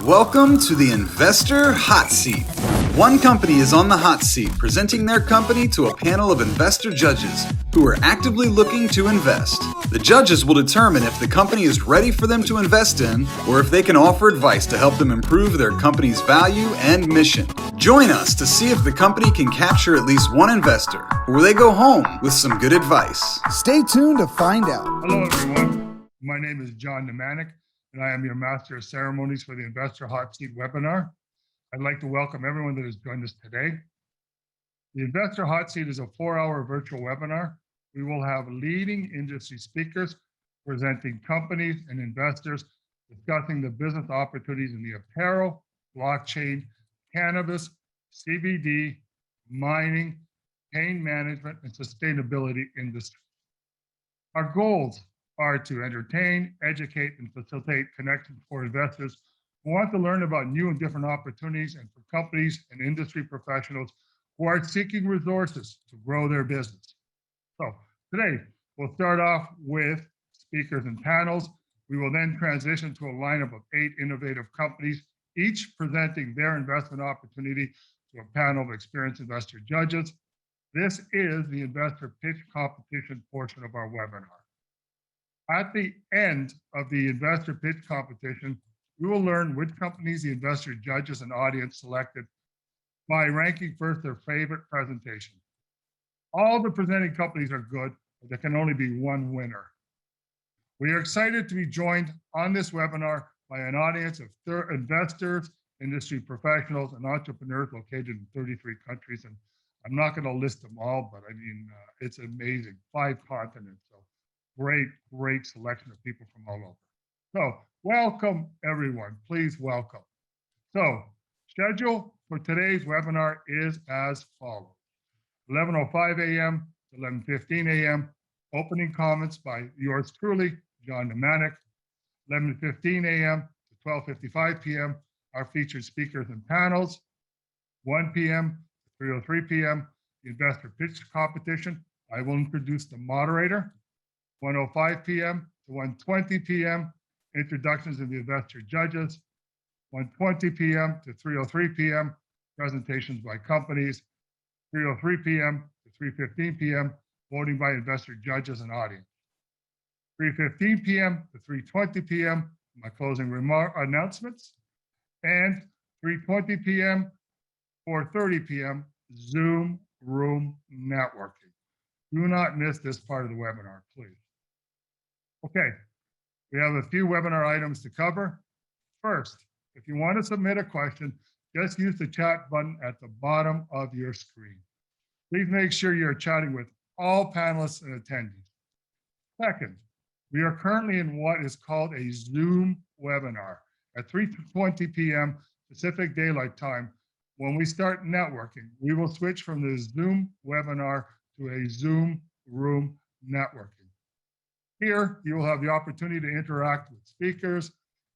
Welcome to the Investor Hot Seat. One company is on the hot seat presenting their company to a panel of investor judges who are actively looking to invest. The judges will determine if the company is ready for them to invest in or if they can offer advice to help them improve their company's value and mission. Join us to see if the company can capture at least one investor or will they go home with some good advice. Stay tuned to find out. Hello, everyone. My name is John Nemanek, and I am your Master of Ceremonies for the Investor Hot Seat webinar. I'd like to welcome everyone that has joined us today. The Investor Hot Seat is a 4-hour virtual webinar. We will have leading industry speakers presenting companies and investors discussing the business opportunities in the apparel, blockchain, cannabis, CBD, mining, pain management, and sustainability industry. Our goals are to entertain, educate, and facilitate connections for investors who want to learn about new and different opportunities, and for companies and industry professionals who are seeking resources to grow their business. So today, we'll start off with speakers and panels. We will then transition to a lineup of 8 innovative companies, each presenting their investment opportunity to a panel of experienced investor judges. This is the investor pitch competition portion of our webinar. At the end of the investor pitch competition, we will learn which companies the investor judges and audience selected by ranking first their favorite presentation. All the presenting companies are good, but there can only be one winner. We are excited to be joined on this webinar by an audience of investors, industry professionals, and entrepreneurs located in 33 countries. And I'm not going to list them all, but I mean, it's amazing. 5 continents. So great selection of people from all over. So welcome, everyone. Please welcome. So schedule for today's webinar is as follows. 11:05 a.m. to 11:15 a.m. Opening comments by yours truly, John Nemanek. 11:15 a.m. to 12:55 p.m. our featured speakers and panels. 1 p.m. to 3:03 p.m. the investor pitch competition. I will introduce the moderator. 1:05 p.m. to 1:20 p.m. introductions of the investor judges. 1:20 p.m. to 3:03 p.m. presentations by companies. 3:03 p.m. to 3:15 p.m. voting by investor judges and audience. 3:15 p.m. to 3:20 p.m. my closing announcements. And 3:20 p.m. 4:30 p.m. Zoom room networking. Do not miss this part of the webinar, please. Okay, we have a few webinar items to cover. First, if you want to submit a question, just use the chat button at the bottom of your screen. Please make sure you're chatting with all panelists and attendees. Second, we are currently in what is called a Zoom webinar at 3:20 p.m. Pacific Daylight Time. When we start networking, we will switch from the Zoom webinar to a Zoom room networking. Here, you will have the opportunity to interact with speakers,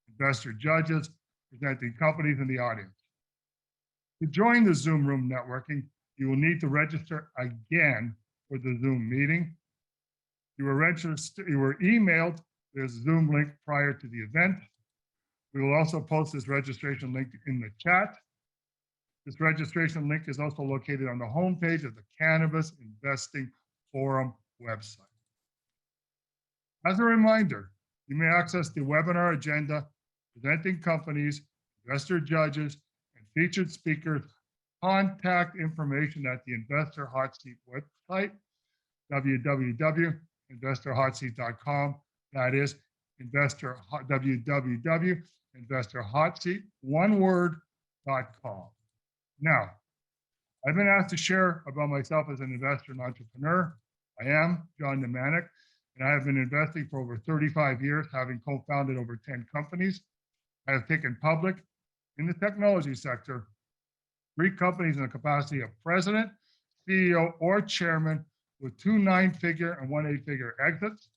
investor judges, presenting companies in the audience. To join the Zoom room networking, you will need to register again for the Zoom meeting. You were emailed the Zoom link prior to the event. We will also post this registration link in the chat. This registration link is also located on the homepage of the Cannabis Investing Forum website. As a reminder, you may access the webinar agenda, presenting companies, investor judges, and featured speakers contact information at the Investor Hot Seat website, www.investorhotseat.com. That is www.investorhotseat.com. Now, I've been asked to share about myself as an investor and entrepreneur. I am John Nemanek, and I have been investing for over 35 years, having co-founded over 10 companies. I have taken public in the technology sector 3 companies in the capacity of president, CEO, or chairman, with 2 9-figure and 1 8-figure exits.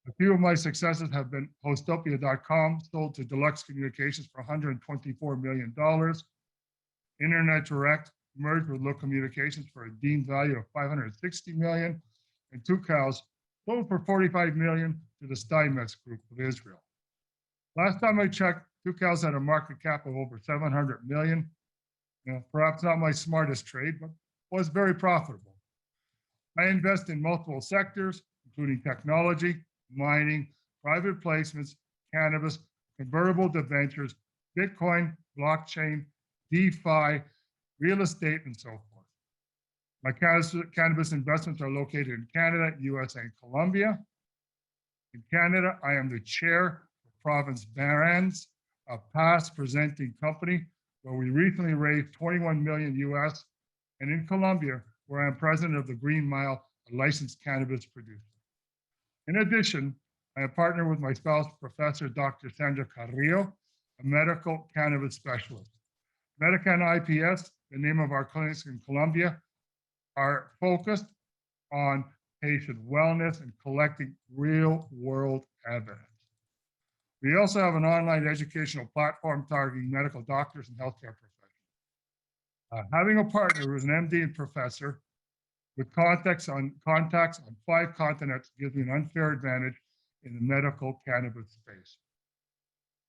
A few of my successes have been Hostopia.com, sold to Deluxe Communications for $124 million. Internet Direct merged with Look Communications for a deemed value of $560 million. And 2 Cows sold for $45 million to the Steinmetz Group of Israel. Last time I checked, Kinkad had a market cap of over 700 million. Perhaps not my smartest trade, but was very profitable. I invest in multiple sectors, including technology, mining, private placements, cannabis, convertible debentures, Bitcoin, blockchain, DeFi, real estate, and so forth. My cannabis investments are located in Canada, US, and Colombia. In Canada, I am the chair of Province Brands, a past presenting company where we recently raised 21 million US, and in Colombia, where I am president of the Green Mile, a licensed cannabis producer. In addition, I am partnered with my spouse, Professor Dr. Sandra Carrillo, a medical cannabis specialist. Medican IPS, the name of our clinics in Colombia, are focused on patient wellness and collecting real-world evidence. We also have an online educational platform targeting medical doctors and healthcare professionals. Having a partner who is an MD and professor with contacts on 5 continents gives me an unfair advantage in the medical cannabis space.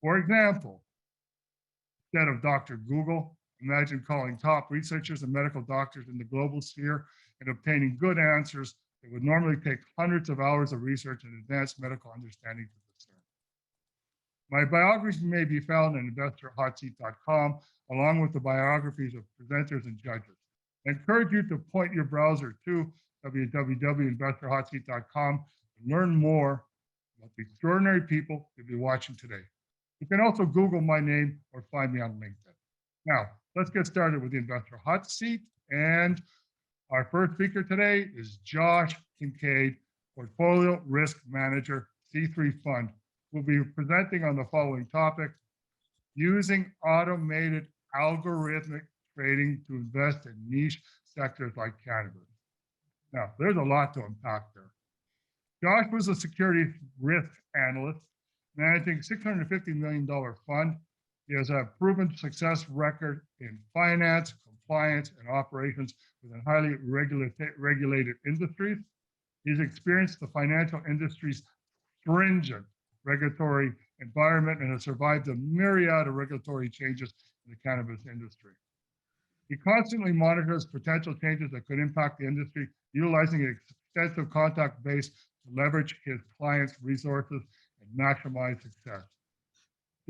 For example, instead of Dr. Google, imagine calling top researchers and medical doctors in the global sphere and obtaining good answers that would normally take hundreds of hours of research and advanced medical understanding to discern. My biography may be found on investorhotseat.com, along with the biographies of presenters and judges. I encourage you to point your browser to www.investorhotseat.com to learn more about the extraordinary people you'll be watching today. You can also Google my name or find me on LinkedIn. Now, let's get started with the Investor Hot Seat. And our first speaker today is Josh Kinkad, Portfolio Risk Manager, C3 Fund. We'll be presenting on the following topic: using automated algorithmic trading to invest in niche sectors like cannabis. Now, there's a lot to unpack there. Josh was a security risk analyst managing $650 million fund. He has a proven success record in finance, compliance, and operations within highly regulated industries. He's experienced the financial industry's stringent regulatory environment and has survived a myriad of regulatory changes in the cannabis industry. He constantly monitors potential changes that could impact the industry, utilizing an extensive contact base to leverage his clients' resources and maximize success.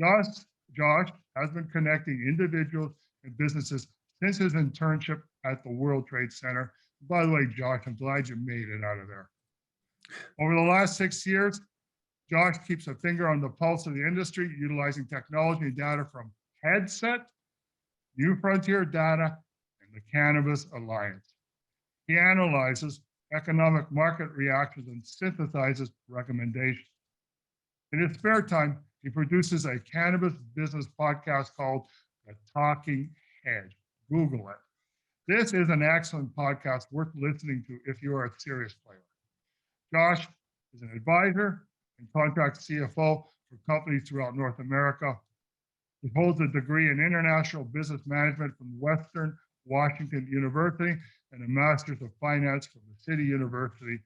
Josh has been connecting individuals and businesses since his internship at the World Trade Center. By the way, Josh, I'm glad you made it out of there. Over the last 6 years, Josh keeps a finger on the pulse of the industry, utilizing technology and data from Headset, New Frontier Data, and the Cannabis Alliance. He analyzes economic market reactions and synthesizes recommendations. In his spare time, he produces a cannabis business podcast called The Talking Head. Google it. This is an excellent podcast worth listening to if you are a serious player. Josh is an advisor and contract CFO for companies throughout North America. He holds a degree in international business management from Western Washington University and a master's of finance from the City University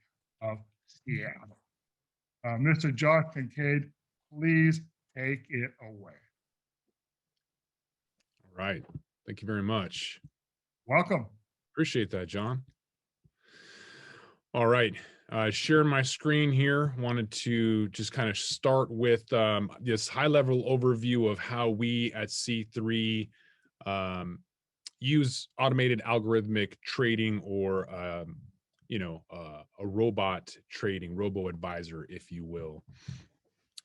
of Seattle. Mr. Josh Kinkad, please take it away. All right. Thank you very much. Welcome. Appreciate that, John. All right. Share my screen here. Wanted to just kind of start with this high-level overview of how we at C3 use automated algorithmic trading, or a robot trading, robo-advisor, if you will.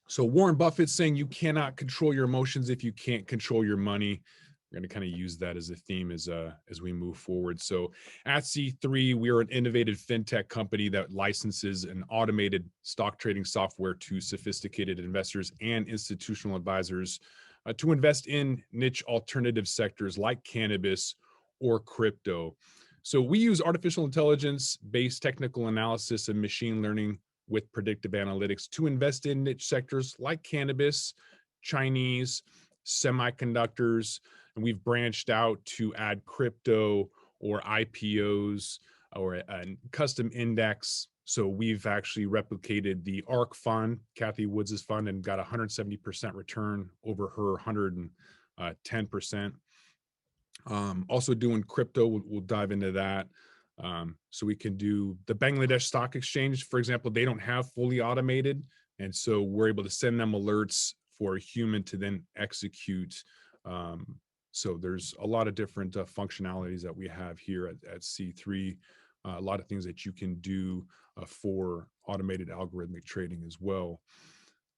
So Warren Buffett's saying you cannot control your emotions if you can't control your money. We're going to kind of use that as a theme as we move forward. So at C3, we are an innovative fintech company that licenses an automated stock trading software to sophisticated investors and institutional advisors to invest in niche alternative sectors like cannabis or crypto. So we use artificial intelligence-based technical analysis and machine learning with predictive analytics to invest in niche sectors like cannabis, Chinese, semiconductors, and we've branched out to add crypto or IPOs or a custom index So we've actually replicated the ARC fund, Kathy Woods's fund, and got 170% return over her 110%. Also doing crypto, we'll dive into that. So we can do the Bangladesh Stock Exchange, for example, they don't have fully automated. And so we're able to send them alerts for a human to then execute. So there's a lot of different functionalities that we have here at C3, a lot of things that you can do for automated algorithmic trading as well.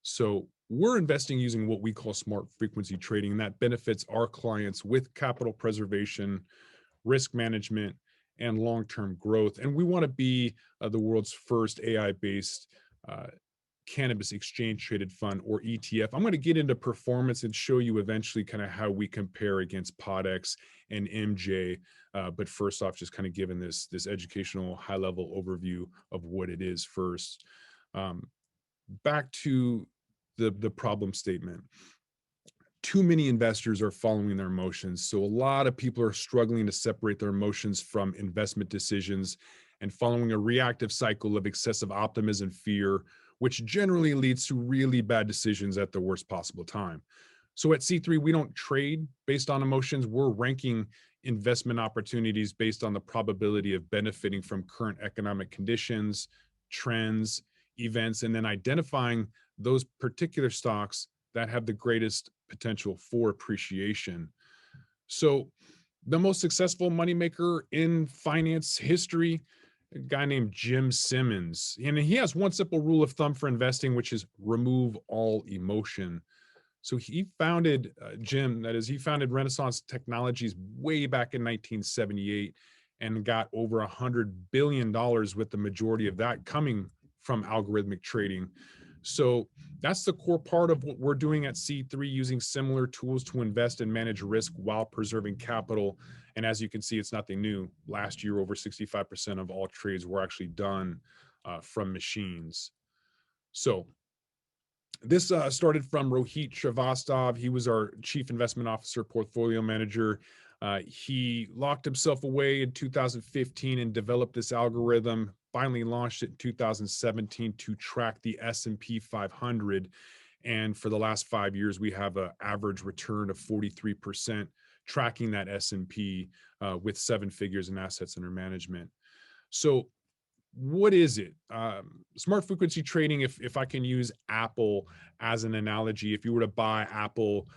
So we're investing using what we call smart frequency trading, and that benefits our clients with capital preservation, risk management, and long-term growth. And we want to be the world's first AI-based cannabis exchange traded fund, or ETF. I'm going to get into performance and show you eventually kind of how we compare against PodX and MJ. But first off, just kind of giving this educational high-level overview of what it is first. Back to the problem statement. Too many investors are following their emotions. So a lot of people are struggling to separate their emotions from investment decisions and following a reactive cycle of excessive optimism, fear, which generally leads to really bad decisions at the worst possible time. So at C3, we don't trade based on emotions. We're ranking investment opportunities based on the probability of benefiting from current economic conditions, trends, events, and then identifying those particular stocks that have the greatest potential for appreciation. So the most successful moneymaker in finance history, a guy named Jim Simmons. And he has one simple rule of thumb for investing, which is remove all emotion. So he founded, he founded Renaissance Technologies way back in 1978 and got over $100 billion, with the majority of that coming from algorithmic trading. So that's the core part of what we're doing at C3, using similar tools to invest and manage risk while preserving capital. And as you can see, it's nothing new. Last year, over 65% of all trades were actually done from machines. So this started from Rohit Srivastava. He was our chief investment officer, portfolio manager. He locked himself away in 2015 and developed this algorithm, finally launched it in 2017 to track the S&P 500. And for the last 5 years, we have an average return of 43%, tracking that S&P with 7 figures in assets under management. So what is it? Smart frequency trading, if I can use Apple as an analogy, if you were to buy Apple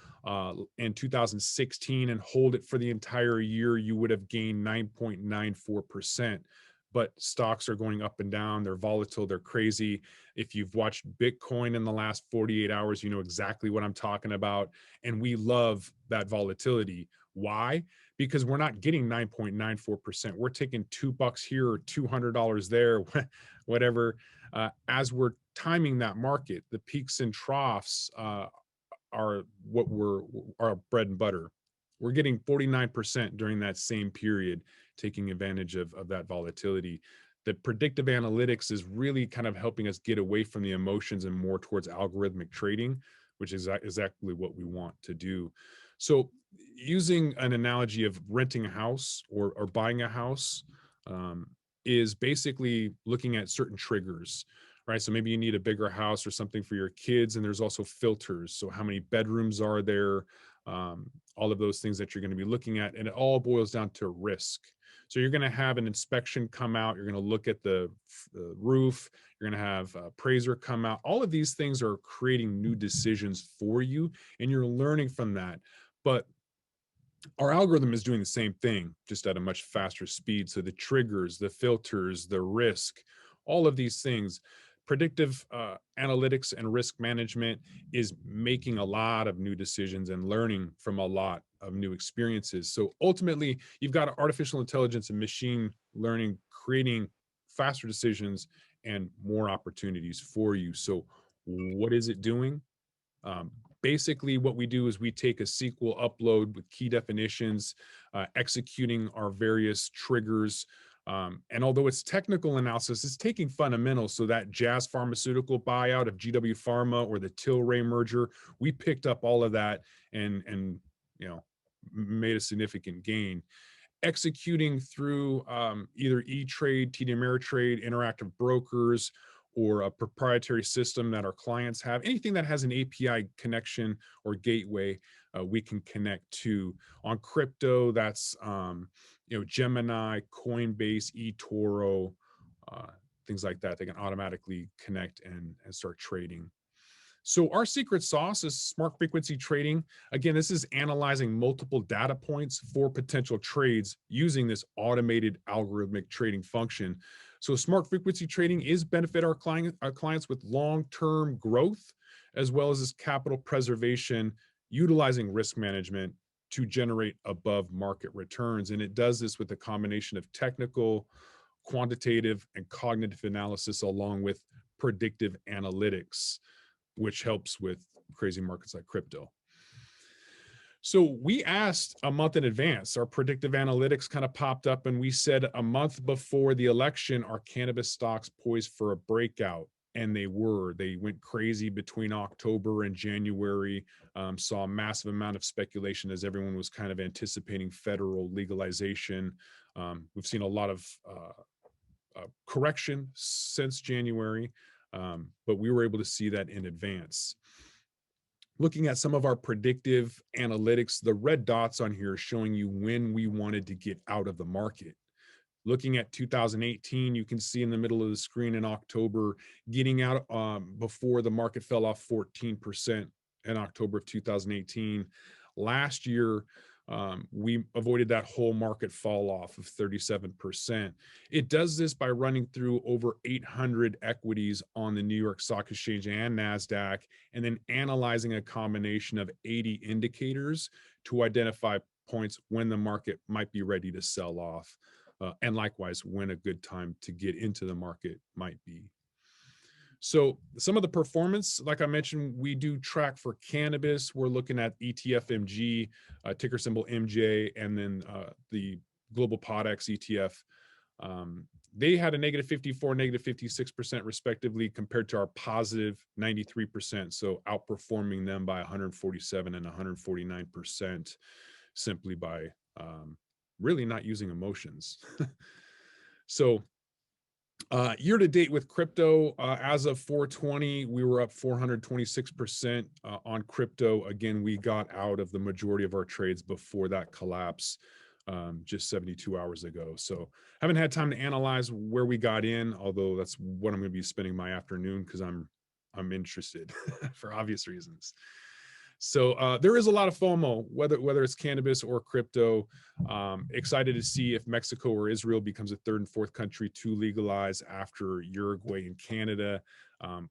in 2016 and hold it for the entire year, you would have gained 9.94%. But stocks are going up and down. They're volatile. They're crazy. If you've watched Bitcoin in the last 48 hours, you know exactly what I'm talking about. And we love that volatility. Why? Because we're not getting 9.94%. We're taking $2 here or $200 there, whatever. As we're timing that market, the peaks and troughs are what our bread and butter. We're getting 49% during that same period, taking advantage of that volatility. The predictive analytics is really kind of helping us get away from the emotions and more towards algorithmic trading, which is exactly what we want to do. So using an analogy of renting a house or buying a house is basically looking at certain triggers, right? So maybe you need a bigger house or something for your kids, and there's also filters. So how many bedrooms are there? All of those things that you're going to be looking at, and it all boils down to risk. So you're going to have an inspection come out. You're going to look at the roof. You're going to have an appraiser come out. All of these things are creating new decisions for you, and you're learning from that. But our algorithm is doing the same thing, just at a much faster speed. So the triggers, the filters, the risk, all of these things, predictive analytics and risk management is making a lot of new decisions and learning from a lot of new experiences. So ultimately, you've got artificial intelligence and machine learning creating faster decisions and more opportunities for you. So what is it doing? Basically, what we do is we take a SQL upload with key definitions, executing our various triggers. And although it's technical analysis, it's taking fundamentals. So that Jazz Pharmaceutical buyout of GW Pharma or the Tilray merger, we picked up all of that and made a significant gain. executing through either E-Trade, TD Ameritrade, Interactive Brokers, or a proprietary system that our clients have. Anything that has an API connection or gateway, we can connect to. On crypto, that's Gemini, Coinbase, eToro, things like that. They can automatically connect and start trading. So our secret sauce is smart frequency trading. Again, this is analyzing multiple data points for potential trades using this automated algorithmic trading function. So smart frequency trading is benefit our clients with long-term growth, as well as this capital preservation, utilizing risk management to generate above market returns. And it does this with a combination of technical, quantitative, and cognitive analysis, along with predictive analytics, which helps with crazy markets like crypto. So we asked a month in advance. Our predictive analytics kind of popped up, and we said a month before the election, our cannabis stocks poised for a breakout. And they were. They went crazy between October and January, saw a massive amount of speculation as everyone was kind of anticipating federal legalization. We've seen a lot of correction since January. But we were able to see that in advance. Looking at some of our predictive analytics, the red dots on here are showing you when we wanted to get out of the market. Looking at 2018, you can see in the middle of the screen in October, getting out before the market fell off 14% in October of 2018. Last year, we avoided that whole market fall off of 37%. It does this by running through over 800 equities on the New York Stock Exchange and NASDAQ, and then analyzing a combination of 80 indicators to identify points when the market might be ready to sell off, and likewise when a good time to get into the market might be. So some of the performance, like I mentioned, we do track for cannabis. We're looking at ETFMG, ticker symbol MJ, and then the Global Podex ETF. They had a negative 54, negative 56% respectively, compared to our positive 93%. So outperforming them by 147 and 149%, simply by really not using emotions. So year to date with crypto, as of 4/20, we were up 426% on crypto. Again, we got out of the majority of our trades before that collapse just 72 hours ago. So haven't had time to analyze where we got in, although that's what I'm going to be spending my afternoon, because I'm interested for obvious reasons. So there is a lot of FOMO, whether it's cannabis or crypto. Excited to see if Mexico or Israel becomes a third and fourth country to legalize after Uruguay and Canada.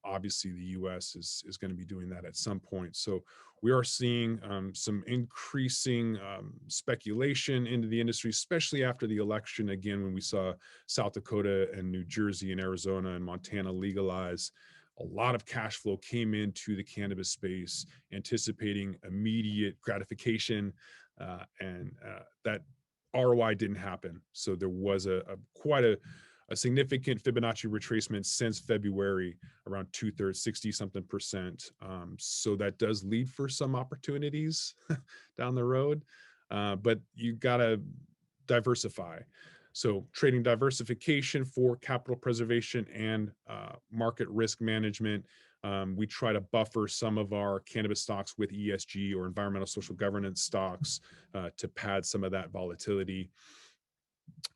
Obviously, the U.S. is going to be doing that at some point. So we are seeing some increasing speculation into the industry, especially after the election. Again, when we saw South Dakota and New Jersey and Arizona and Montana legalize, a lot of cash flow came into the cannabis space, anticipating immediate gratification, and that ROI didn't happen. So there was quite a significant Fibonacci retracement since February, around 2/3, 60-something percent. So that does lead for some opportunities down the road, but you gotta diversify. So trading diversification for capital preservation and market risk management. We try to buffer some of our cannabis stocks with ESG or environmental social governance stocks to pad some of that volatility.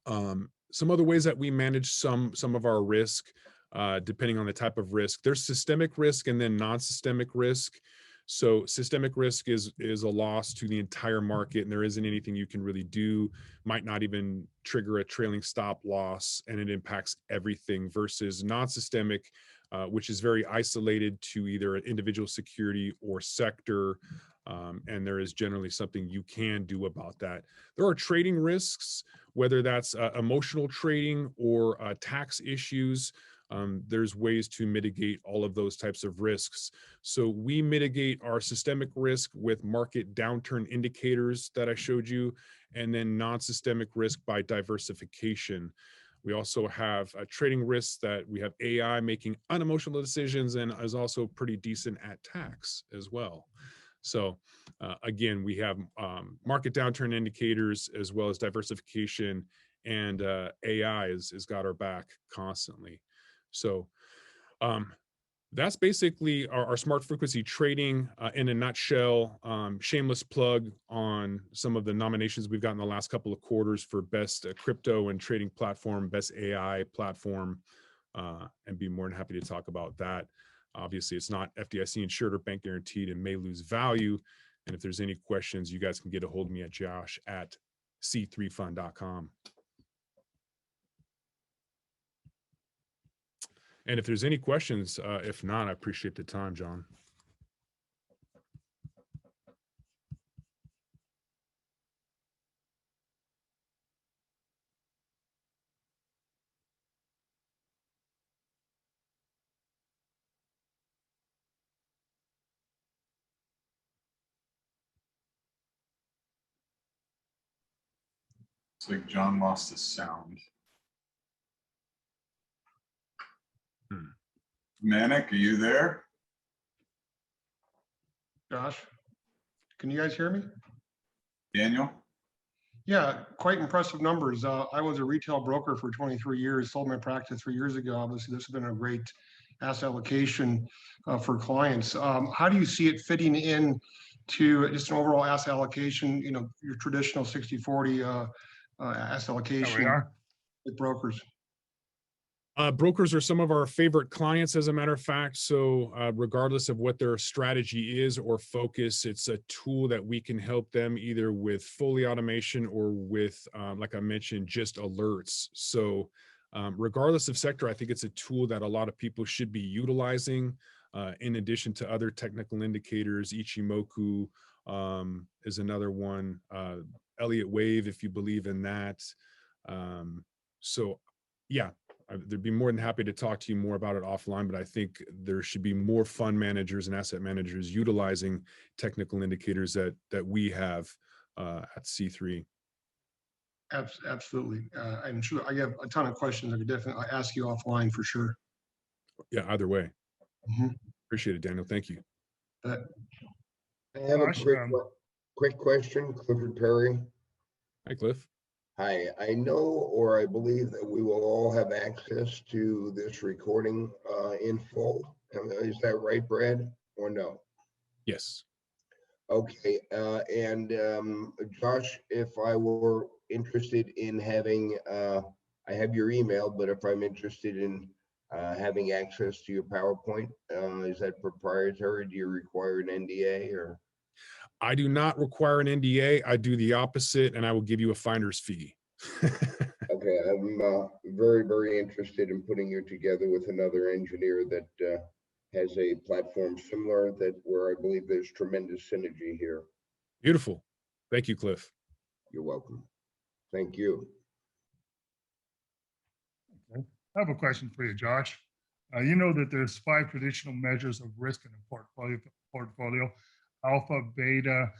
Some other ways that we manage some of our risk, depending on the type of risk. There's systemic risk and then non-systemic risk. So systemic risk is a loss to the entire market, and there isn't anything you can really do, might not even trigger a trailing stop loss, and it impacts everything, versus non-systemic, which is very isolated to either an individual security or sector, and there is generally something you can do about that. There are trading risks, whether that's emotional trading or tax issues. There's ways to mitigate all of those types of risks. So we mitigate our systemic risk with market downturn indicators that I showed you, and then non-systemic risk by diversification. We also have trading risks that we have AI making unemotional decisions, and is also pretty decent at tax as well. So again, we have market downturn indicators as well as diversification, and AI has got our back constantly. So that's basically our smart frequency trading in a nutshell. Shameless plug on some of the nominations we've got in the last couple of quarters for best crypto and trading platform, best AI platform, and be more than happy to talk about that. Obviously, it's not FDIC insured or bank guaranteed and may lose value. And if there's any questions, you guys can get a hold of me at josh@c3fund.com. And if there's any questions, if not, I appreciate the time, John. It's like John lost his sound. Manic, are you there? Josh, can you guys hear me? Daniel? Yeah, quite impressive numbers. I was a retail broker for 23 years, sold my practice 3 years ago. Obviously, this has been a great asset allocation for clients. How do you see it fitting in to just an overall asset allocation, your traditional 60-40 asset allocation with brokers? Brokers are some of our favorite clients, as a matter of fact. So regardless of what their strategy is or focus, it's a tool that we can help them either with fully automation or with, like I mentioned, just alerts. So regardless of sector, I think it's a tool that a lot of people should be utilizing in addition to other technical indicators. Ichimoku is another one. Elliott Wave, if you believe in that. So yeah. They'd be more than happy to talk to you more about it offline, but I think there should be more fund managers and asset managers utilizing technical indicators that we have at C3. Absolutely. I'm sure I have a ton of questions. I could definitely ask you offline for sure. Yeah, either way. Appreciate it, Daniel. Thank you. I have a quick question, Clifford Perry. Hi, Cliff. Hi, I know, or I believe that we will all have access to this recording in full. Is that right, Brad, or no? Yes. Okay, and Josh, if I were interested in having, I have your email, but if I'm interested in having access to your PowerPoint, is that proprietary? Do you require an NDA or? I do not require an NDA. I do the opposite, and I will give you a finder's fee. Okay, I'm very, very interested in putting you together with another engineer that has a platform similar where I believe there's tremendous synergy here. Beautiful. Thank you, Cliff. You're welcome. Thank you. Okay. I have a question for you, Josh. You know that there's 5 traditional measures of risk in a portfolio: alpha, beta,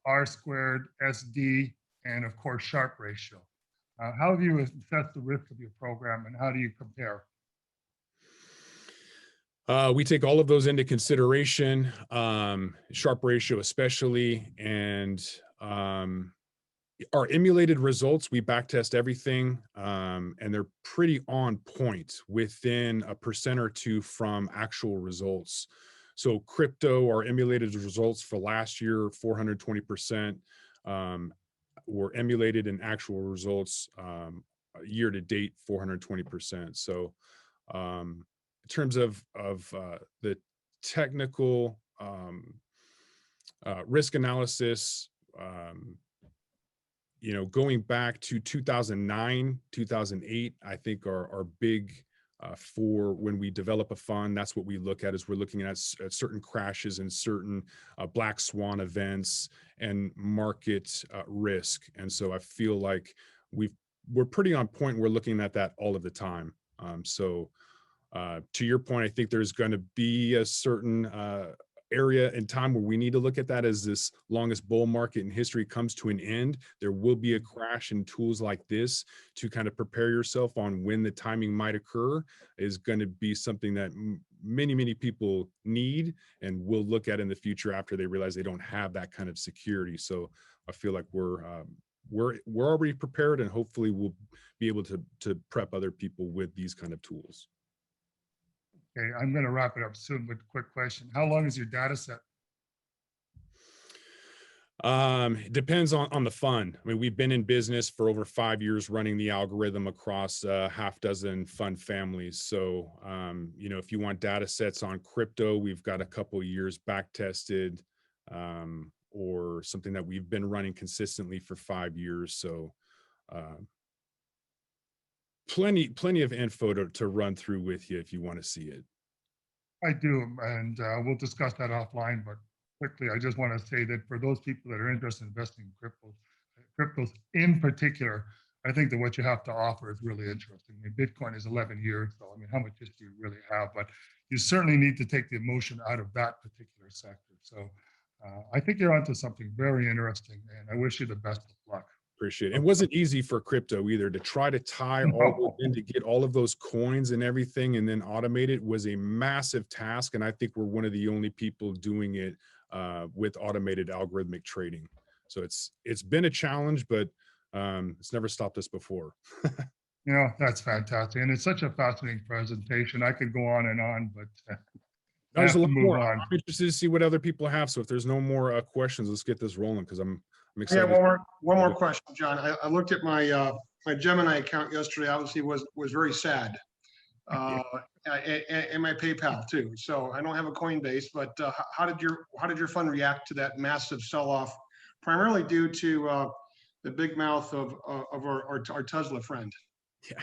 R squared, SD, and of course, Sharpe ratio. How have you assessed the risk of your program, and how do you compare? We take all of those into consideration, Sharpe ratio especially, and our emulated results, we backtest everything, and they're pretty on point within a % or 2 from actual results. So crypto, our emulated results for last year, 420%, were emulated in actual results year to date, 420%. So in terms of the technical risk analysis, going back to 2009, 2008, I think are big for when we develop a fund. That's what we look at, is we're looking at certain crashes and certain black swan events and market risk. And so I feel like we're pretty on point. We're looking at that all of the time. So to your point, I think there's going to be a certain area in time where we need to look at that as this longest bull market in history comes to an end. There will be a crash, and tools like this to kind of prepare yourself on when the timing might occur is going to be something that many people need and will look at in the future after they realize they don't have that kind of security. So I feel like we're already prepared, and hopefully we'll be able to prep other people with these kind of tools. Okay, I'm going to wrap it up soon with a quick question. How long is your data set? It depends on the fund. I mean, we've been in business for over 5 years running the algorithm across half dozen fund families. So, you know, if you want data sets on crypto, we've got a couple years back tested, or something that we've been running consistently for 5 years. So, plenty of info to run through with you if you want to see it. I do, and we'll discuss that offline, but quickly, I just want to say that for those people that are interested in investing in cryptos in particular, I think that what you have to offer is really interesting. I mean, Bitcoin is 11 years, so I mean, how much history you really have, but you certainly need to take the emotion out of that particular sector. So I think you're onto something very interesting, and I wish you the best of luck. Appreciate it. It wasn't easy for crypto either. To try to tie all in to get all of those coins and everything and then automate it was a massive task. And I think we're one of the only people doing it with automated algorithmic trading. So it's been a challenge, but it's never stopped us before. Yeah, that's fantastic. And it's such a fascinating presentation. I could go on, but There's a lot more. on. I'm interested to see what other people have. So if there's no more questions, let's get this rolling, because I'm excited. Yeah, one more question, John. I looked at my my Gemini account yesterday. Obviously, was very sad, and my PayPal too. So I don't have a Coinbase, but how did your fund react to that massive sell-off, primarily due to the big mouth of our Tesla friend? Yeah,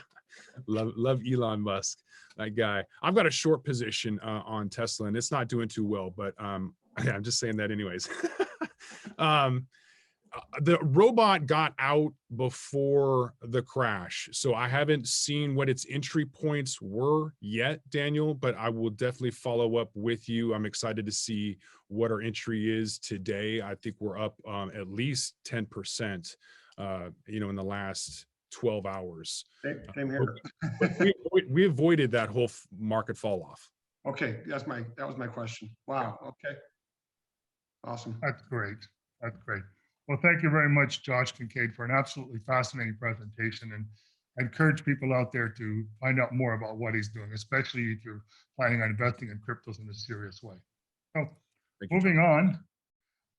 love Elon Musk, that guy. I've got a short position on Tesla, and it's not doing too well. But I'm just saying that anyways. The robot got out before the crash, so I haven't seen what its entry points were yet, Daniel, but I will definitely follow up with you. I'm excited to see what our entry is today. I think we're up at least 10%, you know, in the last 12 hours. Same here. But we avoided that whole market fall off. Okay, that was my question. Wow. Okay. Awesome. That's great. That's great. Well, thank you very much, Josh Kinkad, for an absolutely fascinating presentation, and I encourage people out there to find out more about what he's doing, especially if you're planning on investing in cryptos in a serious way. So moving on,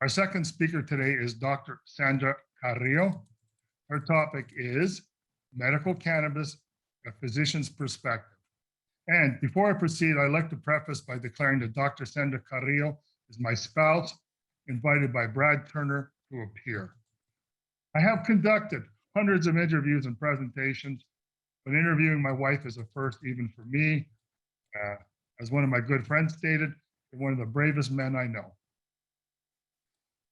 our second speaker today is Dr. Sandra Carrillo. Her topic is Medical Cannabis, a Physician's Perspective. And before I proceed, I'd like to preface by declaring that Dr. Sandra Carrillo is my spouse, invited by Brad Turner to appear. I have conducted hundreds of interviews and presentations, but interviewing my wife is a first even for me. As one of my good friends stated, you're one of the bravest men I know.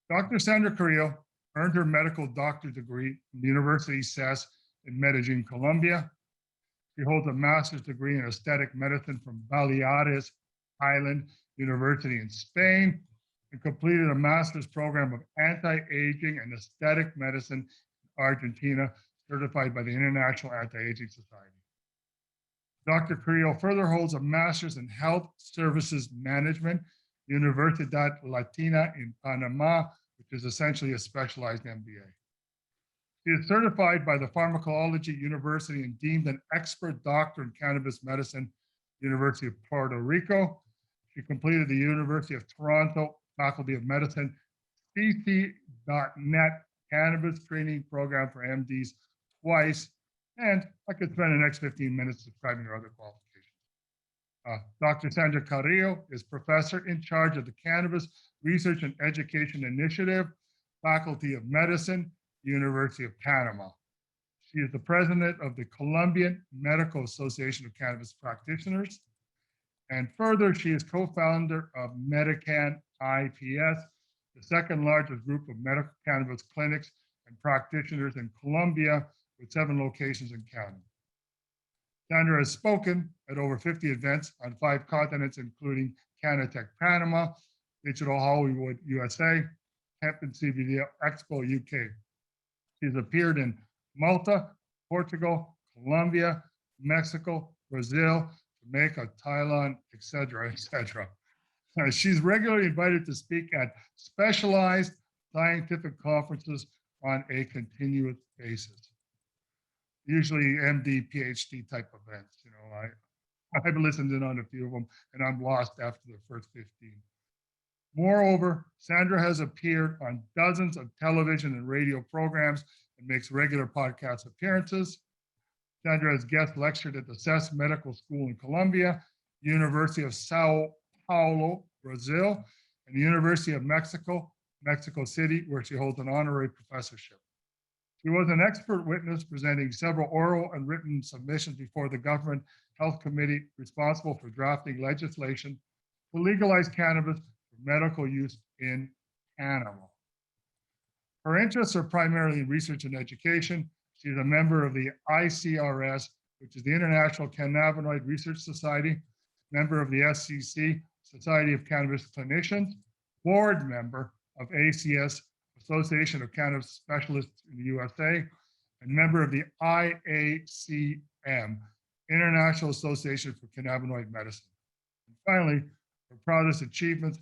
Dr. Sandra Carrillo earned her medical doctorate degree from the University CES in Medellin, Colombia. She holds a master's degree in aesthetic medicine from Baleares Island University in Spain, and completed a master's program of anti-aging and aesthetic medicine in Argentina, certified by the International Anti-Aging Society. Dr. Carrillo further holds a master's in health services management, Universidad Latina in Panama, which is essentially a specialized MBA. She is certified by the Pharmacology University and deemed an expert doctor in cannabis medicine, University of Puerto Rico. She completed the University of Toronto Faculty of Medicine CC.net cannabis training program for MDs twice, and I could spend the next 15 minutes describing her other qualifications. Dr. Sandra Carrillo is professor in charge of the Cannabis Research and Education Initiative, Faculty of Medicine, University of Panama. She is the president of the Colombian Medical Association of Cannabis Practitioners. And further, she is co-founder of Medican IPS, the second largest group of medical cannabis clinics and practitioners in Colombia, with 7 locations in counting. Sandra has spoken at over 50 events on 5 continents, including Canatech Panama, Digital Hollywood USA, Hemp and CBD Expo UK. She's appeared in Malta, Portugal, Colombia, Mexico, Brazil, Jamaica, Thailand, etc., etc. She's regularly invited to speak at specialized scientific conferences on a continuous basis. Usually MD, PhD type events. You know, I've listened in on a few of them and I'm lost after the first 15. Moreover, Sandra has appeared on dozens of television and radio programs and makes regular podcast appearances. Sandra has guest lectured at the SES Medical School in Colombia, University of Sao Paulo, Brazil, and the University of Mexico, Mexico City, where she holds an honorary professorship. She was an expert witness presenting several oral and written submissions before the Government Health Committee responsible for drafting legislation to legalize cannabis for medical use in Canada. Her interests are primarily in research and education. She is a member of the ICRS, which is the International Cannabinoid Research Society, member of the SCC, Society of Cannabis Clinicians, board member of ACS, Association of Cannabis Specialists in the USA, and member of the IACM, International Association for Cannabinoid Medicine. And finally, her proudest achievements,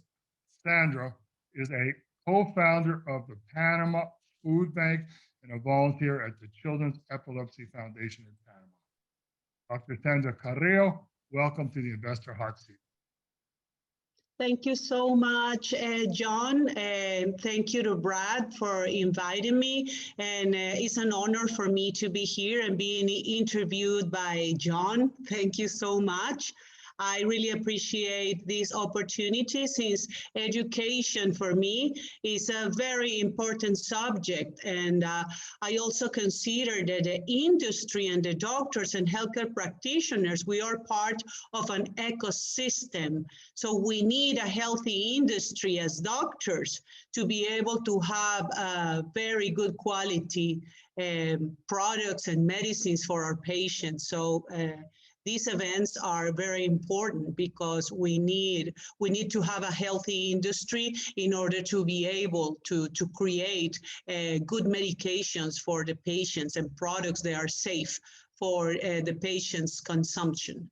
Sandra is a co-founder of the Panama Food Bank and a volunteer at the Children's Epilepsy Foundation in Panama. Dr. Sandra Carrillo, welcome to the Investor Hot Seat. Thank you so much, John, and thank you to Brad for inviting me. And it's an honor for me to be here and being interviewed by John. Thank you so much. I really appreciate this opportunity since education for me is a very important subject. And I also consider that the industry and the doctors and healthcare practitioners, we are part of an ecosystem. So we need a healthy industry as doctors to be able to have very good quality products and medicines for our patients. So these events are very important because we need to have a healthy industry in order to be able to create good medications for the patients and products that are safe for the patient's consumption.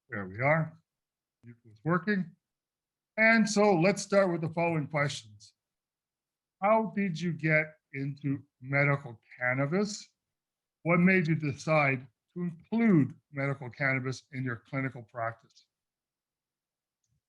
There we are. It was working. And so let's start with the following questions. How did you get into medical cannabis? What made you decide to include medical cannabis in your clinical practice?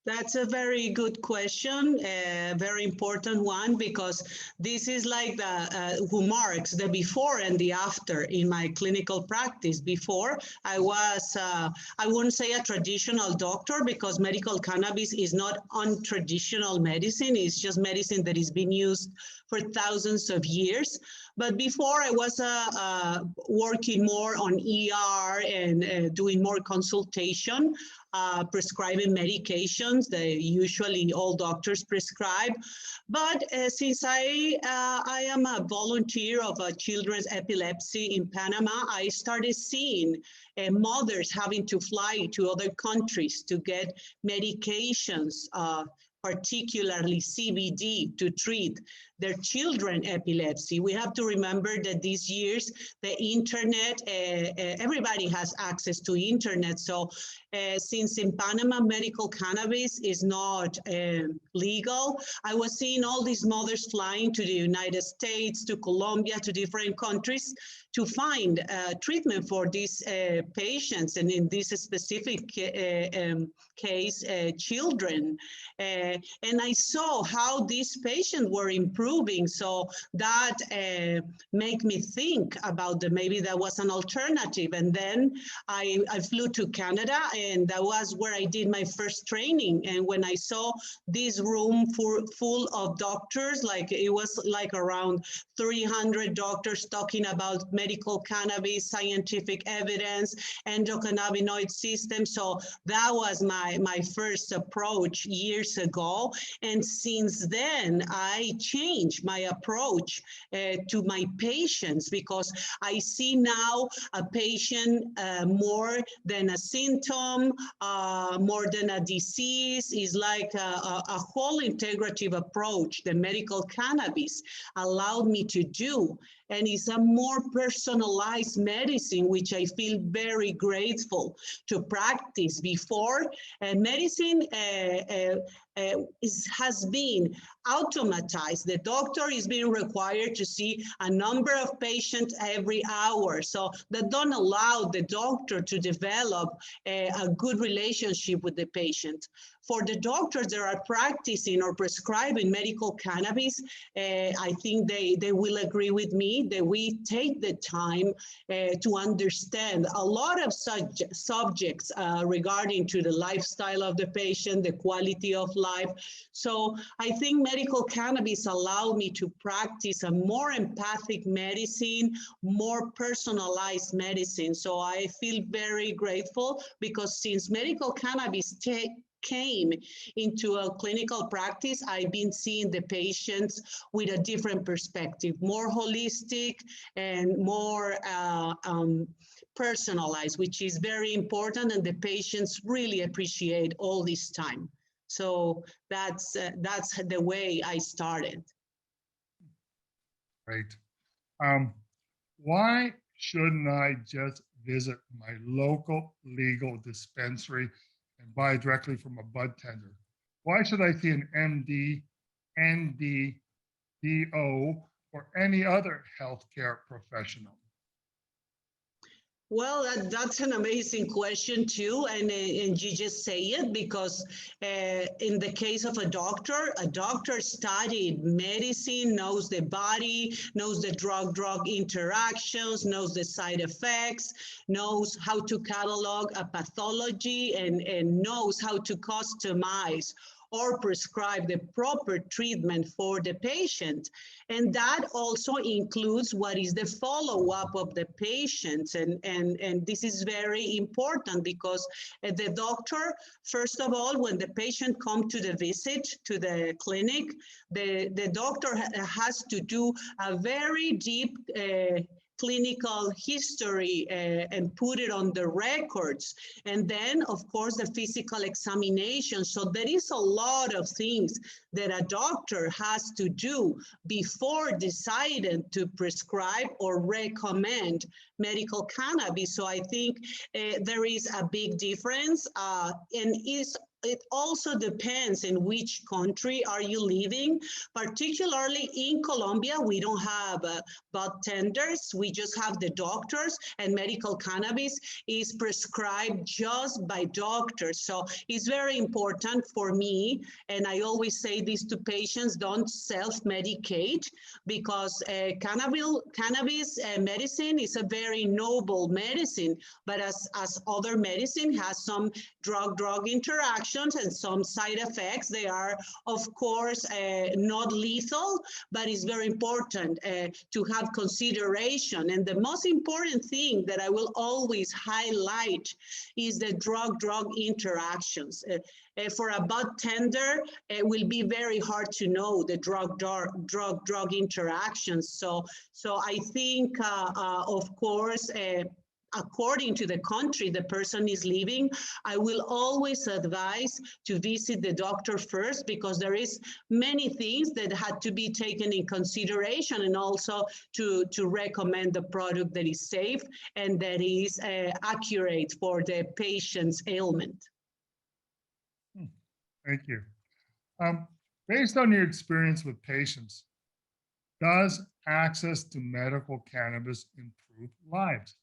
That's a very good question, a very important one, because this is like the who marks the before and the after in my clinical practice. Before, I was, I wouldn't say a traditional doctor because medical cannabis is not untraditional medicine. It's just medicine that is being used for thousands of years. But before I was working more on ER and doing more consultation, prescribing medications that usually all doctors prescribe. But since I am a volunteer of children's epilepsy in Panama, I started seeing mothers having to fly to other countries to get medications, particularly CBD, to treat their children epilepsy. We have to remember that these years, the internet, everybody has access to internet. So since in Panama, medical cannabis is not legal, I was seeing all these mothers flying to the United States, to Colombia, to different countries to find treatment for these patients, and in this specific case, children. And I saw how these patients were improving. So that made me think about maybe that was an alternative. And then I flew to Canada, and that was where I did my first training. And when I saw this room full of doctors, like it was like around 300 doctors talking about medical cannabis, scientific evidence, endocannabinoid system. So that was my first approach years ago. And since then, I changed change my approach to my patients, because I see now a patient more than a symptom, more than a disease. Is like a whole integrative approach the medical cannabis allowed me to do. And it's a more personalized medicine, which I feel very grateful to practice. Before, medicine has been automatized. The doctor is being required to see a number of patients every hour. So that don't allow the doctor to develop a good relationship with the patient. For the doctors that are practicing or prescribing medical cannabis, I think they will agree with me that we take the time to understand a lot of subjects regarding to the lifestyle of the patient, the quality of life. So I think medical cannabis allowed me to practice a more empathic medicine, more personalized medicine. So I feel very grateful, because since medical cannabis came into a clinical practice, I've been seeing the patients with a different perspective, more holistic and more personalized, which is very important, and the patients really appreciate all this time. So that's the way I started. Great. Why shouldn't I just visit my local legal dispensary and buy directly from a bud tender? Why should I see an MD, ND, DO, or any other healthcare professional? Well, that's an amazing question too, and you just say it, because in the case of a doctor studied medicine, knows the body, knows the drug-drug interactions, knows the side effects, knows how to catalog a pathology, and knows how to customize or prescribe the proper treatment for the patient. And that also includes what is the follow-up of the patients. And this is very important, because the doctor, first of all, when the patient comes to the visit to the clinic, the doctor has to do a very deep clinical history and put it on the records. And then, of course, the physical examination. So there is a lot of things that a doctor has to do before deciding to prescribe or recommend medical cannabis. So I think there is a big difference, and it also depends in which country are you living. Particularly in Colombia, we don't have bud tenders. We just have the doctors, and medical cannabis is prescribed just by doctors. So it's very important for me, and I always say this to patients: don't self-medicate, because cannabis medicine is a very noble medicine, but as other medicine has some drug-drug interactions and some side effects. They are, of course, not lethal, but it's very important to have consideration. And the most important thing that I will always highlight is the drug-drug interactions. For a bud tender, it will be very hard to know the drug-drug interactions. So I think, of course, according to the country the person is living, I will always advise to visit the doctor first, because there is many things that had to be taken in consideration, and also to recommend the product that is safe and that is accurate for the patient's ailment. Thank you. Based on your experience with patients, does access to medical cannabis improve lives?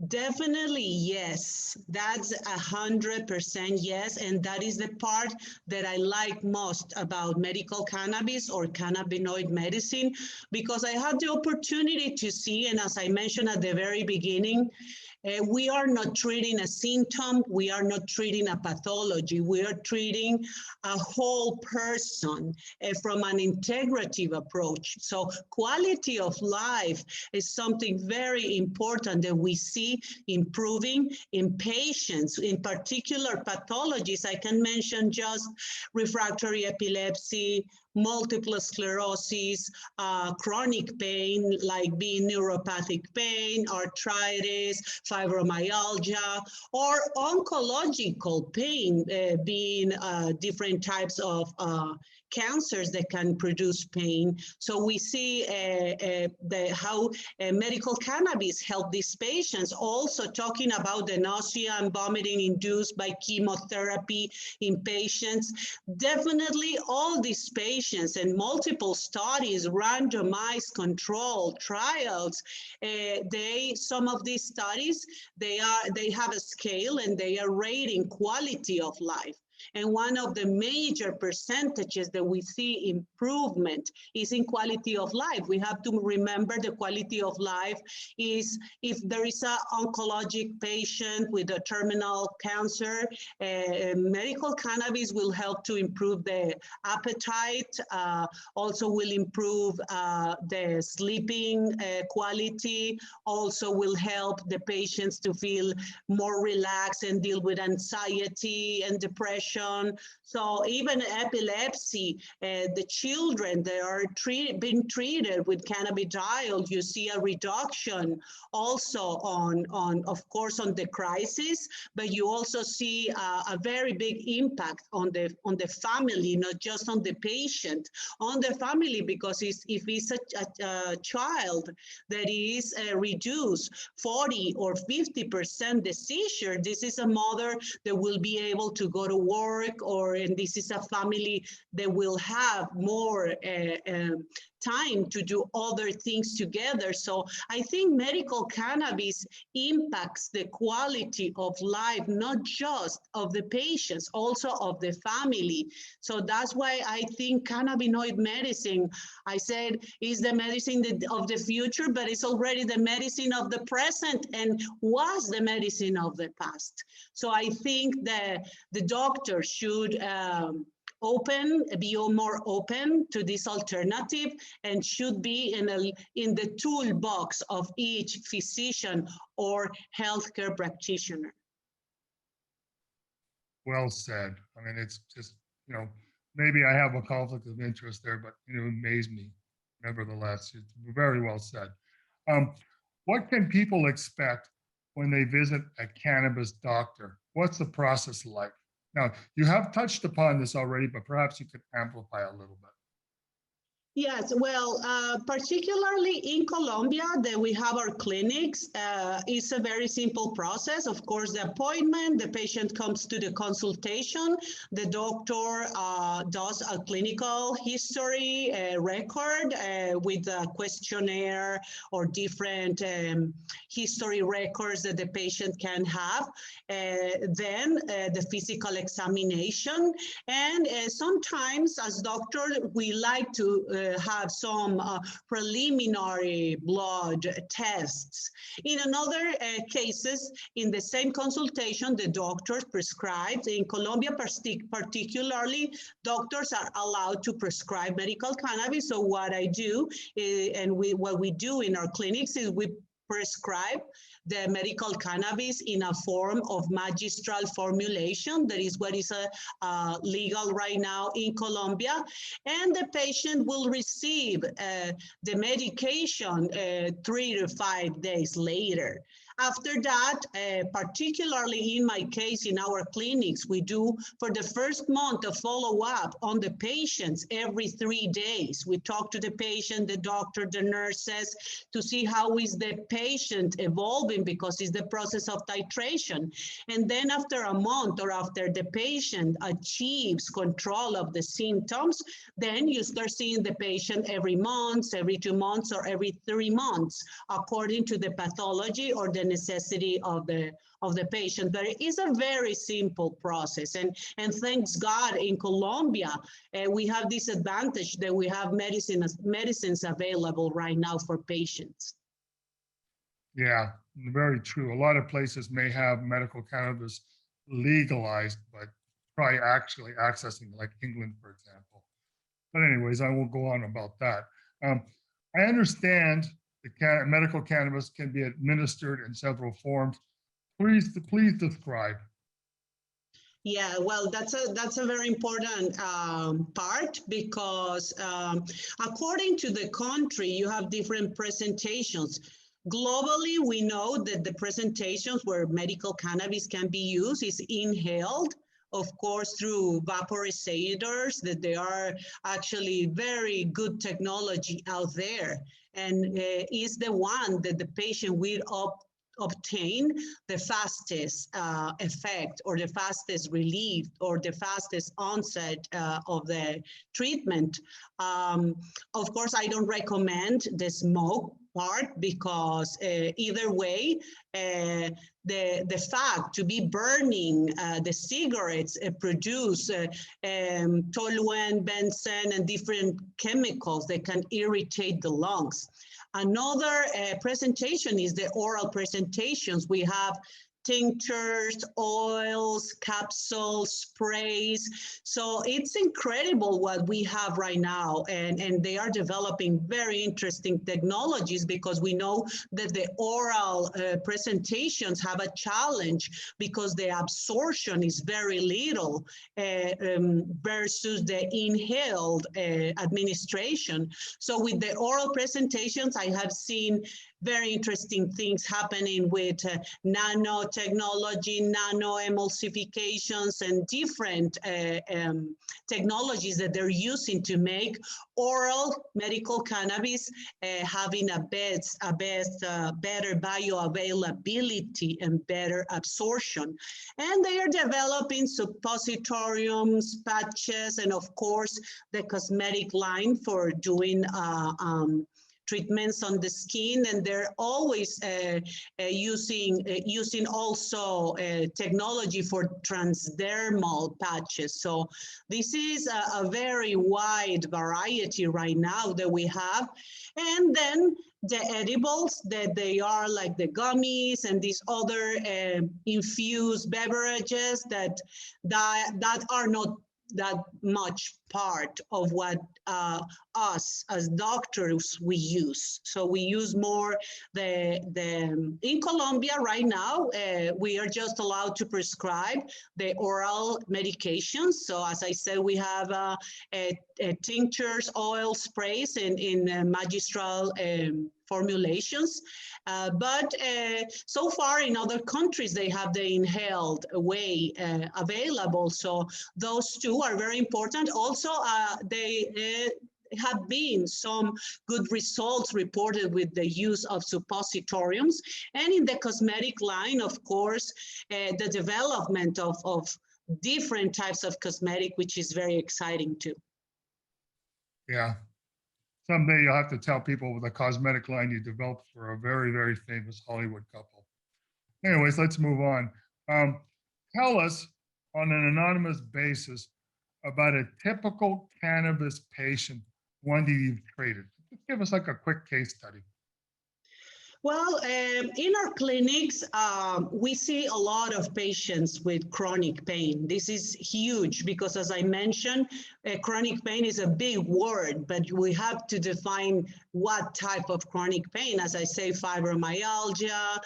Definitely, yes. That's 100% yes. And that is the part that I like most about medical cannabis or cannabinoid medicine, because I had the opportunity to see, and as I mentioned at the very beginning, We are not treating a symptom. We are not treating a pathology. We are treating a whole person from an integrative approach. So quality of life is something very important that we see improving in patients, in particular pathologies. I can mention just refractory epilepsy, multiple sclerosis, chronic pain, like being neuropathic pain, arthritis, fibromyalgia, or oncological pain, being different types of cancers that can produce pain. So we see how medical cannabis help these patients. Also talking about the nausea and vomiting induced by chemotherapy in patients. Definitely all these patients and multiple studies, randomized controlled trials, some of these studies, they have a scale and they are rating quality of life. And one of the major percentages that we see improvement is in quality of life. We have to remember the quality of life is if there is an oncologic patient with a terminal cancer, medical cannabis will help to improve the appetite, also will improve the sleeping quality, also will help the patients to feel more relaxed and deal with anxiety and depression. So even epilepsy, the children that are being treated with cannabidiol, you see a reduction also on of course, on the crisis, but you also see a very big impact on the family, not just on the patient, on the family, because if it's a child that is reduced 40 or 50% the seizure, this is a mother that will be able to go to work, and this is a family that will have more time to do other things together. So I think medical cannabis impacts the quality of life, not just of the patients, also of the family. So that's why I think cannabinoid medicine, I said, is the medicine of the future, but it's already the medicine of the present and was the medicine of the past. So I think that the doctor should be more open to this alternative and should be in the toolbox of each physician or healthcare practitioner. Well said. I mean, it's just, maybe I have a conflict of interest there, but it amazed me. Nevertheless, it's very well said. What can people expect when they visit a cannabis doctor? What's the process like? Now, you have touched upon this already, but perhaps you could amplify a little bit. Yes, well, particularly in Colombia, that we have our clinics, it's a very simple process. Of course, the appointment, the patient comes to the consultation, the doctor does a clinical history record with a questionnaire or different history records that the patient can have. Then the physical examination. And sometimes as doctors, we like to have some preliminary blood tests. In another cases, in the same consultation, the doctor prescribes. In Colombia, particularly, doctors are allowed to prescribe medical cannabis. So what I do, what we do in our clinics is we prescribe the medical cannabis in a form of magistral formulation. That is what is legal right now in Colombia. And the patient will receive the medication 3 to 5 days later. After that, particularly in my case, in our clinics, we do for the first month a follow-up on the patients every 3 days. We talk to the patient, the doctor, the nurses to see how is the patient evolving, because it's the process of titration. And then after a month or after the patient achieves control of the symptoms, then you start seeing the patient every month, every 2 months, or every 3 months, according to the pathology or the necessity of the patient. But it is a very simple process, and thanks God in Colombia we have this advantage that we have medicines available right now for patients. Yeah, very true. A lot of places may have medical cannabis legalized, but try actually accessing, like England, for example. But anyways, I won't go on about that. I understand the medical cannabis can be administered in several forms. Please describe. Yeah, well, that's a very important part because according to the country, you have different presentations. Globally, we know that the presentations where medical cannabis can be used is inhaled, of course, through vaporizators, that they are actually very good technology out there, and is the one that the patient will obtain the fastest effect or the fastest relief or the fastest onset of the treatment. Of course, I don't recommend the smoke part because either way, the fact to be burning the cigarettes produce toluene, benzene, and different chemicals that can irritate the lungs. Another presentation is the oral presentations. We have tinctures, oils, capsules, sprays. So it's incredible what we have right now. And they are developing very interesting technologies because we know that the oral presentations have a challenge because the absorption is very little versus the inhaled administration. So with the oral presentations, I have seen very interesting things happening with nanotechnology, nano emulsifications, and different technologies that they're using to make oral medical cannabis having a better bioavailability and better absorption. And they are developing suppositoriums, patches, and of course, the cosmetic line for doing treatments on the skin, and they're always using also technology for transdermal patches. So this is a very wide variety right now that we have. And then the edibles that they are like the gummies and these other infused beverages that are not that much part of what us as doctors we use. So we use more in Colombia right now, we are just allowed to prescribe the oral medications. So as I said, we have tinctures, oil sprays in magistral formulations. But so far in other countries, they have the inhaled way available. So those two are very important. Also, they have been some good results reported with the use of suppositoriums. And in the cosmetic line, of course, the development of different types of cosmetic, which is very exciting too. Yeah. Someday you'll have to tell people with a cosmetic line you developed for a very, very famous Hollywood couple. Anyways, let's move on. Tell us on an anonymous basis about a typical cannabis patient, one that you've treated. Give us like a quick case study. Well, in our clinics, we see a lot of patients with chronic pain. This is huge because, as I mentioned, chronic pain is a big word, but we have to define what type of chronic pain. As I say, fibromyalgia,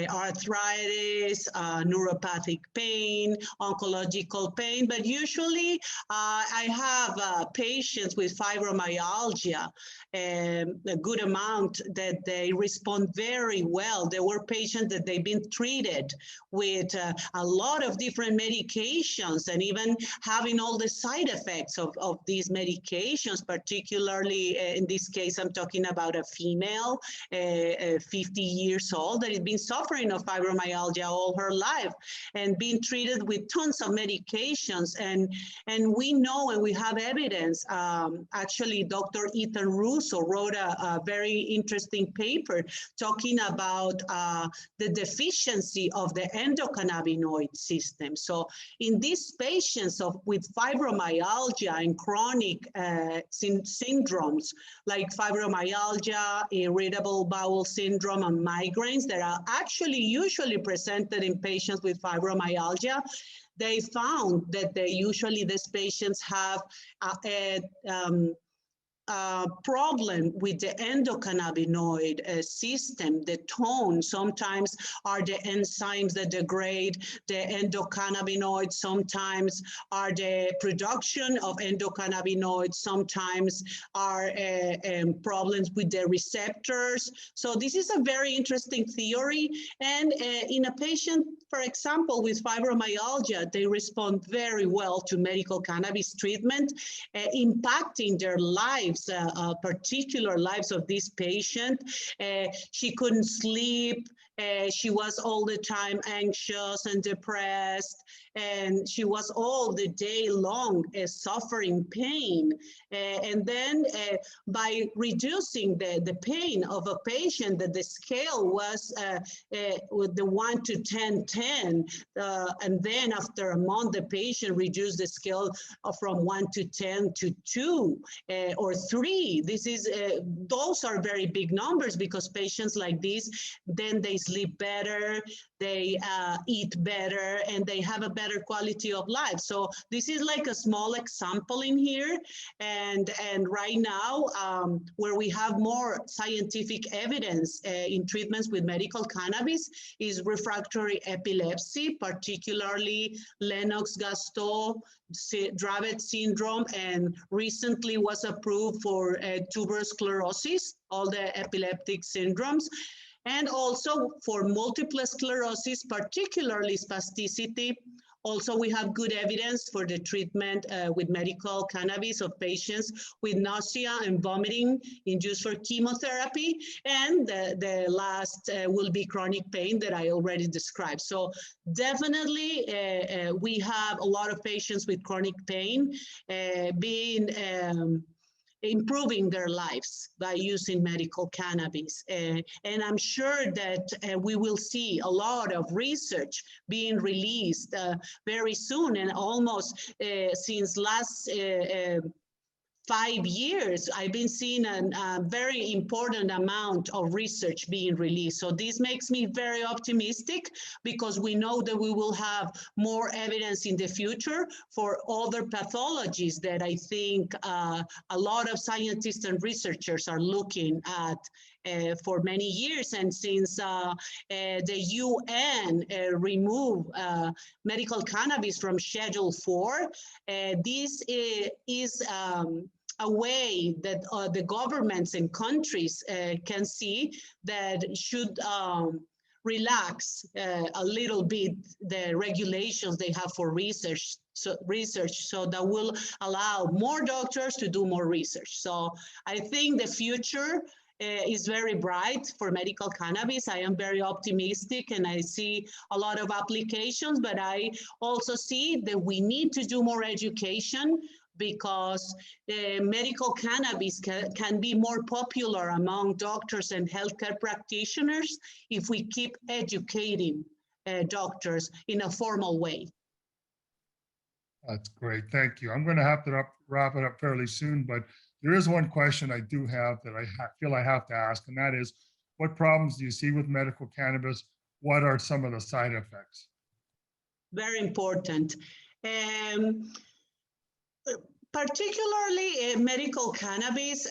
arthritis, neuropathic pain, oncological pain. But usually I have patients with fibromyalgia, a good amount that they respond very well. There were patients that they've been treated with a lot of different medications and even having all the side effects of these medications, particularly in this case, I'm talking about a female, 50 years old, that has been suffering of fibromyalgia all her life and being treated with tons of medications. And we know and we have evidence. Actually, Dr. Ethan Russo wrote a very interesting paper talking about the deficiency of the endocannabinoid system. So in these patients with fibromyalgia and chronic syndromes like fibromyalgia fibromyalgia, irritable bowel syndrome, and migraines that are actually usually presented in patients with fibromyalgia. They found that these patients have a problem with the endocannabinoid system, the tone. Sometimes are the enzymes that degrade the endocannabinoid, sometimes are the production of endocannabinoids, sometimes are problems with the receptors. So this is a very interesting theory. And in a patient, for example, with fibromyalgia, they respond very well to medical cannabis treatment, impacting their lives. Particular lives of this patient. She couldn't sleep. She was all the time anxious and depressed, and she was all the day long suffering pain. And then by reducing the pain of a patient, that the scale was with the 1 to 10, 10. And then after a month, the patient reduced the scale from 1 to 10 to 2 or 3. This is those are very big numbers, because patients like this, then they sleep better, they eat better, and they have a better quality of life. So this is like a small example in here. And right now, where we have more scientific evidence in treatments with medical cannabis is refractory epilepsy, particularly Lennox-Gastaut, Dravet syndrome, and recently was approved for tuberous sclerosis, all the epileptic syndromes. And also for multiple sclerosis, particularly spasticity. Also, we have good evidence for the treatment with medical cannabis of patients with nausea and vomiting induced for chemotherapy. And the last will be chronic pain that I already described. So definitely we have a lot of patients with chronic pain being improving their lives by using medical cannabis. And I'm sure that we will see a lot of research being released very soon, and almost since last 5 years, I've been seeing a very important amount of research being released. So this makes me very optimistic, because we know that we will have more evidence in the future for other pathologies that I think a lot of scientists and researchers are looking at for many years. And since the UN removed medical cannabis from Schedule 4, this is a way that the governments and countries can see that should relax a little bit the regulations they have for research, so that will allow more doctors to do more research. So I think the future is very bright for medical cannabis. I am very optimistic, and I see a lot of applications, but I also see that we need to do more education, because medical cannabis can be more popular among doctors and healthcare practitioners if we keep educating doctors in a formal way. That's great. Thank you. I'm going to have to wrap it up fairly soon, but there is one question I do have that I feel I have to ask, and that is, what problems do you see with medical cannabis? What are some of the side effects? Very important. Particularly medical cannabis,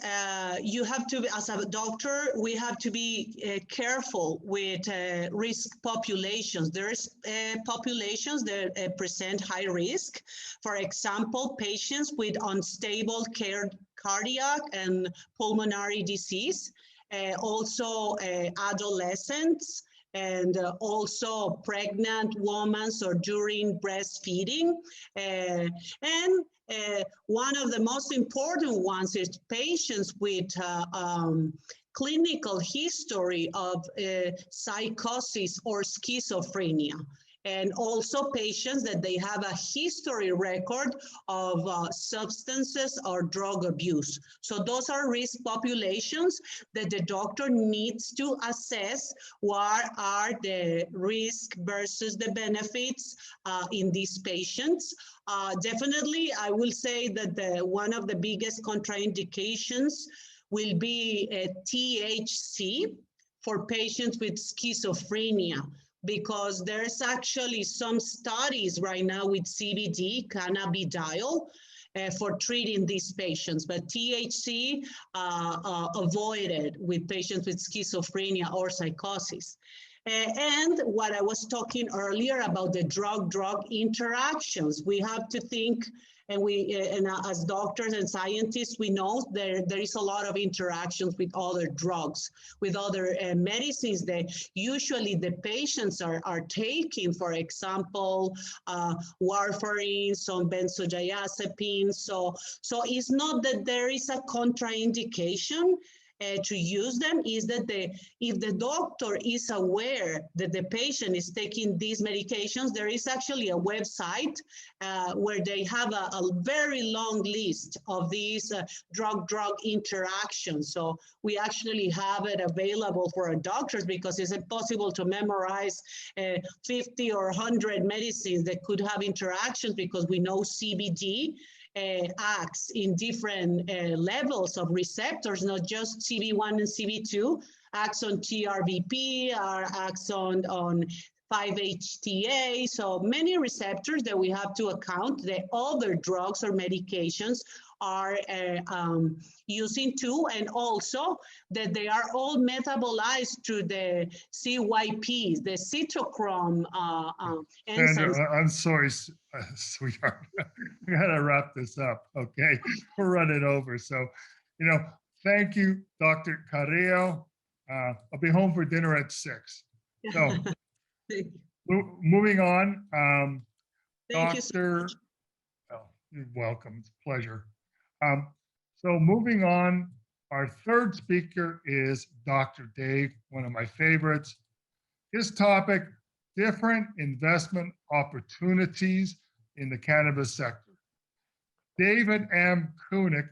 you have to, as a doctor, we have to be careful with risk populations. There's populations that present high risk. For example, patients with unstable cardiac and pulmonary disease, also adolescents, and also pregnant women or during breastfeeding. And one of the most important ones is patients with clinical history of psychosis or schizophrenia. And also patients that they have a history record of substances or drug abuse. So those are risk populations that the doctor needs to assess what are the risk versus the benefits in these patients. Definitely, I will say that one of the biggest contraindications will be a THC for patients with schizophrenia, because there's actually some studies right now with CBD, cannabidiol, for treating these patients, but THC avoided with patients with schizophrenia or psychosis. And what I was talking earlier about the drug-drug interactions, we have to think, and as doctors and scientists, we know there is a lot of interactions with other drugs, with other medicines that usually the patients are taking, for example, warfarin, some benzodiazepines. So it's not that there is a contraindication to use them, is that if the doctor is aware that the patient is taking these medications, there is actually a website where they have a very long list of these drug-drug interactions. So we actually have it available for our doctors, because it's impossible to memorize 50 or 100 medicines that could have interactions, because we know CBD acts in different levels of receptors, not just CB1 and CB2, acts on TRVP, or acts on 5-HTA, so many receptors that we have to account that other drugs or medications are using too, and also that they are all metabolized to the CYPs, the cytochrome enzymes. Sandra, I'm sorry, sweetheart. We gotta wrap this up, okay? We're running over. So, thank you, Dr. Carrillo. I'll be home for dinner at 6. So, moving on, Thank you so much. Oh, you're welcome. It's a pleasure. So moving on, our third speaker is Dr. Dave, one of my favorites. His topic, different investment opportunities in the cannabis sector. David M. Koenig,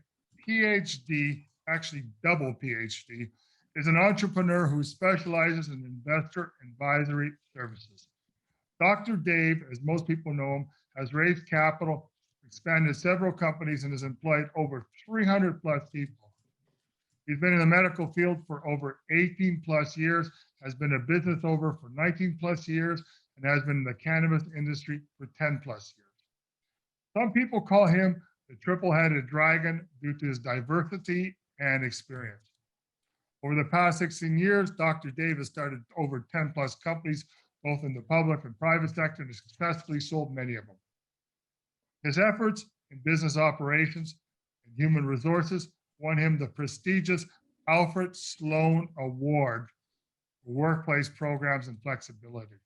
PhD, actually double PhD, is an entrepreneur who specializes in investor advisory services. Dr. Dave, as most people know him, has raised capital, expanded several companies, and has employed over 300 plus people. He's been in the medical field for over 18 plus years, has been a business owner for 19 plus years, and has been in the cannabis industry for 10 plus years. Some people call him the triple-headed dragon due to his diversity and experience. Over the past 16 years, Dr. Dave has started over 10 plus companies, both in the public and private sector, and has successfully sold many of them. His efforts in business operations and human resources won him the prestigious Alfred Sloan Award for workplace programs and flexibility.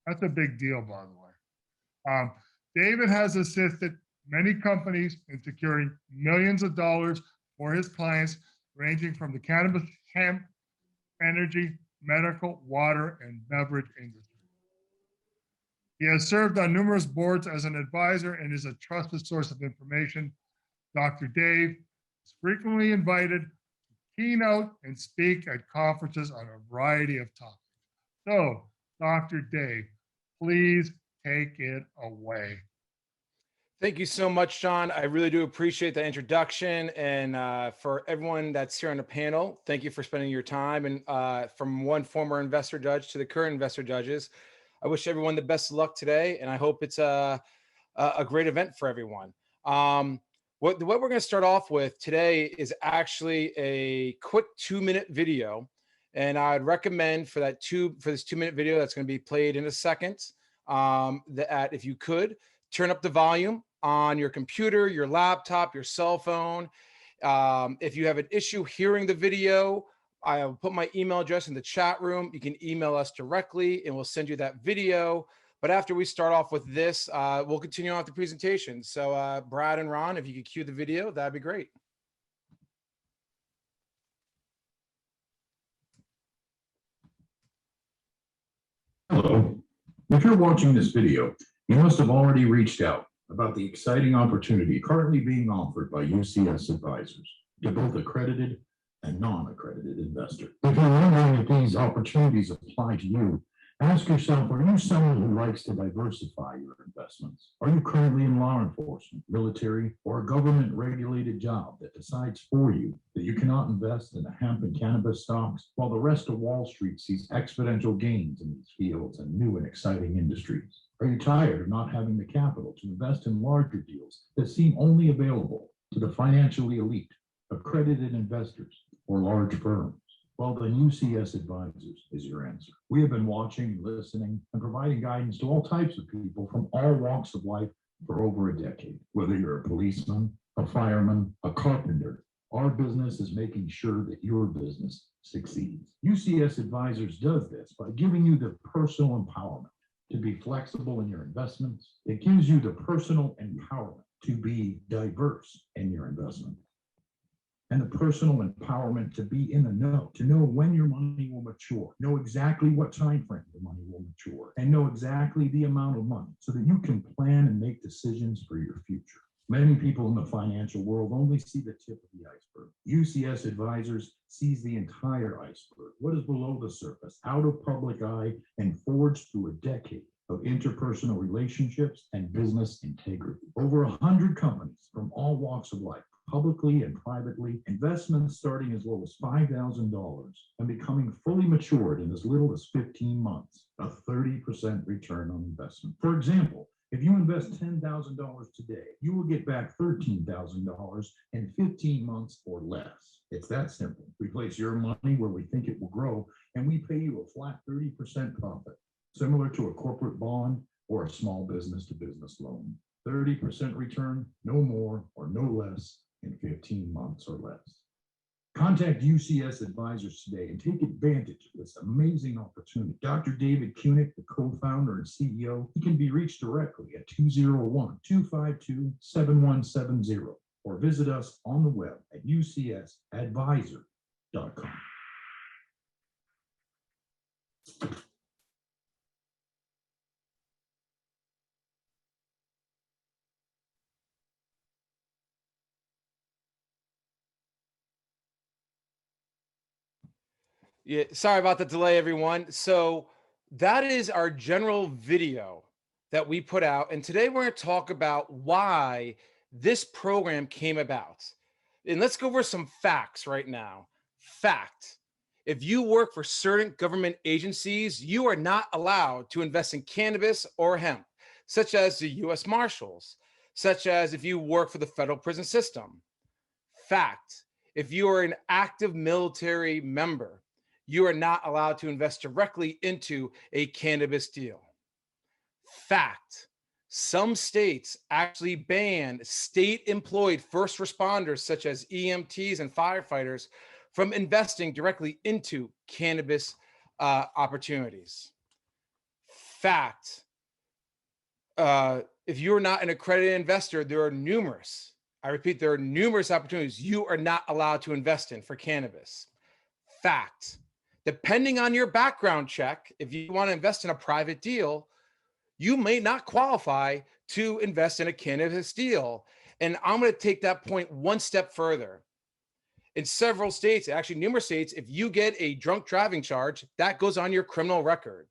That's a big deal, by the way. David has assisted many companies in securing millions of dollars for his clients, ranging from the cannabis, hemp, energy, medical, water, and beverage industry. He has served on numerous boards as an advisor and is a trusted source of information. Dr. Dave is frequently invited to keynote and speak at conferences on a variety of topics. So, Dr. Dave, please take it away. Thank you so much, John. I really do appreciate the introduction. And for everyone that's here on the panel, thank you for spending your time. And from one former investor judge to the current investor judges, I wish everyone the best of luck today. And I hope it's a great event for everyone. What we're going to start off with today is actually a quick 2-minute video. And I'd recommend for this 2-minute video that's going to be played in a second, that if you could turn up the volume on your computer, your laptop, your cell phone. If you have an issue hearing the video, I'll put my email address in the chat room. You can email us directly and we'll send you that video. But after we start off with this, we'll continue on with the presentation. So Brad and Ron, if you could cue the video, that'd be great. Hello. If you're watching this video, you must have already reached out about the exciting opportunity currently being offered by UCS advisors to both accredited and non-accredited investors. If you're wondering if these opportunities apply to you Ask yourself, are you someone who likes to diversify your investments? Are you currently in law enforcement, military, or a government-regulated job that decides for you that you cannot invest in the hemp and cannabis stocks while the rest of Wall Street sees exponential gains in these fields and new and exciting industries? Are you tired of not having the capital to invest in larger deals that seem only available to the financially elite, accredited investors, or large firms? Well, then UCS Advisors is your answer. We have been watching, listening, and providing guidance to all types of people from all walks of life for over a decade. Whether you're a policeman, a fireman, a carpenter, our business is making sure that your business succeeds. UCS Advisors does this by giving you the personal empowerment to be flexible in your investments. It gives you the personal empowerment to be diverse in your investment, and the personal empowerment to be in the know, to know when your money will mature, know exactly what time frame the money will mature, and know exactly the amount of money so that you can plan and make decisions for your future. Many people in the financial world only see the tip of the iceberg. UCS Advisors sees the entire iceberg, what is below the surface, out of public eye, and forged through a decade of interpersonal relationships and business integrity. Over 100 companies from all walks of life, publicly and privately, investments starting as low as $5,000 and becoming fully matured in as little as 15 months, a 30% return on investment. For example, if you invest $10,000 today, you will get back $13,000 in 15 months or less. It's that simple. We place your money where we think it will grow, and we pay you a flat 30% profit, similar to a corporate bond or a small business-to-business loan. 30% return, no more or no less, in 15 months or less. Contact UCS Advisors today and take advantage of this amazing opportunity. Dr. David Kunick, the co-founder and CEO, he can be reached directly at 201-252-7170 or visit us on the web at ucsadvisor.com. Yeah, sorry about the delay, everyone. So that is our general video that we put out. And today we're going to talk about why this program came about. And let's go over some facts right now. Fact: if you work for certain government agencies, you are not allowed to invest in cannabis or hemp, such as the U.S. Marshals, such as if you work for the federal prison system. Fact: if you are an active military member, you are not allowed to invest directly into a cannabis deal. Fact: some states actually ban state-employed first responders, such as EMTs and firefighters, from investing directly into cannabis opportunities. Fact: if you're not an accredited investor, there are numerous, I repeat, there are numerous opportunities you are not allowed to invest in for cannabis. Fact: depending on your background check, if you want to invest in a private deal, you may not qualify to invest in a cannabis deal. And I'm going to take that point one step further. In several states, actually numerous states, if you get a drunk driving charge, that goes on your criminal record.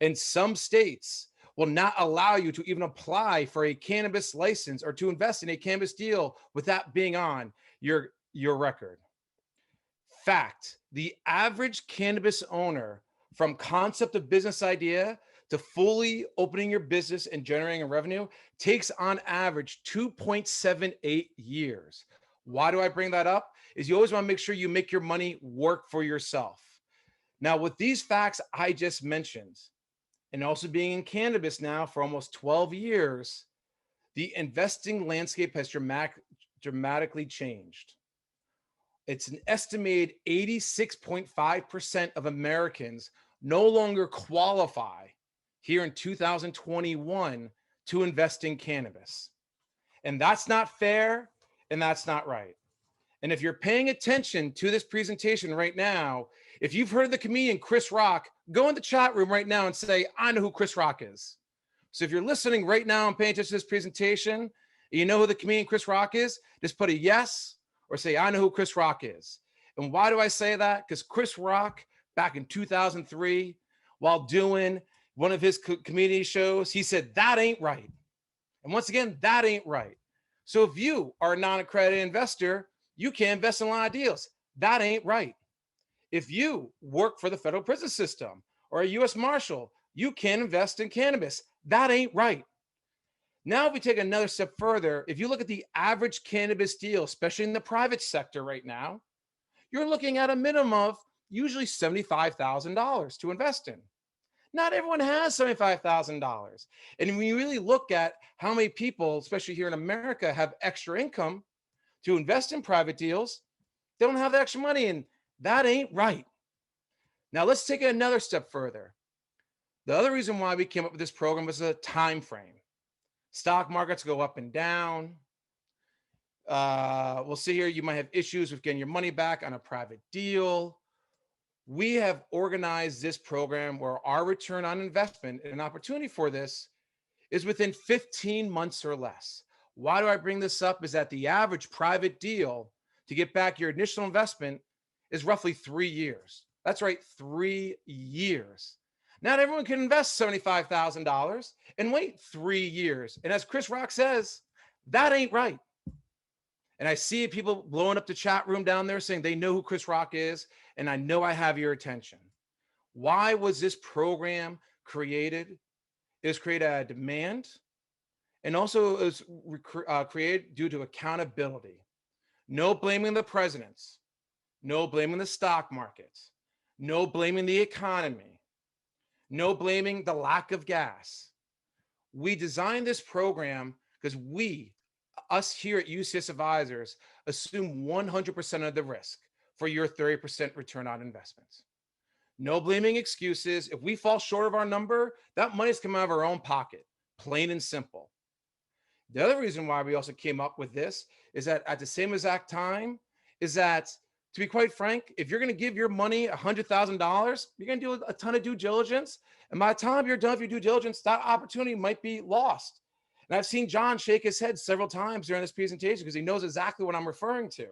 And some states will not allow you to even apply for a cannabis license or to invest in a cannabis deal with that being on your record. Fact: the average cannabis owner, from concept of business idea to fully opening your business and generating a revenue, takes on average 2.78 years. Why do I bring that up? Is you always want to make sure you make your money work for yourself. Now, with these facts I just mentioned, and also being in cannabis now for almost 12 years, the investing landscape has dramatically changed. It's an estimated 86.5% of Americans no longer qualify here in 2021 to invest in cannabis. And that's not fair, and that's not right. And if you're paying attention to this presentation right now, if you've heard of the comedian Chris Rock, go in the chat room right now and say, I know who Chris Rock is. So if you're listening right now and paying attention to this presentation, and you know who the comedian Chris Rock is, just put a yes or say, I know who Chris Rock is. And why do I say that? Because Chris Rock, back in 2003, while doing one of his community shows, he said, that ain't right. And once again, that ain't right. So if you are a non-accredited investor, you can't invest in a lot of deals. That ain't right. If you work for the federal prison system or a U.S. Marshal, you can't invest in cannabis. That ain't right. Now, if we take another step further, if you look at the average cannabis deal, especially in the private sector right now, you're looking at a minimum of usually $75,000 to invest in. Not everyone has $75,000. And when you really look at how many people, especially here in America, have extra income to invest in private deals, they don't have the extra money, and that ain't right. Now, let's take it another step further. The other reason why we came up with this program was a time frame. Stock markets go up and down. We'll see here, you might have issues with getting your money back on a private deal. We have organized this program where our return on investment and an opportunity for this is within 15 months or less. Why do I bring this up? Is that the average private deal to get back your initial investment is roughly 3 years. That's right, 3 years. Not everyone can invest $75,000 and wait 3 years. And as Chris Rock says, that ain't right. And I see people blowing up the chat room down there saying they know who Chris Rock is, and I know I have your attention. Why was this program created? It was created out of demand, and also it was created due to accountability. No blaming the presidents, no blaming the stock markets, no blaming the economy, no blaming the lack of gas. We designed this program because us here at UCS Advisors assume 100% of the risk for your 30% return on investments. No blaming excuses. If we fall short of our number, that money's coming out of our own pocket, plain and simple. The other reason why we also came up with this is that at the same exact time is that, to be quite frank, if you're going to give your money $100,000, you're going to do a ton of due diligence. And by the time you're done with your due diligence, that opportunity might be lost. And I've seen John shake his head several times during this presentation because he knows exactly what I'm referring to.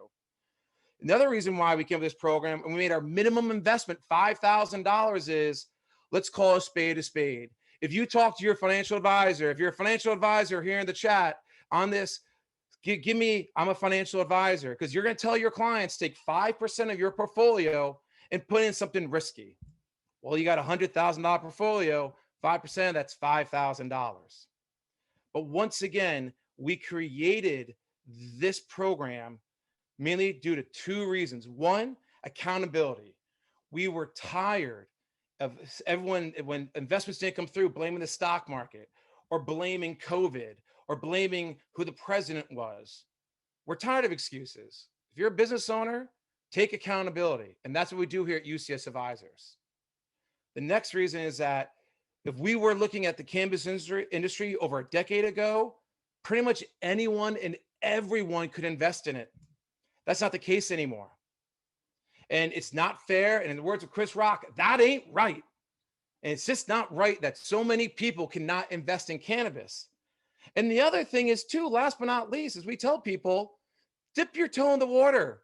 Another reason why we came up with this program and we made our minimum investment $5,000 is, let's call a spade a spade. If you talk to your financial advisor, if you're a financial advisor here in the chat on this, give me, I'm a financial advisor, because you're going to tell your clients, take 5% of your portfolio and put in something risky. Well, you got a $100,000 portfolio, 5%, that's $5,000. But once again, we created this program mainly due to two reasons. One, accountability. We were tired of everyone, when investments didn't come through, blaming the stock market or blaming COVID or blaming who the president was. We're tired of excuses. If you're a business owner, take accountability. And that's what we do here at UCS Advisors. The next reason is that if we were looking at the cannabis industry over a decade ago, pretty much anyone and everyone could invest in it. That's not the case anymore. And it's not fair. And in the words of Chris Rock, that ain't right. And it's just not right that so many people cannot invest in cannabis. And the other thing is too, last but not least, is we tell people, dip your toe in the water,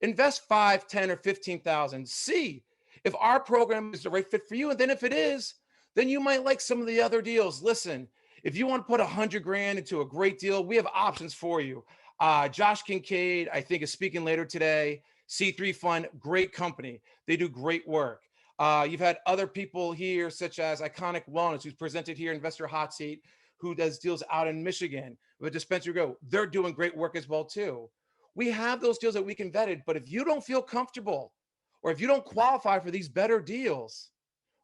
invest 5, 10, or 15,000. See if our program is the right fit for you. And then if it is, then you might like some of the other deals. Listen, if you want to put 100 grand into a great deal, we have options for you. Josh Kinkad, I think, is speaking later today. C3 Fund, great company. They do great work. You've had other people here, such as Iconic Wellness, who's presented here, Investor Hot Seat, who does deals out in Michigan with Dispensary Go. They're doing great work as well, too. We have those deals that we can vet it, but if you don't feel comfortable or if you don't qualify for these better deals,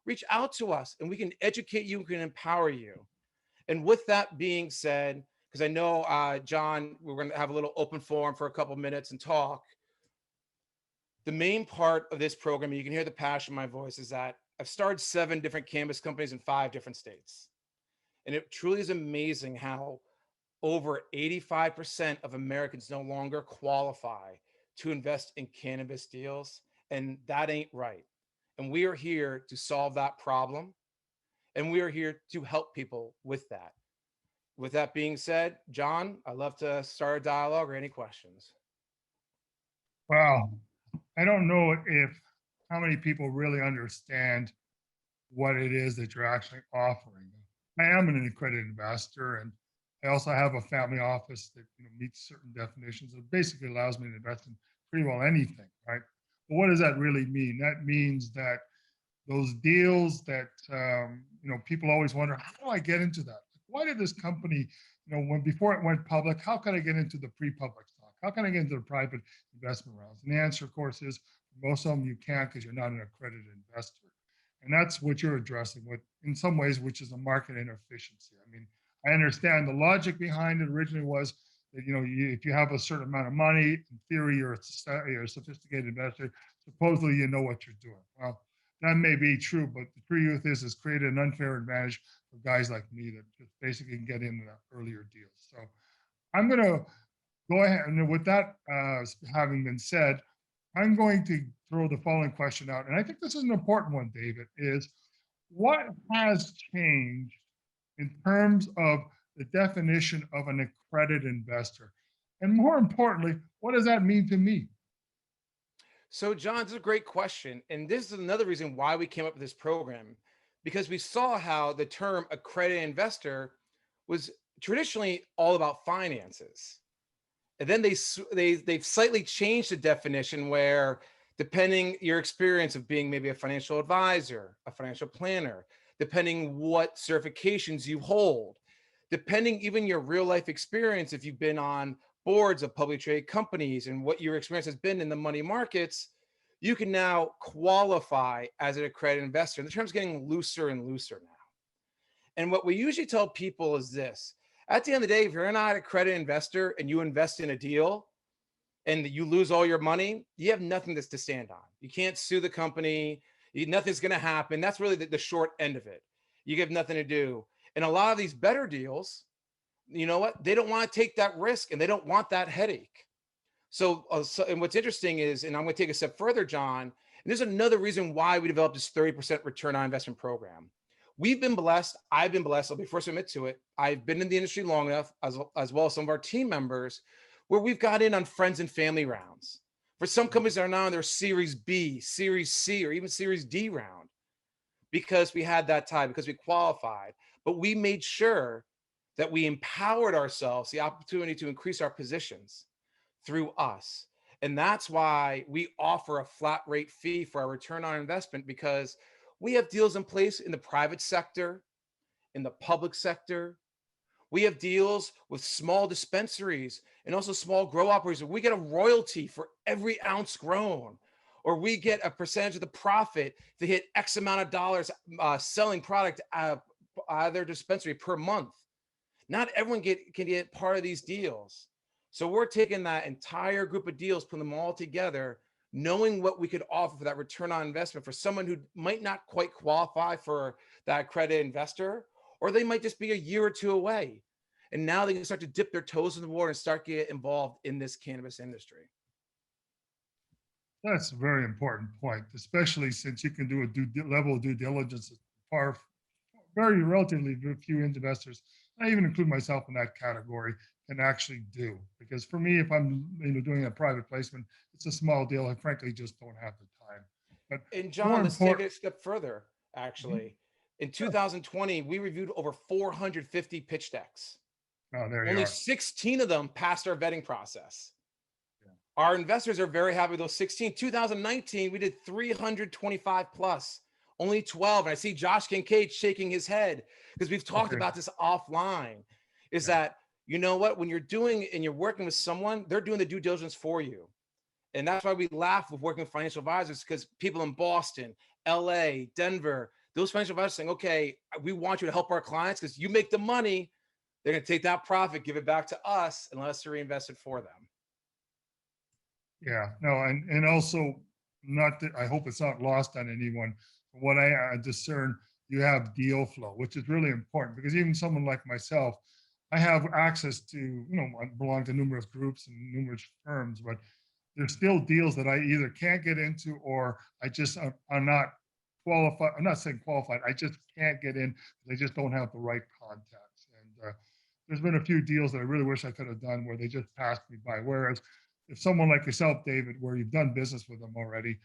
reach out to us and we can educate you, we can empower you. And with that being said, because I know, John, we're going to have a little open forum for a couple of minutes and talk. The main part of this program, and you can hear the passion in my voice, is that I've started 7 different cannabis companies in 5 different states. And it truly is amazing how over 85% of Americans no longer qualify to invest in cannabis deals. And that ain't right. And we are here to solve that problem. And we are here to help people with that. With that being said, John, I'd love to start a dialogue or any questions. Wow. I don't know how many people really understand what it is that you're actually offering. I am an accredited investor, and I also have a family office that meets certain definitions. It basically allows me to invest in pretty well anything, right? But what does that really mean? That means that those deals that people always wonder, how do I get into that? Why did this company, when before it went public, how can I get into the pre-public stock? How can I get into the private investment rounds? And the answer, of course, is most of them you can't because you're not an accredited investor. And that's what you're addressing with, in some ways, which is a market inefficiency. I mean, I understand the logic behind it originally was that, if you have a certain amount of money, in theory, you're a sophisticated investor, supposedly you know what you're doing. Well, that may be true, but the truth is it's created an unfair advantage for guys like me that just basically can get into the earlier deals. So I'm going to go ahead, and with that having been said, I'm going to throw the following question out, and I think this is an important one, David, is what has changed in terms of the definition of an accredited investor? And more importantly, what does that mean to me? So, John, this is a great question. And this is another reason why we came up with this program, because we saw how the term accredited investor was traditionally all about finances. And then they've slightly changed the definition where, depending your experience of being maybe a financial advisor, a financial planner, depending what certifications you hold, depending even your real life experience, if you've been on boards of publicly traded companies and what your experience has been in the money markets, you can now qualify as an accredited investor. And the term's getting looser and looser now. And what we usually tell people is this: at the end of the day, if you're not an accredited investor and you invest in a deal and you lose all your money, you have nothing to stand on. You can't sue the company. Nothing's going to happen. That's really the short end of it. You have nothing to do. And a lot of these better deals, you know what? They don't want to take that risk and they don't want that headache. So and what's interesting is, and I'm going to take a step further, John, and there's another reason why we developed this 30% return on investment program. We've been blessed. I've been blessed. I'll be first to admit to it. I've been in the industry long enough, as well as some of our team members, where we've got in on friends and family rounds. For some companies that are now in their Series B, Series C, or even Series D round, because we had that time, because we qualified. But we made sure that we empowered ourselves the opportunity to increase our positions through us. And that's why we offer a flat rate fee for our return on investment, because we have deals in place in the private sector, in the public sector. We have deals with small dispensaries and also small grow operators. We get a royalty for every ounce grown, or we get a percentage of the profit to hit X amount of dollars selling product out of their dispensary per month. Not everyone can get part of these deals. So we're taking that entire group of deals, putting them all together, knowing what we could offer for that return on investment for someone who might not quite qualify for that accredited investor, or they might just be a year or two away. And now they can start to dip their toes in the water and start getting involved in this cannabis industry. That's a very important point, especially since you can do a level of due diligence that very relatively few investors, I even include myself in that category, can actually do. Because for me, if I'm doing a private placement, it's a small deal. I frankly just don't have the time. But and John, let's take it a step further, actually. In 2020, we reviewed over 450 pitch decks. Oh, there Only 16 of them passed our vetting process. Yeah. Our investors are very happy with those 16. 2019, we did 325 plus. Only 12. And I see Josh Kinkad shaking his head because we've talked about this offline. Is that, you know what, when you're doing and you're working with someone, they're doing the due diligence for you. And that's why we laugh with working with financial advisors, because people in Boston, LA, Denver, those financial advisors saying, okay, we want you to help our clients because you make the money. They're going to take that profit, give it back to us, and let us reinvest it for them. Yeah, no, and also, not that I hope it's not lost on anyone. What I discern, you have deal flow, which is really important, because even someone like myself, I have access to, I belong to numerous groups and numerous firms, but there's still deals that I either can't get into or I just are not qualified. I'm not saying qualified. I just can't get in. They just don't have the right contacts. And there's been a few deals that I really wish I could have done where they just passed me by. Whereas if someone like yourself, David, where you've done business with them already,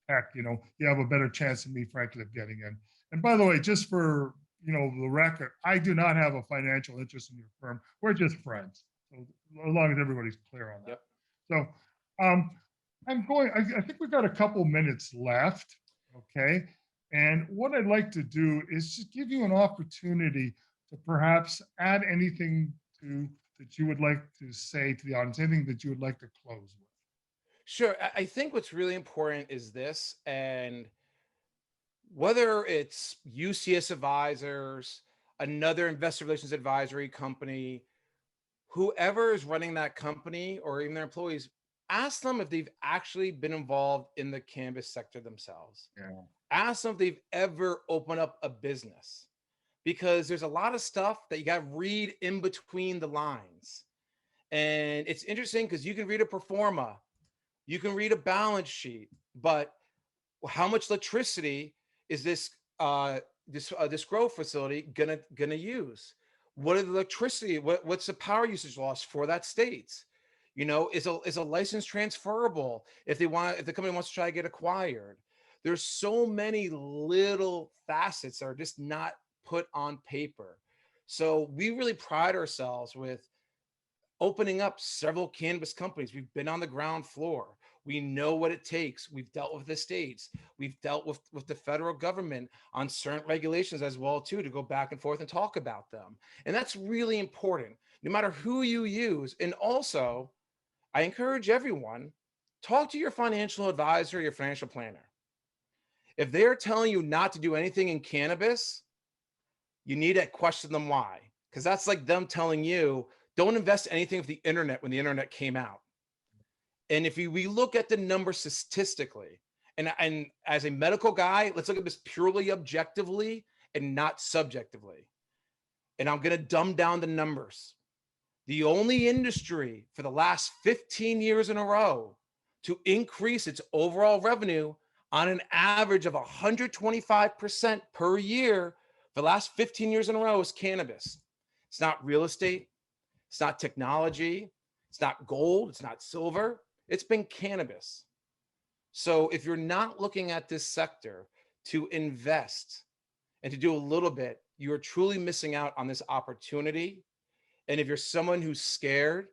heck, you have a better chance than me, frankly, of getting in. And by the way, just for the record, I do not have a financial interest in your firm. We're just friends. So as long as everybody's clear on that. Yep. So I think we've got a couple minutes left. Okay. And what I'd like to do is just give you an opportunity to perhaps add anything that you would like to say to the audience, anything that you would like to close with. Sure. I think what's really important is this, and whether it's UCS advisors, another investor relations advisory company, whoever is running that company or even their employees, ask them if they've actually been involved in the cannabis sector themselves. Yeah. Ask them if they've ever opened up a business, because there's a lot of stuff that you got to read in between the lines. And it's interesting because you can read a pro forma, you can read a balance sheet, but how much electricity is this grow facility gonna use? What are the electricity? What's the power usage loss for that state? Is a license transferable if the company wants to try to get acquired? There's so many little facets that are just not put on paper. So we really pride ourselves with opening up several cannabis companies. We've been on the ground floor. We know what it takes. We've dealt with the states. We've dealt with the federal government on certain regulations as well, too, to go back and forth and talk about them. And that's really important, no matter who you use. And also, I encourage everyone, talk to your financial advisor, your financial planner. If they're telling you not to do anything in cannabis, you need to question them why. Because that's like them telling you, don't invest anything with the internet when the internet came out. And if we look at the numbers statistically, and as a medical guy, let's look at this purely objectively and not subjectively. And I'm going to dumb down the numbers. The only industry for the last 15 years in a row to increase its overall revenue on an average of 125% per year for the last 15 years in a row is cannabis. It's not real estate. It's not technology. It's not gold. It's not silver. It's been cannabis. So if you're not looking at this sector to invest and to do a little bit, you are truly missing out on this opportunity. And if you're someone who's scared,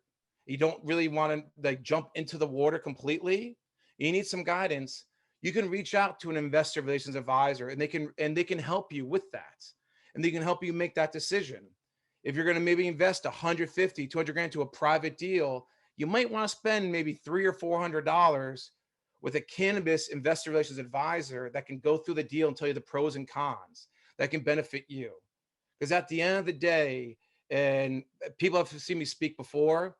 you don't really want to jump into the water completely, you need some guidance, you can reach out to an investor relations advisor, and they can help you with that. And they can help you make that decision. If you're going to maybe invest 150, 200 grand to a private deal, you might want to spend maybe $300 or $400 with a cannabis investor relations advisor that can go through the deal and tell you the pros and cons that can benefit you. Because at the end of the day, and people have seen me speak before,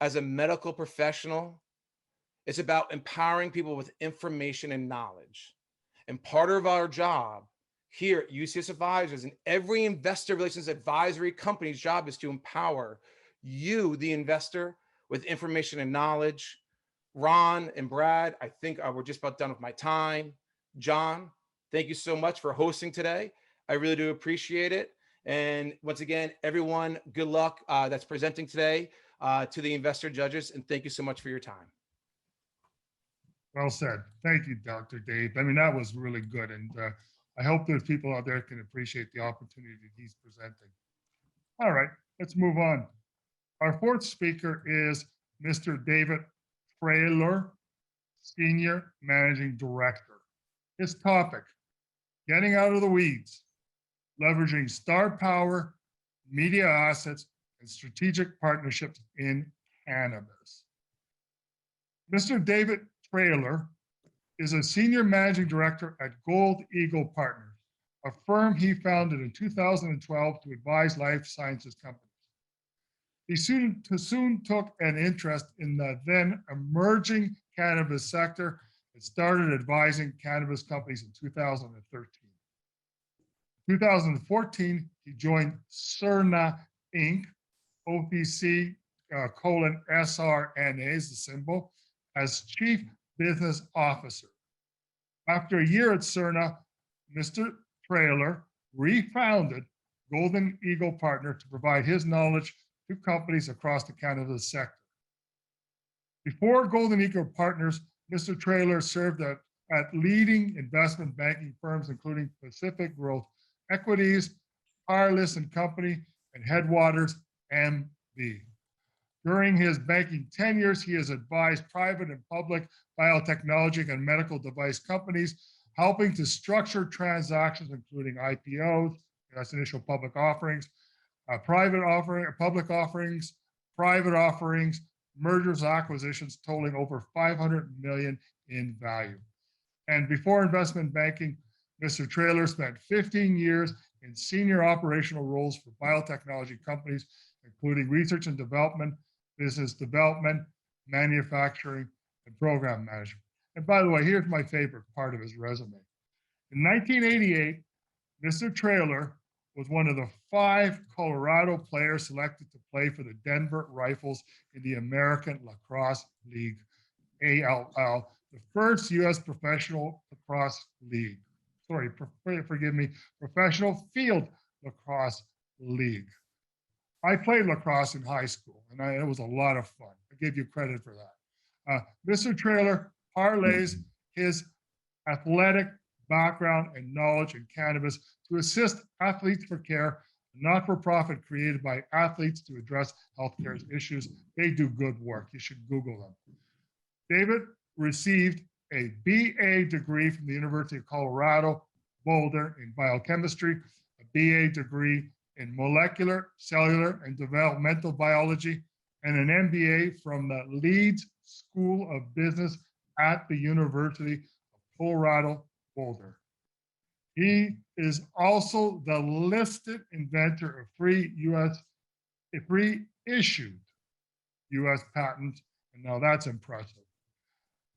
as a medical professional, it's about empowering people with information and knowledge. And part of our job here at UCS Advisors and every investor relations advisory company's job is to empower you, the investor, with information and knowledge. Ron and Brad, I think we're just about done with my time. John, thank you so much for hosting today. I really do appreciate it. And once again, everyone, good luck that's presenting today to the investor judges. And thank you so much for your time. Well said. Thank you, Dr. Dave. I mean, that was really good. And I hope there's people out there can appreciate the opportunity that he's presenting. All right, let's move on. Our fourth speaker is Mr. David Traylor, Senior Managing Director. His topic, getting out of the weeds, leveraging star power, media assets, and strategic partnerships in cannabis. Mr. David Traylor is a Senior Managing Director at Gold Eagle Partners, a firm he founded in 2012 to advise life sciences companies. He soon took an interest in the then emerging cannabis sector and started advising cannabis companies in 2013. In 2014, he joined CIRNA Inc., OPC (SRNA) is the symbol, as Chief Business Officer. After a year at CIRNA, Mr. Traylor refounded Golden Eagle Partner to provide his knowledge to companies across the cannabis sector. Before Golden Eagle Partners, Mr. Traylor served at leading investment banking firms, including Pacific Growth Equities, Tireless and Company, and Headwaters MB. During his banking tenures, he has advised private and public biotechnology and medical device companies, helping to structure transactions, including IPOs, that's initial public offerings, public offerings, private offerings, mergers, acquisitions totaling over 500 million in value. And before investment banking, Mr. Traylor spent 15 years in senior operational roles for biotechnology companies, including research and development, business development, manufacturing, and program management. And by the way, here's my favorite part of his resume. In 1988, Mr. Traylor was one of the 5 Colorado players selected to play for the Denver Rifles in the American Lacrosse League, ALL, the first U.S. professional lacrosse league. Sorry, forgive me, Professional Field Lacrosse League. I played lacrosse in high school, and it was a lot of fun. I give you credit for that. Mr. Traylor parlays his athletic background and knowledge in cannabis to assist Athletes for Care, a not-for-profit created by athletes to address healthcare issues. They do good work. You should Google them. David received a BA degree from the University of Colorado, Boulder in biochemistry, a BA degree in molecular, cellular, and developmental biology, and an MBA from the Leeds School of Business at the University of Colorado, Boulder. He is also the listed inventor of 3 issued US patents, and now that's impressive.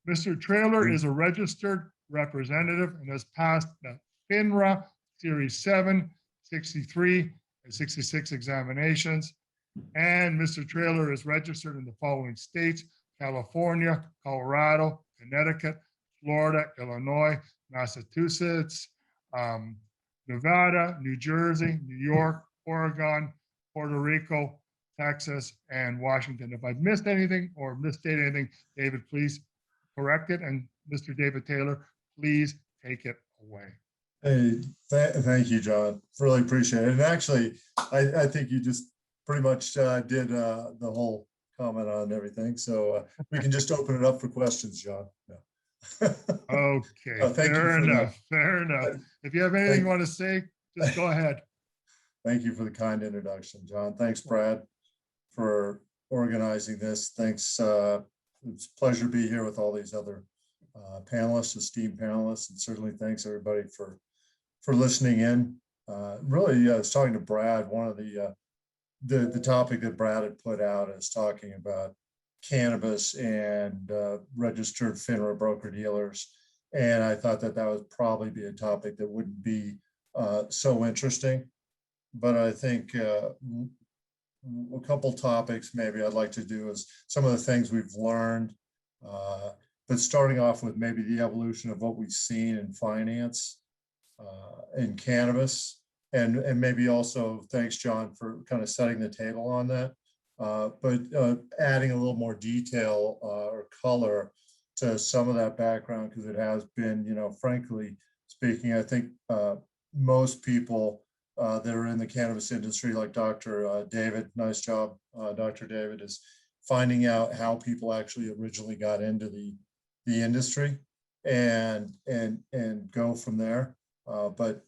Mr. Traylor is a registered representative and has passed the FINRA Series 7, 63, and 66 examinations. And Mr. Traylor is registered in the following states: California, Colorado, Connecticut, Florida, Illinois, Massachusetts, Nevada, New Jersey, New York, Oregon, Puerto Rico, Texas, and Washington. If I've missed anything or misstated anything, David, please correct it. And Mr. David Taylor, please take it away. Hey, thank you, John. Really appreciate it. And actually, I think you just pretty much did the whole comment on everything. So we can just open it up for questions, John. Yeah. Okay, fair enough. Fair enough. If you have anything you want to say, just go ahead. Thank you for the kind introduction, John. Thanks, Brad, for organizing this. Thanks. It's a pleasure to be here with all these other panelists, esteemed panelists, and certainly thanks everybody for listening in. Really, I was talking to Brad. One of the topic that Brad had put out is talking about cannabis and registered FINRA broker dealers, and I thought that would probably be a topic that wouldn't be so interesting. But I think a couple topics maybe I'd like to do is some of the things we've learned, but starting off with maybe the evolution of what we've seen in finance in cannabis, and maybe also thanks, John, for kind of setting the table on that, but adding a little more detail or color to some of that background, because it has been, frankly speaking, I think most people that are in the cannabis industry, like Dr. David, nice job, Dr. David, is finding out how people actually originally got into the industry and go from there. But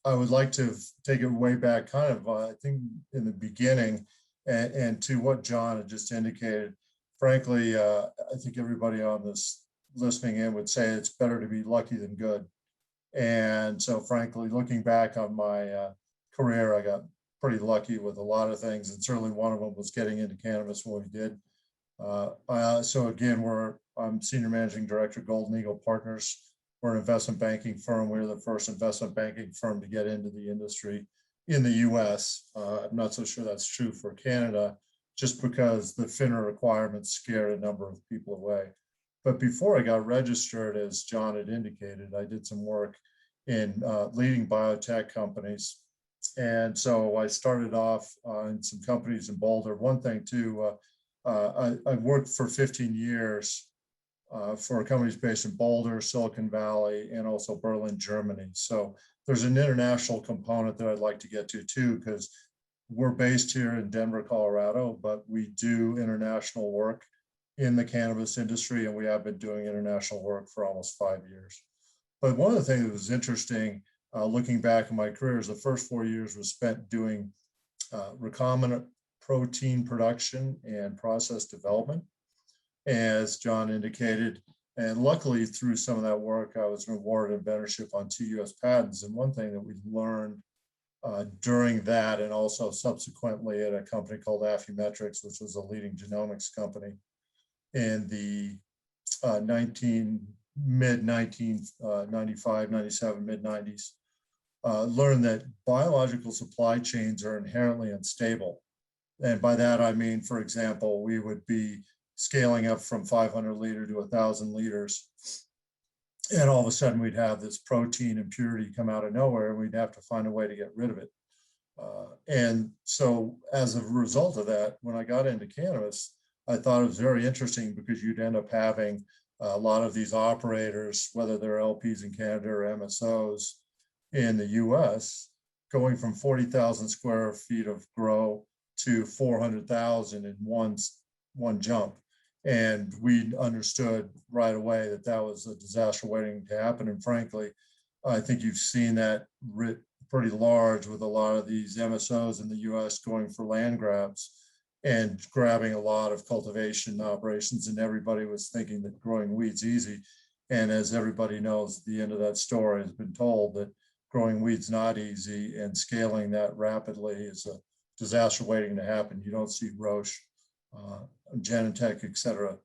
I would like to take it way back, kind of, I think, in the beginning, and to what John had just indicated. Frankly, I think everybody on this listening in would say it's better to be lucky than good. And so, frankly, looking back on my career, I got pretty lucky with a lot of things, and certainly one of them was getting into cannabis when we did. So again, I'm Senior Managing Director, Golden Eagle Partners. We're an investment banking firm. We're the first investment banking firm to get into the industry in the US. I'm not so sure that's true for Canada, just because the FINRA requirements scared a number of people away. But before I got registered, as John had indicated, I did some work in leading biotech companies. And so I started off in some companies in Boulder. One thing too, I worked for 15 years for companies based in Boulder, Silicon Valley, and also Berlin, Germany. So there's an international component that I'd like to get to too, because we're based here in Denver, Colorado, but we do international work in the cannabis industry, and we have been doing international work for almost 5 years. But one of the things that was interesting, looking back in my career, is the first 4 years was spent doing recombinant protein production and process development, as John indicated. And luckily, through some of that work, I was awarded inventorship on 2 US patents. And one thing that we learned during that, and also subsequently at a company called Affymetrix, which was a leading genomics company in the mid-1995, 97, mid-90s, learned that biological supply chains are inherently unstable. And by that, I mean, for example, we would be scaling up from 500 liter to 1,000 liters. And all of a sudden we'd have this protein impurity come out of nowhere, and we'd have to find a way to get rid of it. And so as a result of that, when I got into cannabis, I thought it was very interesting, because you'd end up having a lot of these operators, whether they're LPs in Canada or MSOs in the US, going from 40,000 square feet of grow to 400,000 in one jump. And we understood right away that that was a disaster waiting to happen. And frankly, I think you've seen that pretty large with a lot of these MSOs in the US going for land grabs and grabbing a lot of cultivation operations. And everybody was thinking that growing weed's easy. And as everybody knows, the end of that story has been told, that growing weed's not easy, and scaling that rapidly is a disaster waiting to happen. You don't see Roche, Genentech, et cetera,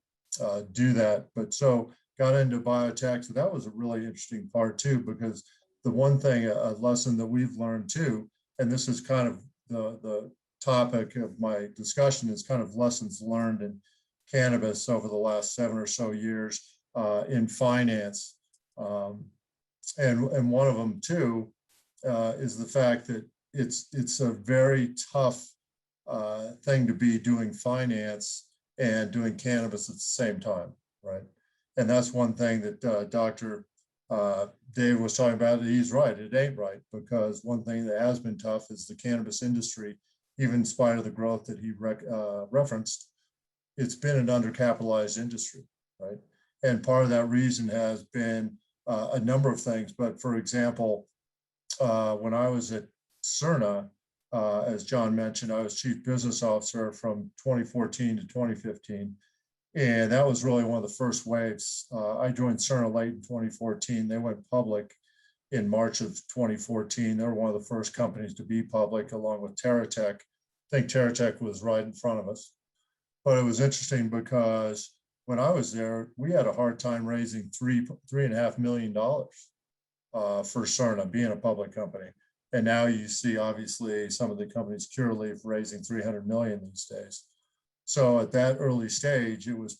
do that. But so got into biotech. So that was a really interesting part too, because the one thing, a lesson that we've learned too, and this is kind of the topic of my discussion, is kind of lessons learned in cannabis over the last 7 or so years in finance. And one of them too is the fact that it's a very tough thing to be doing finance and doing cannabis at the same time, right? And that's one thing that Dr. Dave was talking about. He's right, it ain't right, because one thing that has been tough is the cannabis industry, even in spite of the growth that he referenced, it's been an undercapitalized industry, right? And part of that reason has been a number of things. But for example, when I was at Cerna, as John mentioned, I was chief business officer from 2014 to 2015. And that was really one of the first waves. I joined Cerna late in 2014. They went public in March of 2014. They were one of the first companies to be public, along with TerraTech. I think TerraTech was right in front of us. But it was interesting because when I was there, we had a hard time raising $3.5 million for Cerna, being a public company. And now you see, obviously, some of the companies, Curaleaf, raising 300 million these days. So at that early stage, it was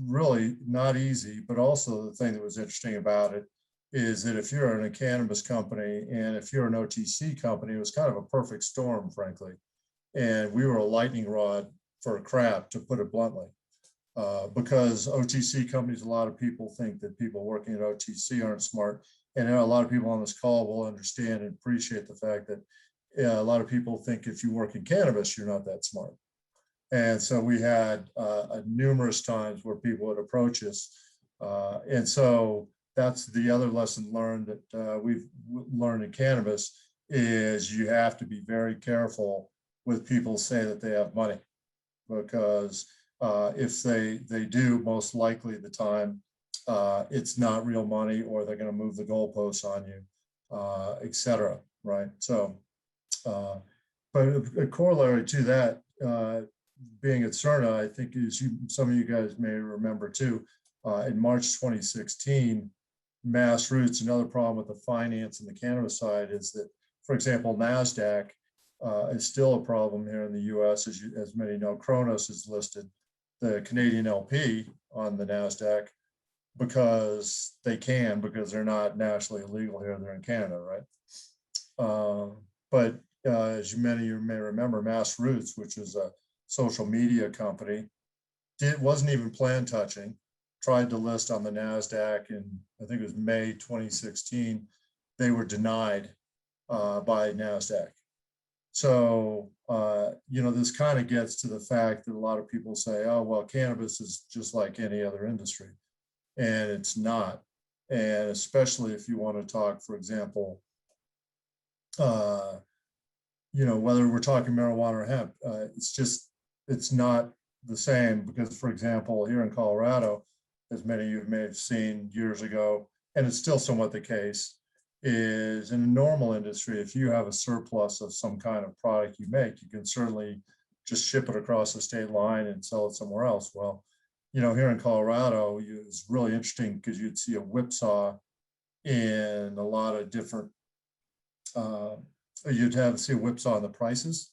really not easy. But also the thing that was interesting about it is that if you're in a cannabis company and if you're an OTC company, it was kind of a perfect storm, frankly. And we were a lightning rod for a crap, to put it bluntly. Because OTC companies, a lot of people think that people working at OTC aren't smart. And a lot of people on this call will understand and appreciate the fact that a lot of people think if you work in cannabis, you're not that smart. And so we had numerous times where people would approach us. And so that's the other lesson learned that we've learned in cannabis, is you have to be very careful with people say that they have money, because if they do, most likely the time, it's not real money, or they're going to move the goalposts on you, et cetera, right? So, but a corollary to that, being at Cerna, I think, as some of you guys may remember too, in March 2016, Mass Roots, another problem with the finance and the cannabis side is that, for example, NASDAQ is still a problem here in the US. As many know, Kronos is listed, the Canadian LP, on the NASDAQ, because they're not nationally illegal here, they're in Canada, right? But as many of you may remember, Mass Roots, which is a social media company, wasn't even plant touching. tried to list on the NASDAQ in, I think it was May 2016, they were denied by NASDAQ. So, this kind of gets to the fact that a lot of people say, oh, well, cannabis is just like any other industry. And it's not. And especially if you want to talk, for example, whether we're talking marijuana or hemp, it's not the same because, for example, here in Colorado, as many of you may have seen years ago, and it's still somewhat the case, is in a normal industry, if you have a surplus of some kind of product you make, you can certainly just ship it across the state line and sell it somewhere else. Well, here in Colorado, it's really interesting because you'd see a whipsaw in a lot of different, see a whipsaw in the prices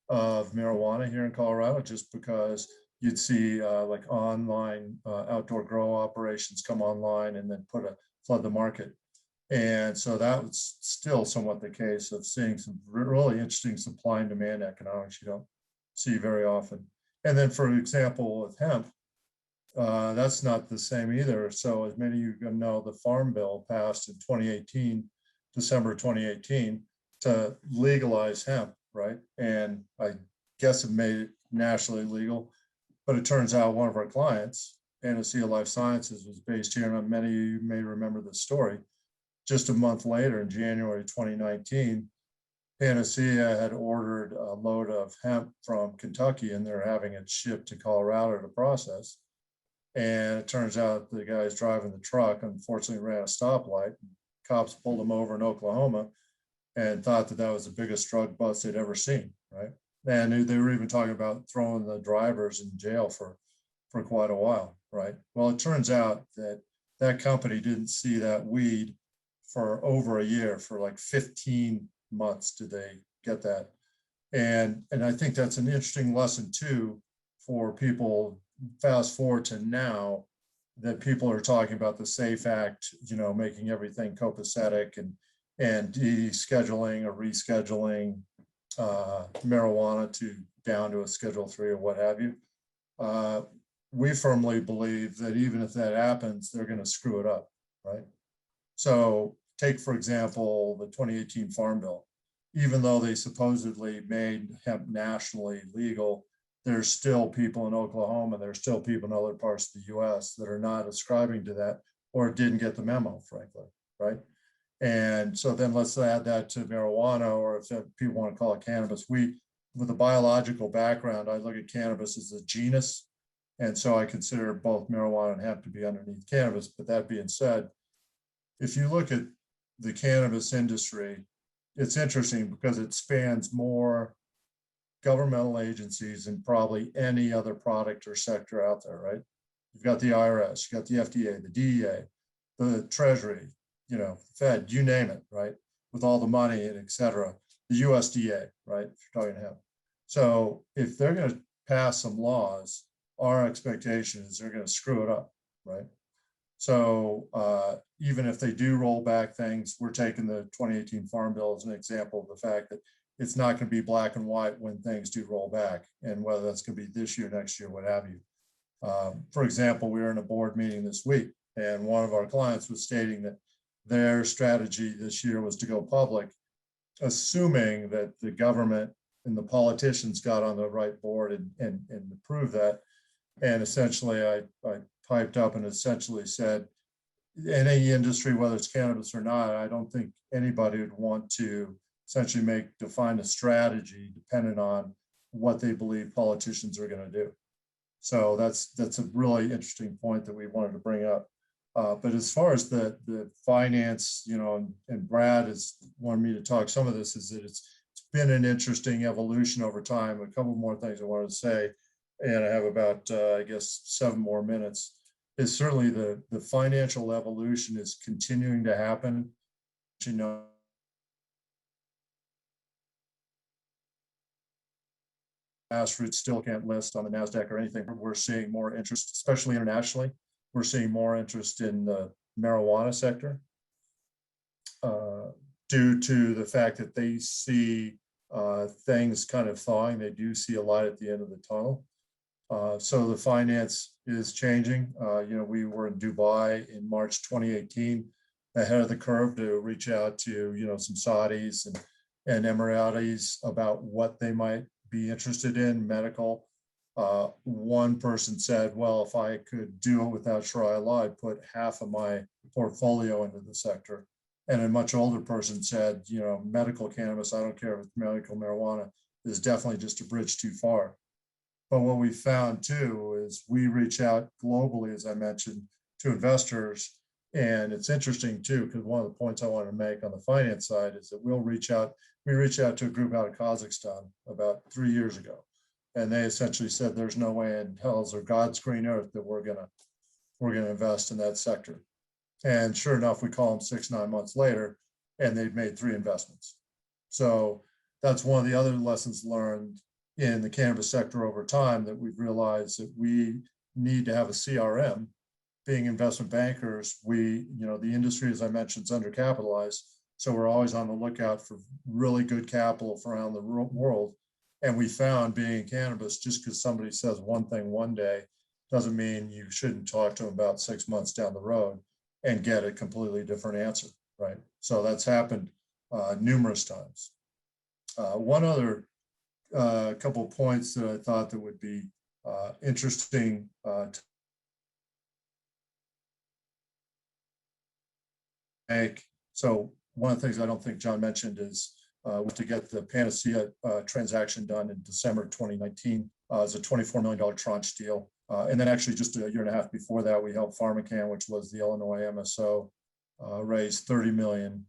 of marijuana here in Colorado, just because you'd see like online outdoor grow operations come online and then flood the market. And so that was still somewhat the case of seeing some really interesting supply and demand economics you don't see very often. And then, for example, with hemp, that's not the same either. So as many of you know, the Farm Bill passed in 2018, December 2018, to legalize hemp, right? And I guess it made it nationally legal, but it turns out one of our clients, Panacea Life Sciences, was based here, and many of you may remember this story. Just a month later, in January 2019, Panacea had ordered a load of hemp from Kentucky, and they're having it shipped to Colorado to process. And it turns out the guys driving the truck unfortunately ran a stoplight. Cops pulled him over in Oklahoma and thought that was the biggest drug bust they'd ever seen, right? And they were even talking about throwing the drivers in jail for quite a while, right? Well, it turns out that that company didn't see that weed for over a year. For like 15 months did they get that. And I think that's an interesting lesson too for people. Fast forward to now, that people are talking about the SAFE Act, making everything copacetic and descheduling or rescheduling marijuana down to a Schedule 3 or what have you. We firmly believe that even if that happens, they're going to screw it up, right? So take, for example, the 2018 Farm Bill. Even though they supposedly made hemp nationally legal, there's still people in Oklahoma, there's still people in other parts of the US that are not ascribing to that or didn't get the memo, frankly, right? And so then let's add that to marijuana, or if people want to call it cannabis. With a biological background, I look at cannabis as a genus. And so I consider both marijuana and hemp to be underneath cannabis. But that being said, if you look at the cannabis industry, it's interesting because it spans more governmental agencies than probably any other product or sector out there, right? You've got the IRS, you've got the FDA, the DEA, the Treasury, Fed, you name it, right? With all the money and et cetera, the USDA, right? If you're talking hemp. So if they're going to pass some laws, our expectation is they're going to screw it up, right? So even if they do roll back things, we're taking the 2018 Farm Bill as an example of the fact that it's not going to be black and white when things do roll back, and whether that's going to be this year, next year, what have you. For example, we were in a board meeting this week, and one of our clients was stating that their strategy this year was to go public, assuming that the government and the politicians got on the right board and approved that. And essentially, I piped up and essentially said, in any industry, whether it's cannabis or not, I don't think anybody would want to essentially define a strategy dependent on what they believe politicians are going to do. So that's a really interesting point that we wanted to bring up. But as far as the finance, and Brad has wanted me to talk some of this, is that it's been an interesting evolution over time. A couple more things I wanted to say, and I have about, 7 more minutes, is certainly the financial evolution is continuing to happen. Grassroots still can't list on the NASDAQ or anything. We're seeing more interest, especially internationally. We're seeing more interest in the marijuana sector due to the fact that they see things kind of thawing. They do see a light at the end of the tunnel. So the finance is changing. We were in Dubai in March 2018, ahead of the curve to reach out to, some Saudis and Emiratis about what they might be interested in medical. One person said, well, if I could do it without Sharia law, I'd put half of my portfolio into the sector. And a much older person said, medical cannabis, I don't care if it's medical marijuana, is definitely just a bridge too far. But what we found too is we reach out globally, as I mentioned, to investors. And it's interesting too, because one of the points I want to make on the finance side is that we reach out to a group out of Kazakhstan about 3 years ago. And they essentially said, there's no way in hell's or God's green earth that we're gonna invest in that sector. And sure enough, we call them 6-9 months later, and they've made 3 investments. So that's one of the other lessons learned in the cannabis sector over time, that we've realized that we need to have a CRM. Being investment bankers, the industry, as I mentioned, is undercapitalized. So we're always on the lookout for really good capital from around the world. And we found, being in cannabis, just because somebody says one thing one day doesn't mean you shouldn't talk to them about 6 months down the road and get a completely different answer, right? So that's happened numerous times. One other couple of points that I thought that would be interesting to make. So one of the things I don't think John mentioned is to get the Panacea transaction done in December 2019. It's a $24 million tranche deal. And then actually just a year and a half before that, we helped PharmaCann, which was the Illinois MSO, raise $30 million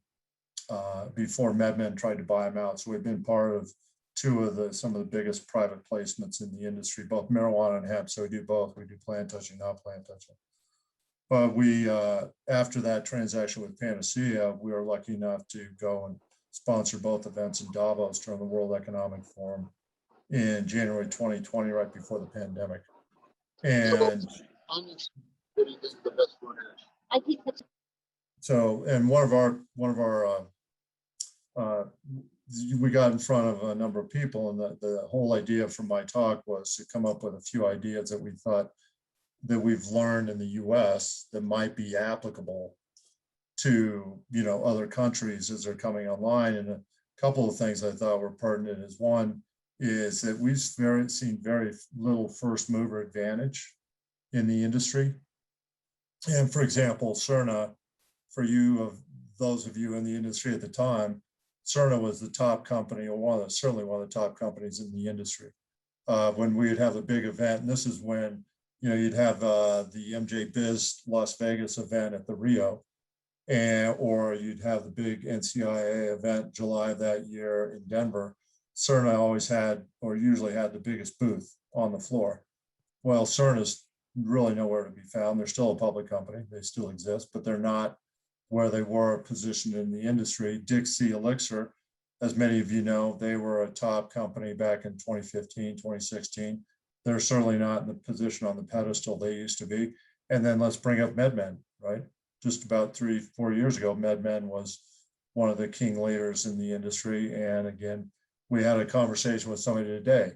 before MedMen tried to buy them out. So we've been part of some of the biggest private placements in the industry, both marijuana and hemp. So we do both. We do plant touching, not plant touching. But we, after that transaction with Panacea, we were lucky enough to go and sponsor both events in Davos during the World Economic Forum in January 2020, right before the pandemic. And so, and one of our we got in front of a number of people, and the whole idea from my talk was to come up with a few ideas that we thought that we've learned in the US that might be applicable to, other countries as they're coming online. And a couple of things I thought were pertinent is, one is that we've seen very little first mover advantage in the industry. And for example, Cerna, for those of you in the industry at the time, Cerna was the top company, or certainly one of the top companies in the industry. When we'd have a big event, and this is when, you'd have the MJ Biz Las Vegas event at the Rio, or you'd have the big NCIA event July of that year in Denver. Cerna always had, or usually had, the biggest booth on the floor. Well, Cerna's really nowhere to be found. They're still a public company. They still exist, but they're not where they were positioned in the industry. Dixie Elixir, as many of you know, they were a top company back in 2015, 2016. They're certainly not in the position on the pedestal they used to be. And then let's bring up MedMen, right? Just about 3-4 years ago, MedMen was one of the king leaders in the industry. And again, we had a conversation with somebody today,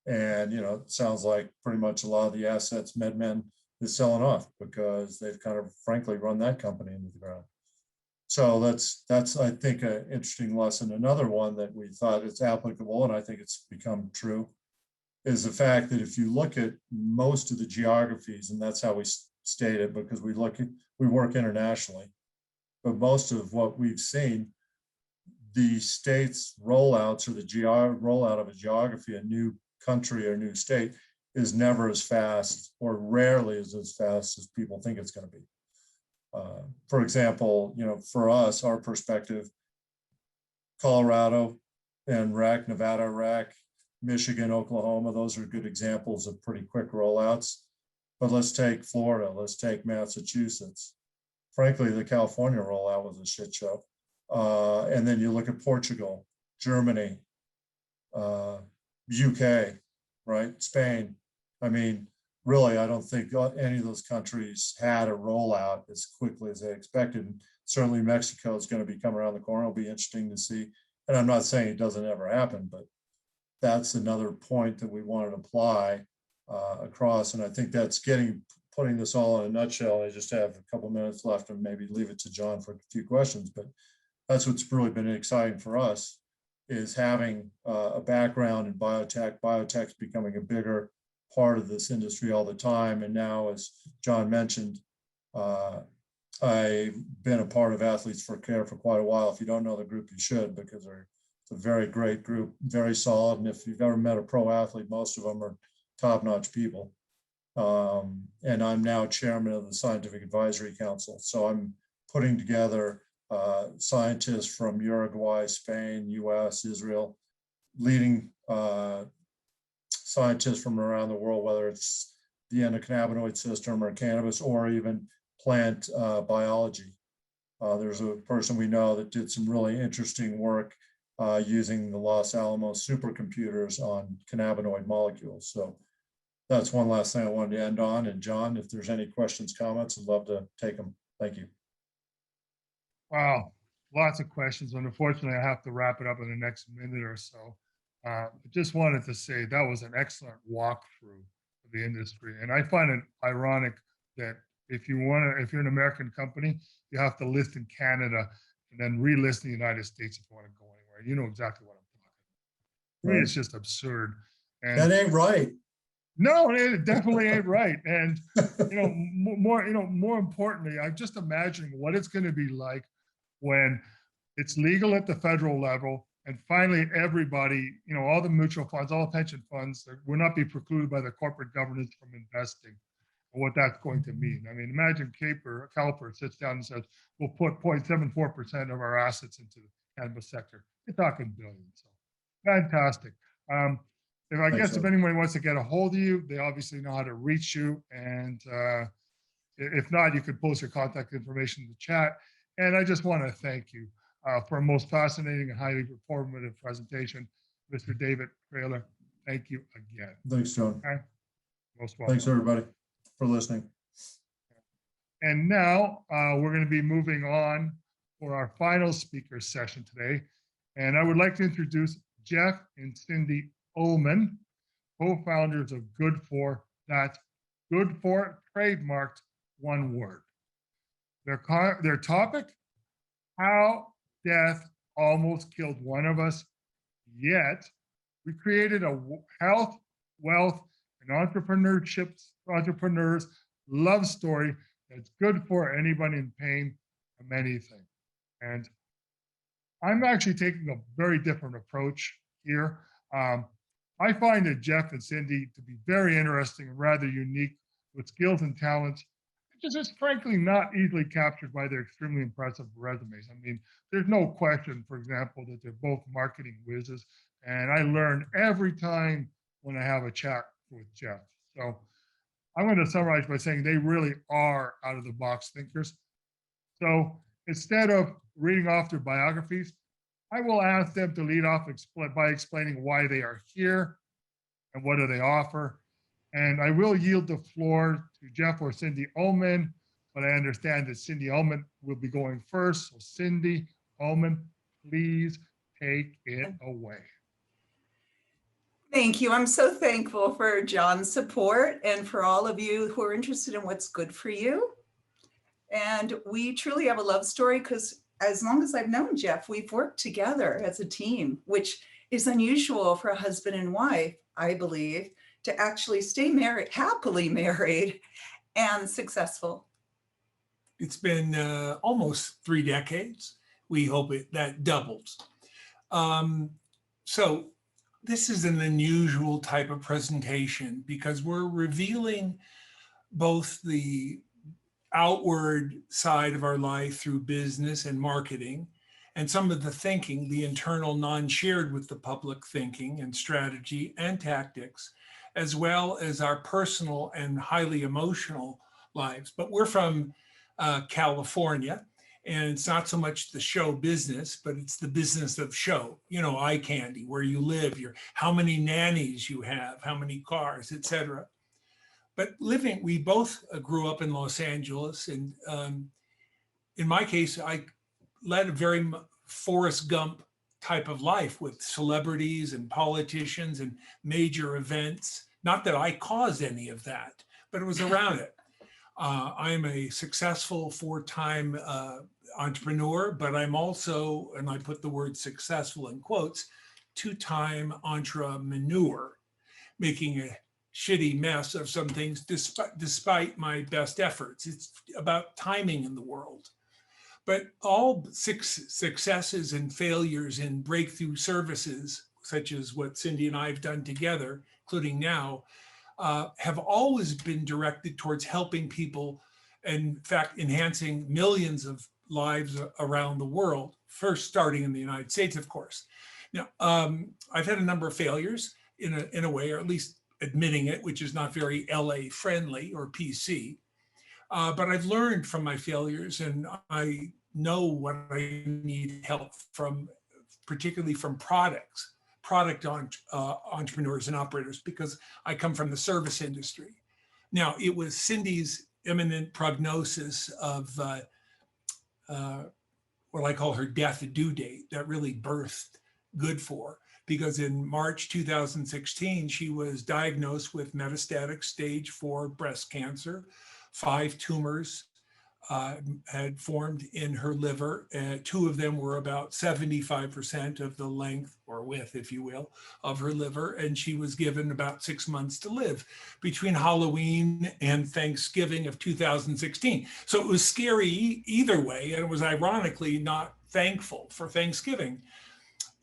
and it sounds like pretty much a lot of the assets MedMen is selling off because they've kind of frankly run that company into the ground. So that's I think an interesting lesson. Another one that we thought is applicable, and I think it's become true, is the fact that if you look at most of the geographies, and that's how we state it because we work internationally, but most of what we've seen, the state's rollouts or the rollout of a geography, a new country or new state, is never as fast, or rarely is as fast as people think it's going to be. For example, for us, our perspective, Colorado and rec, Nevada rec, Michigan, Oklahoma, those are good examples of pretty quick rollouts. But let's take Florida, let's take Massachusetts. Frankly, the California rollout was a shit show. And then you look at Portugal, Germany, UK, right? Spain. I mean, really, I don't think any of those countries had a rollout as quickly as they expected. And certainly Mexico is going to be coming around the corner. It'll be interesting to see. And I'm not saying it doesn't ever happen, but that's another point that we want to apply across. And I think that's putting this all in a nutshell. I just have a couple minutes left and maybe leave it to John for a few questions, but that's what's really been exciting for us, is having a background in biotech. Biotech's becoming a bigger part of this industry all the time. And now, as John mentioned, I've been a part of Athletes for Care for quite a while. If you don't know the group, you should, because it's a very great group, very solid. And if you've ever met a pro athlete, most of them are top-notch people. And I'm now chairman of the Scientific Advisory Council. So I'm putting together scientists from Uruguay, Spain, US, Israel, leading scientists from around the world, whether it's the endocannabinoid system or cannabis or even plant biology. There's a person we know that did some really interesting work using the Los Alamos supercomputers on cannabinoid molecules. So that's one last thing I wanted to end on. And John, if there's any questions, comments, I'd love to take them. Thank you. Wow, lots of questions. And unfortunately, I have to wrap it up in the next minute or so. I just wanted to say that was an excellent walkthrough of the industry. And I find it ironic that if you're an American company, you have to list in Canada and then relist in the United States if you want to go anywhere. You know exactly what I'm talking about. To me, it's just absurd. And that ain't right. no, it definitely ain't right. And more importantly, I'm just imagining what it's going to be like when it's legal at the federal level, and finally everybody, all the mutual funds, all the pension funds, will not be precluded by the corporate governance from investing. And what that's going to mean. I mean, imagine Caliper sits down and says, we'll put 0.74% of our assets into the cannabis sector. You're talking billions. So fantastic. If anyone wants to get a hold of you, they obviously know how to reach you. And if not, you could post your contact information in the chat. And I just want to thank you for a most fascinating and highly informative presentation, Mr. David Trailer. Thank you again. Thanks, John. Okay? Most welcome. Thanks, everybody, for listening. And now we're going to be moving on for our final speaker session today. And I would like to introduce Jeff and Cindy Ullman, co-founders of Good For. That's Good For, trademarked, one word. Their topic, how death almost killed one of us, yet we created a health, wealth, and entrepreneurs love story that's good for anybody in pain from anything. And I'm actually taking a very different approach here. I find that Jeff and Cindy to be very interesting and rather unique, with skills and talents just frankly not easily captured by their extremely impressive resumes. I mean, there's no question, for example, that they're both marketing whizzes, and I learn every time when I have a chat with Jeff. So I'm going to summarize by saying they really are out of the box thinkers. So instead of reading off their biographies, I will ask them to lead off by explaining why they are here and what do they offer. And I will yield the floor to Jeff or Cindy Ullman, but I understand that Cindy Ullman will be going first. So Cindy Ullman, please take it away. Thank you. I'm so thankful for John's support and for all of you who are interested in what's good for you. And we truly have a love story because as long as I've known Jeff, we've worked together as a team, which is unusual for a husband and wife, I believe, to actually stay married, happily married and successful. It's been almost 3 decades. We hope that doubles. So this is an unusual type of presentation because we're revealing both the outward side of our life through business and marketing, and some of the thinking, the internal non-shared with the public thinking and strategy and tactics, as well as our personal and highly emotional lives. But we're from California, and it's not so much the show business, but it's the business of show, eye candy, where you live, how many nannies you have, how many cars, etc. But we both grew up in Los Angeles. And in my case, I led a very Forrest Gump type of life with celebrities and politicians and major events, Not that I caused any of that, but it was around it. I am a successful 4-time entrepreneur, but I'm also, and I put the word successful in quotes, 2-time entrepreneur, making a shitty mess of some things despite my best efforts. It's about timing in the world. But all successes and failures in breakthrough services, such as what Cindy and I have done together, including now, have always been directed towards helping people, in fact, enhancing millions of lives around the world, first starting in the United States, of course. Now, I've had a number of failures in a way, or at least admitting it, which is not very LA friendly or PC. But I've learned from my failures, and I know what I need help from, particularly from product entrepreneurs and operators, because I come from the service industry. Now, it was Cindy's imminent prognosis of what I call her death due date that really birthed Good For, because in March 2016, she was diagnosed with metastatic stage 4 breast cancer. 5 tumors had formed in her liver. 2 of them were about 75% of the length or width, if you will, of her liver. And she was given about 6 months to live between Halloween and Thanksgiving of 2016. So it was scary either way. And it was ironically not thankful for Thanksgiving.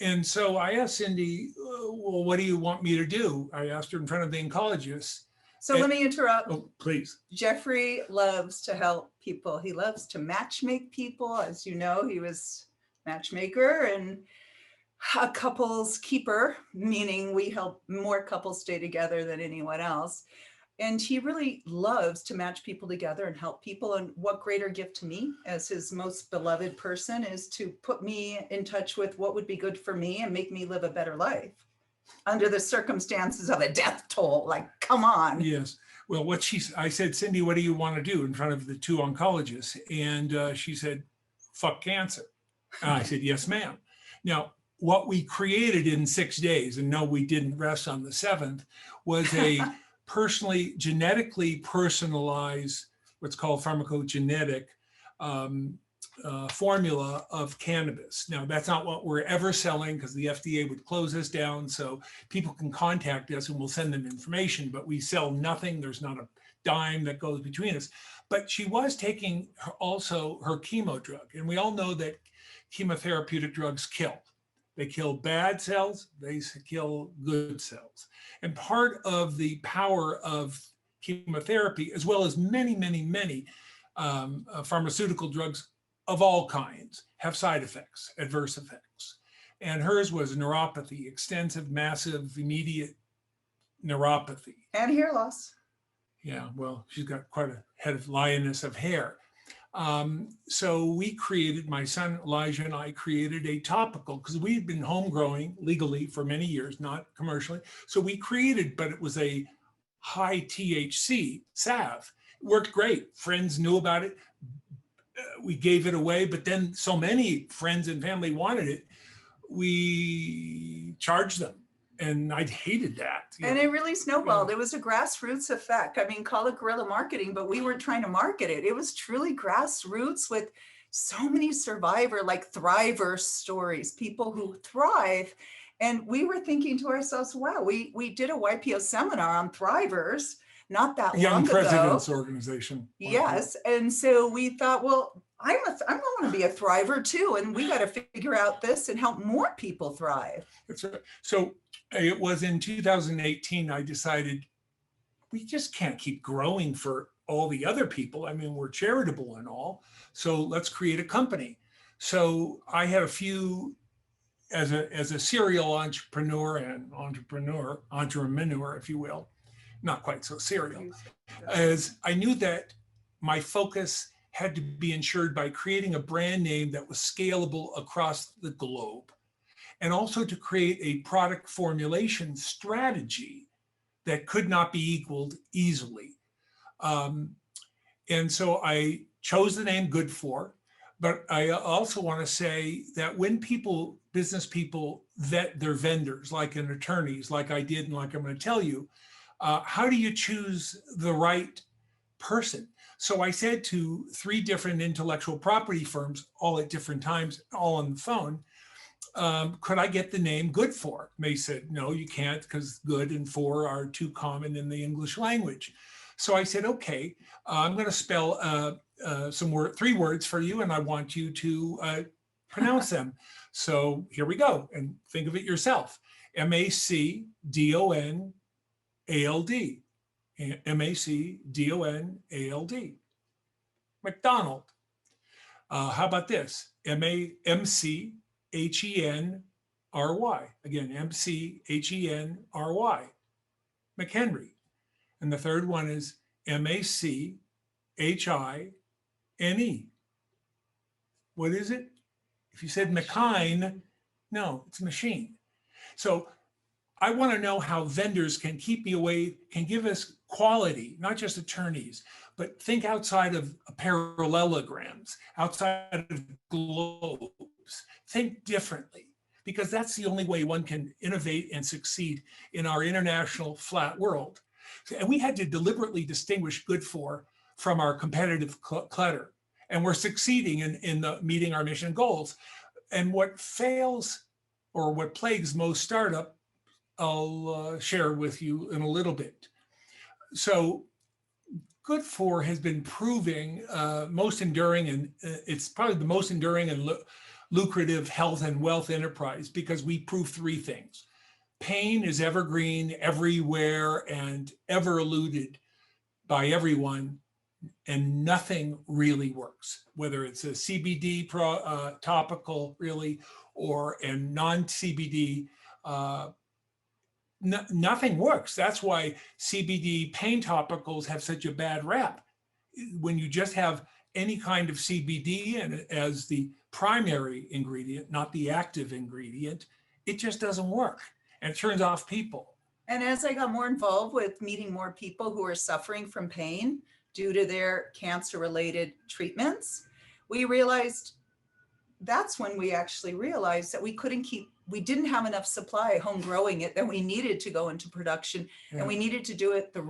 And so I asked Cindy, well, what do you want me to do? I asked her in front of the oncologist. So let me interrupt. Oh, please. Jeffrey loves to help people. He loves to matchmake people. As you know, he was matchmaker and a couples keeper, meaning we help more couples stay together than anyone else. And he really loves to match people together and help people. And what greater gift to me as his most beloved person is to put me in touch with what would be good for me and make me live a better life under the circumstances of a death toll. Like, come on. Yes. Well, I said, Cindy, what do you want to do in front of the 2 oncologists? And she said, fuck cancer. And I said, yes, ma'am. Now, what we created in 6 days, and no, we didn't rest on the 7th, was a genetically personalized, what's called pharmacogenetic formula of cannabis. Now, that's not what we're ever selling because the FDA would close us down. So people can contact us and we'll send them information, but we sell nothing. There's not a dime that goes between us. But she was taking also her chemo drug. And we all know that chemotherapeutic drugs kill. They kill bad cells, they kill good cells. And part of the power of chemotherapy, as well as many, many, many pharmaceutical drugs of all kinds, have side effects, adverse effects. And hers was neuropathy, extensive, massive, immediate neuropathy. And hair loss. Yeah, well, she's got quite a head of lioness of hair. So we created, my son Elijah and I created a topical, because we'd been home growing legally for many years, not commercially. So we created, but it was a high THC salve. It worked great. Friends knew about it. We gave it away, but then so many friends and family wanted it, we charged them. And I hated that. And it really snowballed. It was a grassroots effect. I mean, call it guerrilla marketing, but we weren't trying to market it. It was truly grassroots with so many thriver stories, people who thrive. And we were thinking to ourselves, wow, we did a YPO seminar on thrivers not that long Young ago. Presidents Organization. Yes. And so we thought, well, I'm going to be a thriver too. And we got to figure out this and help more people thrive. That's right. So it was in 2018, I decided we just can't keep growing for all the other people. I mean, we're charitable and all. So let's create a company. So I had a few, as a serial entrepreneur, if you will, not quite so serial, as I knew that my focus had to be ensured by creating a brand name that was scalable across the globe, and also to create a product formulation strategy that could not be equaled easily. And so I chose the name Good For, but I also want to say that when business people vet their vendors, like an attorneys, like I did and like I'm going to tell you, how do you choose the right person? So I said to 3 different intellectual property firms, all at different times, all on the phone, could I get the name Good For? They said, no, you can't, because good and for are too common in the English language. So I said, okay, I'm going to spell 3 words for you, and I want you to pronounce them. So here we go, and think of it yourself. MacDonald. MacDonald. McDonald. How about this? MCHenry. Again, MCHenry. McHenry. And the third one is MacHine. What is it? If you said McKine, no, it's machine. So I want to know how vendors can keep me away, can give us quality, not just attorneys, but think outside of parallelograms, outside of globes. Think differently, because that's the only way one can innovate and succeed in our international flat world. And we had to deliberately distinguish Good For from our competitive clutter. And we're succeeding in meeting our mission goals. And what fails, or what plagues most startup, I'll share with you in a little bit. So Good For has been proving most enduring, and it's probably the most enduring and lucrative health and wealth enterprise, because we prove 3 things. Pain is evergreen, everywhere, and ever eluded by everyone, and nothing really works, whether it's a CBD topical really, or a non-CBD, nothing works. That's why CBD pain topicals have such a bad rap. When you just have any kind of CBD and as the primary ingredient, not the active ingredient, it just doesn't work, and it turns off people. And as I got more involved with meeting more people who are suffering from pain due to their cancer-related treatments, we realized that's when we actually realized that we didn't have enough supply home growing it, that we needed to go into production, and we needed to do it the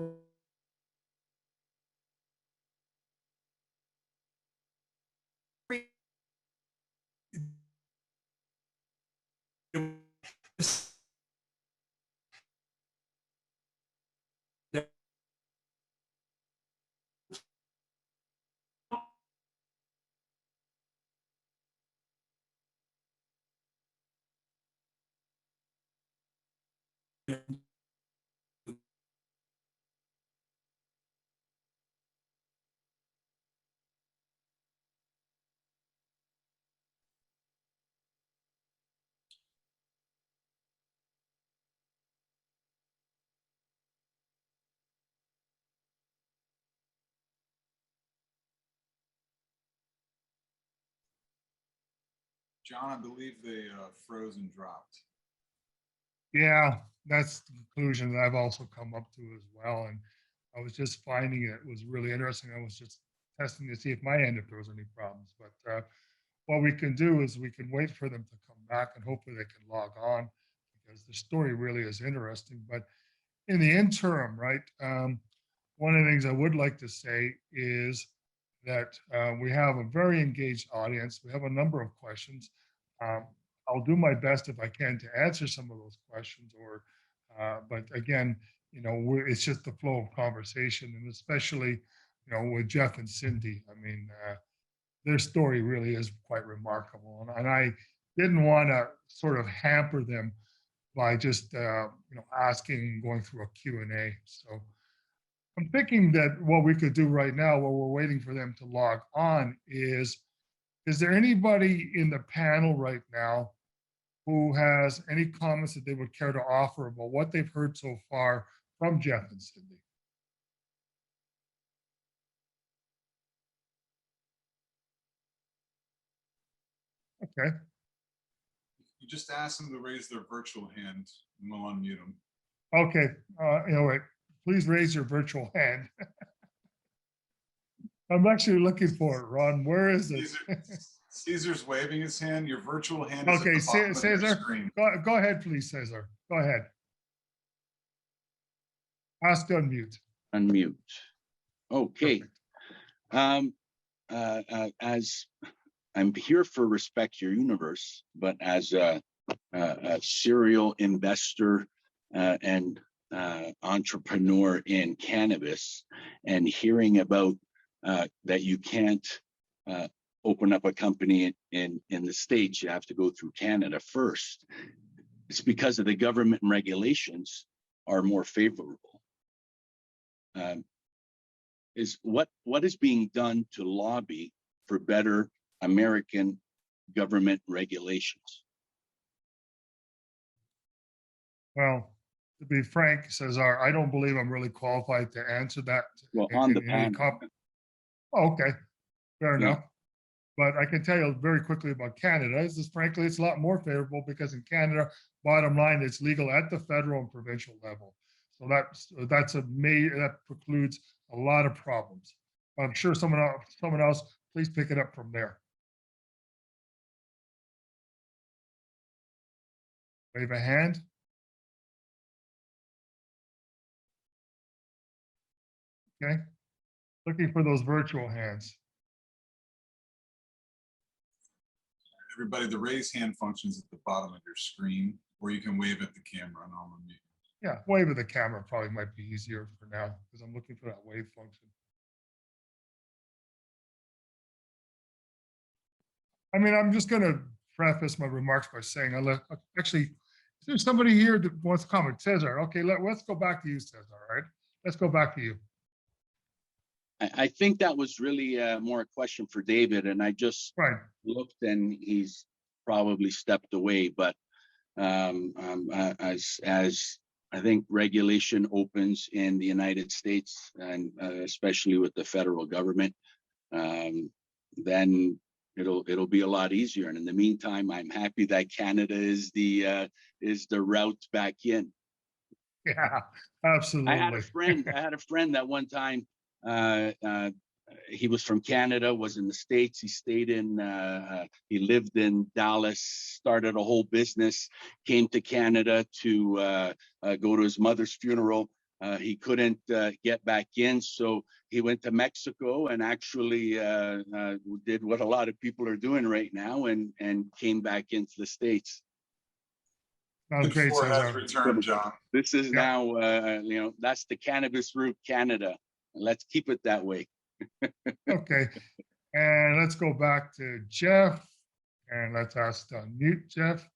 John, I believe they froze and dropped. Yeah, that's the conclusion that I've also come up to as well. And I was just finding it was really interesting. I was just testing to see if my end, if there was any problems. But what we can do is we can wait for them to come back, and hopefully they can log on, because the story really is interesting. But in the interim, right, one of the things I would like to say is that we have a very engaged audience. We have a number of questions. I'll do my best if I can to answer some of those questions, but again, it's just the flow of conversation, and especially, with Jeff and Cindy. I mean, their story really is quite remarkable, and I didn't want to sort of hamper them by just asking, going through a Q&A. So I'm thinking that what we could do right now, while we're waiting for them to log on, is there anybody in the panel right now who has any comments that they would care to offer about what they've heard so far from Jeff and Cindy? Okay. You just ask them to raise their virtual hand, and we'll unmute them. Okay. Wait. Please raise your virtual hand. I'm actually looking for it, Ron. Where is it? Caesar's waving his hand. Your virtual hand is okay, at the bottom of your Cesar, screen. go ahead, please, Cesar. Go ahead. Ask to unmute. Unmute. Okay. Perfect. As I'm here for Respect Your Universe, but as a serial investor and entrepreneur in cannabis, and hearing about that you can't open up a company in the States, you have to go through Canada first. It's because of the government and regulations are more favorable. Is what is being done to lobby for better American government regulations? Well, to be frank, Cesar, I don't believe I'm really qualified to answer that. Well, on the panel. Okay, fair Yeah. enough. But I can tell you very quickly about Canada. Is this, frankly, it's a lot more favorable because in Canada, bottom line, it's legal at the federal and provincial level. So that precludes a lot of problems. I'm sure someone else, please pick it up from there. Wave a hand. Okay. Looking for those virtual hands. Everybody, the raise hand function is at the bottom of your screen, or you can wave at the camera and I'll unmute. Yeah, wave at the camera probably might be easier for now because I'm looking for that wave function. I mean, I'm just going to preface my remarks by saying, actually, is there somebody here that wants to comment? Cesar, okay, let's go back to you, Cesar, all right? Let's go back to you. I think that was really more a question for David, and I just looked and he's probably stepped away. But as I think regulation opens in the United States, and especially with the federal government, then it'll be a lot easier. And in the meantime, I'm happy that Canada is the route back in. Yeah, absolutely. I had a friend that one time. He was from Canada, was in the States. He lived in Dallas, started a whole business, came to Canada to go to his mother's funeral. He couldn't get back in, so he went to Mexico and actually did what a lot of people are doing right now and came back into the States. Good for has returned, John. This is now, that's the cannabis route, Canada. Let's keep it that way. Okay, and let's go back to Jeff, and let's ask to unmute Jeff.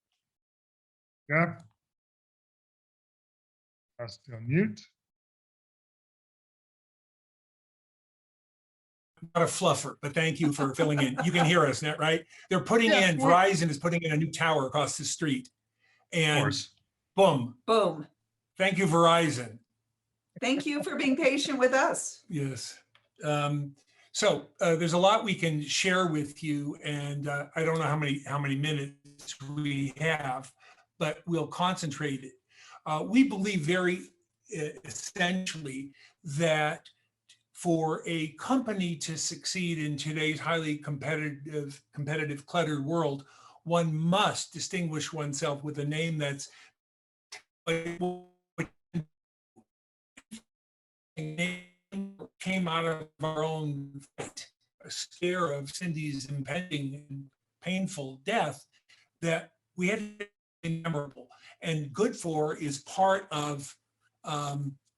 Jeff, ask to unmute. Not a fluffer, but thank you for filling in. You can hear us, right? They're putting in, Verizon is putting in a new tower across the street. And boom. Boom. Thank you, Verizon. Thank you for being patient with us. Yes. So there's a lot we can share with you, and I don't know how many minutes we have, but we'll concentrate it. We believe very essentially that for a company to succeed in today's highly competitive, cluttered world, one must distinguish oneself with a name that's came out of our own fight, a scare of Cindy's impending and painful death, that we had to be memorable. And good for is part of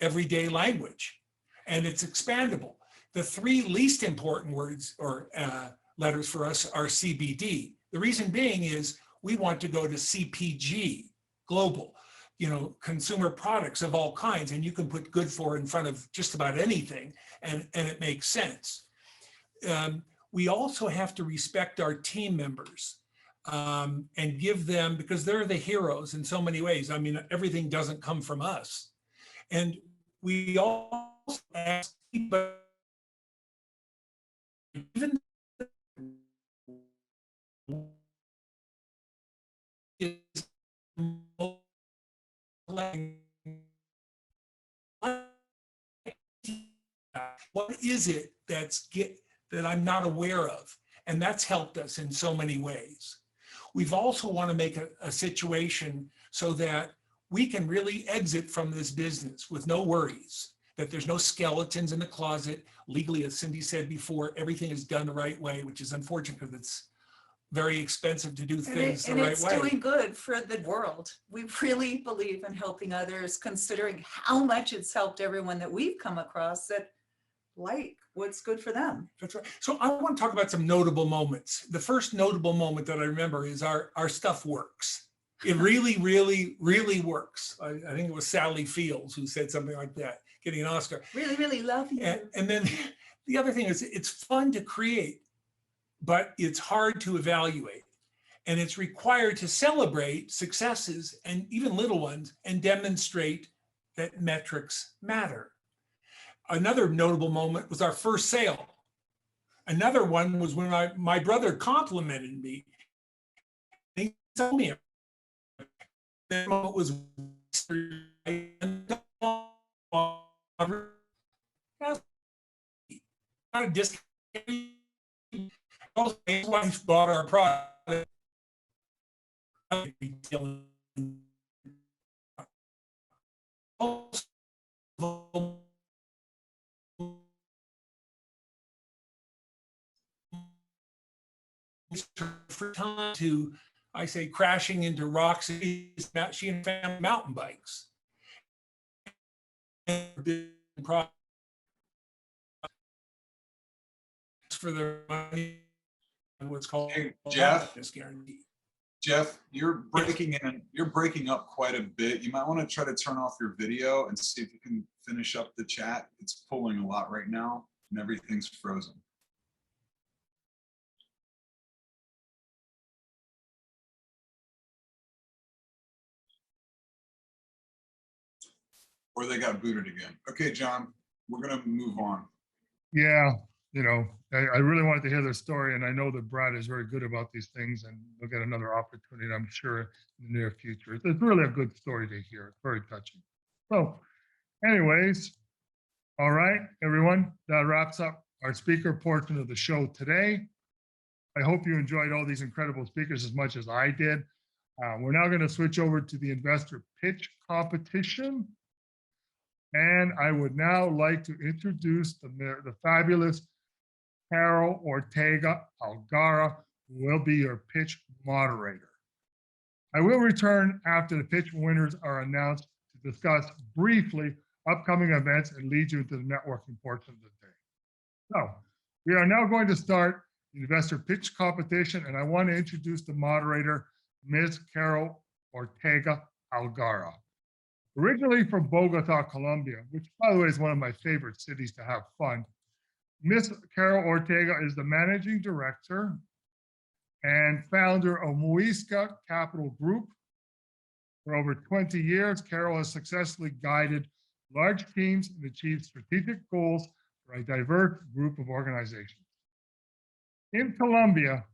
everyday language, and it's expandable. The three least important words or letters for us are CBD. The reason being is we want to go to CPG, global. Consumer products of all kinds, and you can put good for in front of just about anything, and it makes sense. We also have to respect our team members and give them, because they're the heroes in so many ways. I mean, everything doesn't come from us. And we also ask people, even what is it that I'm not aware of? And that's helped us in so many ways. We've also want to make a situation so that we can really exit from this business with no worries, that there's no skeletons in the closet. Legally, as Cindy said before, everything is done the right way, which is unfortunate because it's very expensive to do things the right it's way. doing good for the world. We really believe in helping others, considering how much it's helped everyone that we've come across that like what's good for them. That's right. So I want to talk about some notable moments. The first notable moment that I remember is our stuff works. It really, really, really works. I think it was Sally Fields who said something like that, getting an Oscar. Really, really love you. And then the other thing is it's fun to create, but it's hard to evaluate. And it's required to celebrate successes and even little ones and demonstrate that metrics matter. Another notable moment was our first sale. Another one was when my brother complimented me. He told me that moment was not a discount. His wife bought our product. For time to, I say, crashing into rocks. She and family mountain bikes. For their money, what's called Jeff. Guarantee. Jeff, you're breaking up quite a bit. You might want to try to turn off your video and see if you can finish up the chat. It's pulling a lot right now and everything's frozen. Or they got booted again. Okay, John, we're gonna move on. Yeah, I really wanted to hear their story, and I know that Brad is very good about these things, and they'll get another opportunity, I'm sure, in the near future. It's really a good story to hear. It's very touching. So, anyways, all right, everyone, that wraps up our speaker portion of the show today. I hope you enjoyed all these incredible speakers as much as I did. We're now going to switch over to the investor pitch competition. And I would now like to introduce the fabulous Carol Ortega Algara, who will be your pitch moderator. I will return after the pitch winners are announced to discuss briefly upcoming events and lead you into the networking portion of the day. So we are now going to start the investor pitch competition, and I want to introduce the moderator, Ms. Carol Ortega Algara. Originally from Bogota, Colombia, which, by the way, is one of my favorite cities to have fun, Ms. Carol Ortega is the managing director and founder of Muisca Capital Group. For over 20 years, Carol has successfully guided large teams and achieved strategic goals for a diverse group of organizations. In Colombia,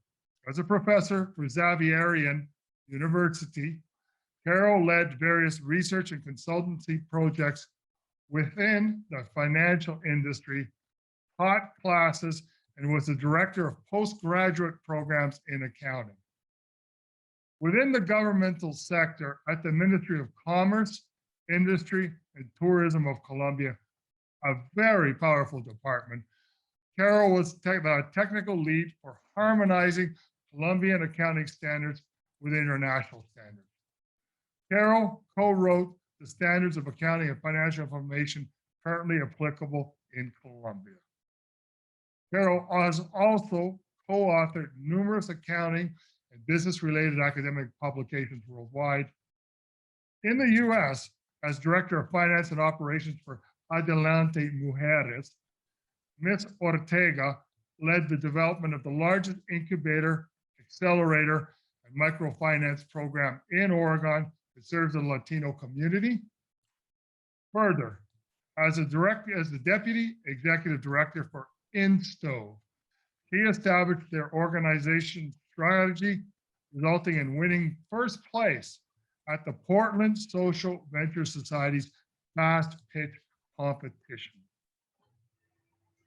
as a professor for Xaverian University, Carol led various research and consultancy projects within the financial industry, taught classes, and was the director of postgraduate programs in accounting. Within the governmental sector at the Ministry of Commerce, Industry, and Tourism of Colombia, a very powerful department, Carol was the technical lead for harmonizing Colombian accounting standards with international standards. Carol co-wrote the Standards of Accounting and Financial Information currently applicable in Colombia. Carol has also co-authored numerous accounting and business-related academic publications worldwide. In the US, as Director of Finance and Operations for Adelante Mujeres, Ms. Ortega led the development of the largest incubator, accelerator, and microfinance program in Oregon that serves the Latino community. Further, as the Deputy Executive Director for Instove, he established their organization strategy, resulting in winning first place at the Portland Social Venture Society's Fast Pitch competition.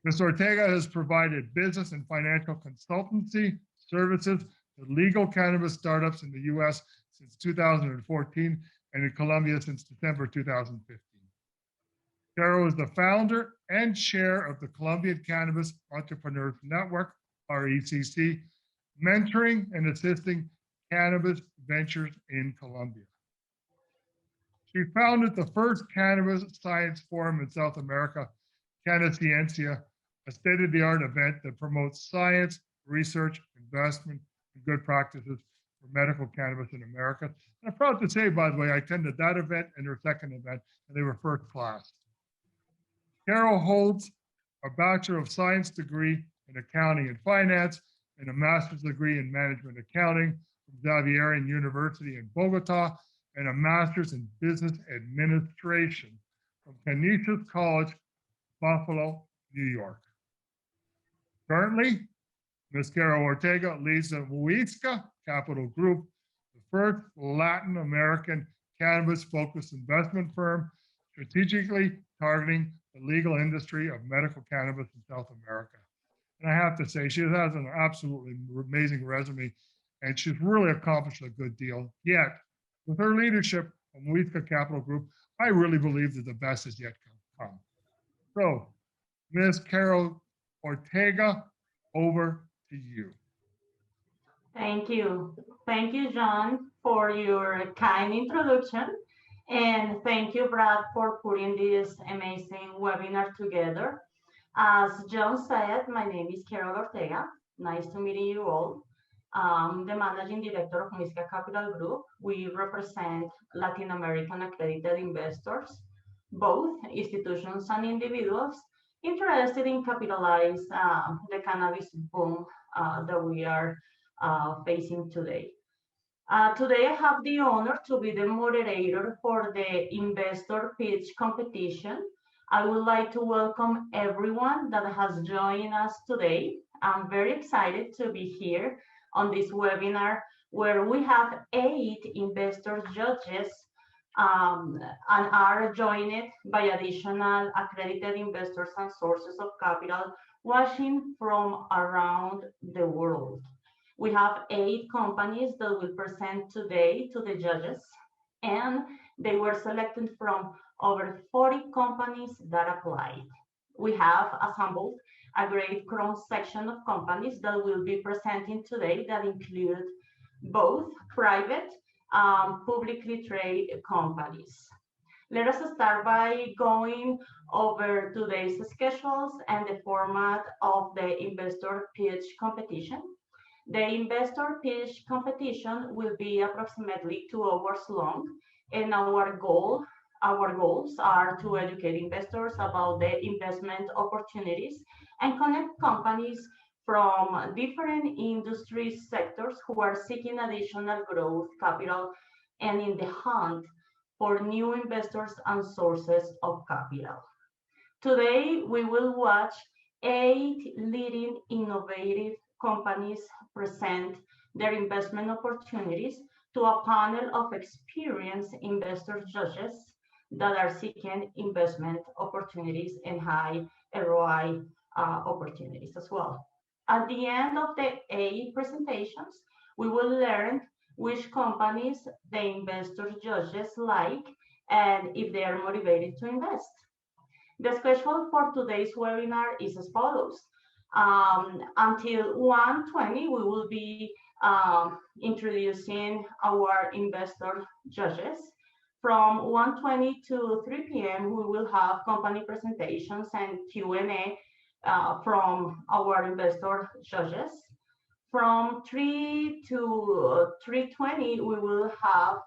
Ms. Ortega has provided business and financial consultancy services to legal cannabis startups in the US since 2014 and in Colombia since December 2015. Carol is the founder and chair of the Colombian Cannabis Entrepreneurs Network, RECC, mentoring and assisting cannabis ventures in Colombia. She founded the first cannabis science forum in South America, Cannaciencia, a state-of-the-art event that promotes science, research, investment, and good practices for medical cannabis in America. And I'm proud to say, by the way, I attended that event and her second event, and they were first class. Carol holds a Bachelor of Science degree in Accounting and Finance and a Master's degree in Management Accounting from Xaverian University in Bogota and a Master's in Business Administration from Canisius College, Buffalo, New York. Currently, Ms. Carol Ortega leads the Huisca Capital Group, the first Latin American cannabis-focused investment firm strategically targeting the legal industry of medical cannabis in South America. And I have to say, she has an absolutely amazing resume, and she's really accomplished a good deal. Yet, with her leadership of Huisca Capital Group, I really believe that the best is yet to come. So, Ms. Carol Ortega, over to you. Thank you. Thank you, John, for your kind introduction. And thank you, Brad, for putting this amazing webinar together. As John said, my name is Carol Ortega. Nice to meet you all. I'm the Managing Director of Huisca Capital Group. We represent Latin American accredited investors, both institutions and individuals interested in capitalize the cannabis boom that we are facing today. Today, I have the honor to be the moderator for the investor pitch competition. I would like to welcome everyone that has joined us today. I'm very excited to be here on this webinar where we have 8 investor judges and are joined by additional accredited investors and sources of capital watching from around the world. We have 8 companies that will present today to the judges, and they were selected from over 40 companies that applied. We have assembled a great cross-section of companies that will be presenting today that include both private publicly traded companies. Let us start by going over today's schedules and the format of the investor pitch competition. The investor pitch competition will be approximately 2 hours long, and our goals are to educate investors about the investment opportunities and connect companies from different industry sectors who are seeking additional growth capital and in the hunt for new investors and sources of capital. Today, we will watch 8 leading innovative companies present their investment opportunities to a panel of experienced investor judges that are seeking investment opportunities and high ROI opportunities as well. At the end of the 8 presentations, we will learn which companies the investor judges like and if they are motivated to invest. The schedule for today's webinar is as follows. Until 1:20, we will be introducing our investor judges. From 1:20 to 3 p.m., we will have company presentations and Q&A from our investor judges. From 3 to 3:20, we will have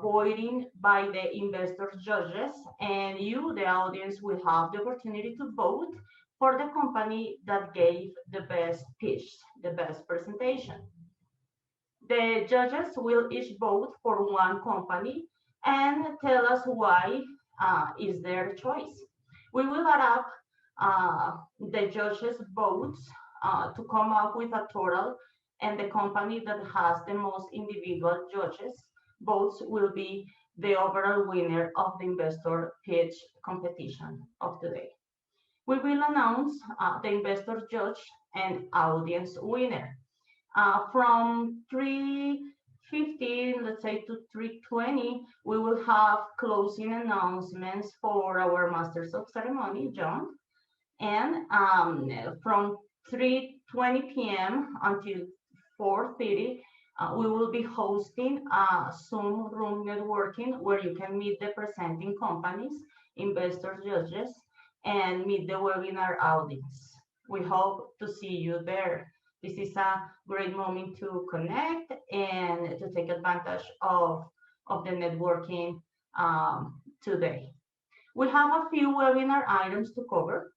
voting by the investor judges, and you, the audience, will have the opportunity to vote for the company that gave the best pitch, the best presentation. The judges will each vote for one company and tell us why is their choice. We will add up the judges' votes to come up with a total, and the company that has the most individual judges' votes will be the overall winner of the investor pitch competition of today. We will announce the investor judge and audience winner. From 3:15, let's say to 3:20, we will have closing announcements for our Masters of Ceremony, John. And from 3:20 p.m. until 4:30, we will be hosting a Zoom room networking where you can meet the presenting companies, investors, judges, and meet the webinar audience. We hope to see you there. This is a great moment to connect and to take advantage of the networking today. We have a few webinar items to cover.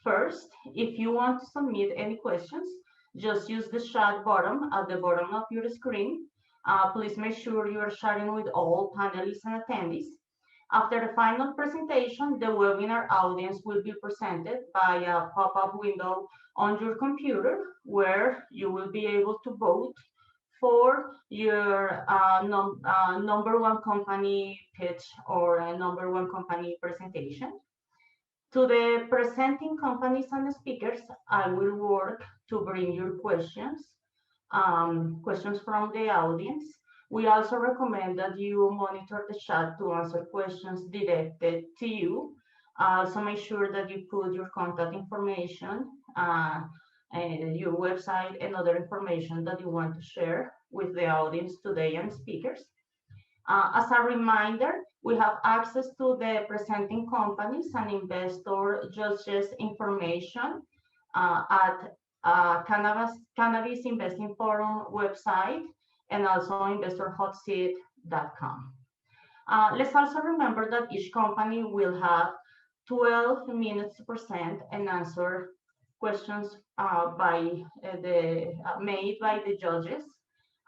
First, if you want to submit any questions, just use the chat button at the bottom of your screen. Please make sure you are sharing with all panelists and attendees. After the final presentation, the webinar audience will be presented by a pop-up window on your computer where you will be able to vote for your number one company pitch or a number one company presentation. To the presenting companies and speakers, I will work to bring your questions, questions from the audience. We also recommend that you monitor the chat to answer questions directed to you. Also make sure that you put your contact information, your website, and other information that you want to share with the audience today and speakers. As a reminder, we have access to the presenting companies and investor judges information at Cannabis Investing Forum website and also investorhotseat.com. Let's also remember that each company will have 12 minutes to present and answer questions made by the judges.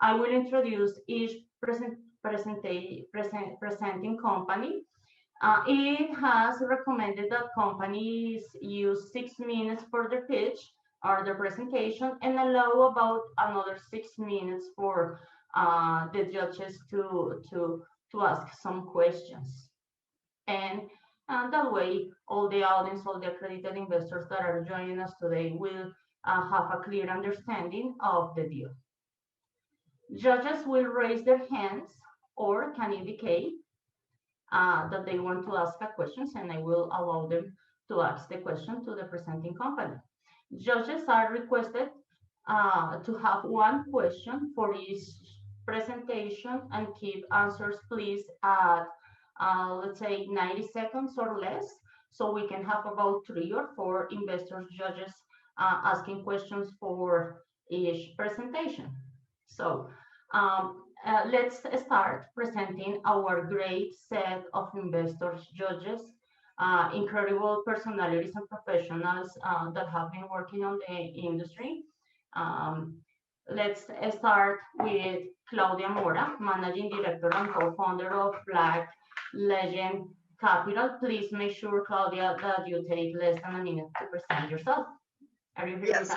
I will introduce each presenting company. It has recommended that companies use 6 minutes for their pitch or their presentation and allow about another 6 minutes for the judges to ask some questions. And that way, all the audience, all the accredited investors that are joining us today will have a clear understanding of the deal. Judges will raise their hands or can indicate that they want to ask a question, and I will allow them to ask the question to the presenting company. Judges are requested to have one question for each presentation and keep answers please at let's say 90 seconds or less, so we can have about 3 or 4 investors judges asking questions for each presentation. So let's start presenting our great set of investors judges, incredible personalities and professionals that have been working on the industry. Let's start with Claudette Lamora, Managing Director and co-founder of Black Legend Capital. Please make sure, Claudia, that you take less than a minute to present yourself. Are you here? Yes,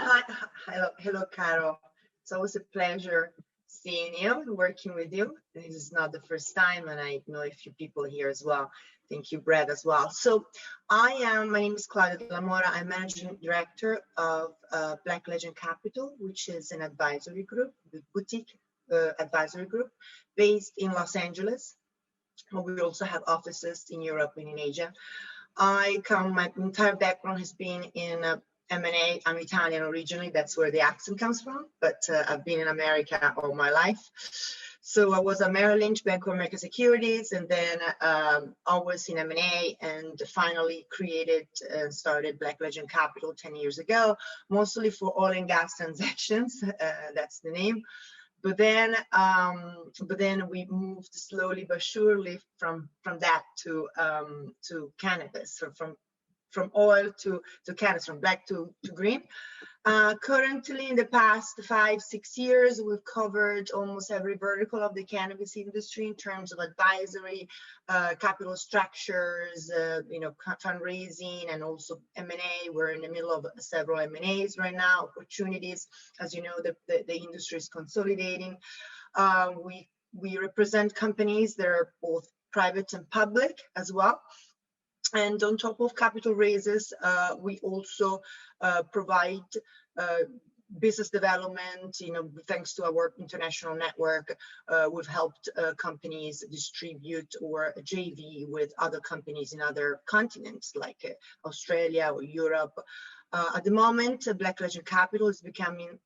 hello, Caro. It's always a pleasure seeing you and working with you. This is not the first time, and I know a few people here as well. Thank you, Brad, as well. So my name is Claudette Lamora. I'm Managing Director of Black Legend Capital, which is an advisory group, the boutique advisory group based in Los Angeles. We also have offices in Europe and in Asia. My entire background has been in M&A. I'm Italian originally, that's where the accent comes from, but I've been in America all my life. So I was at Merrill Lynch, Bank of America Securities, and then always in M&A, and finally created and started Black Legend Capital 10 years ago, mostly for oil and gas transactions. That's the name. But then we moved slowly but surely from that to cannabis, so from oil to cannabis, from black to green. Currently, in the past 5-6 years, we've covered almost every vertical of the cannabis industry in terms of advisory, capital structures, fundraising, and also M&A. We're in the middle of several M&As right now, opportunities. As you know, the industry is consolidating. We represent companies that are both private and public as well. And on top of capital raises, we also provide business development, thanks to our international network, we've helped companies distribute or JV with other companies in other continents like Australia or Europe. At the moment, Black Ledger Capital is becoming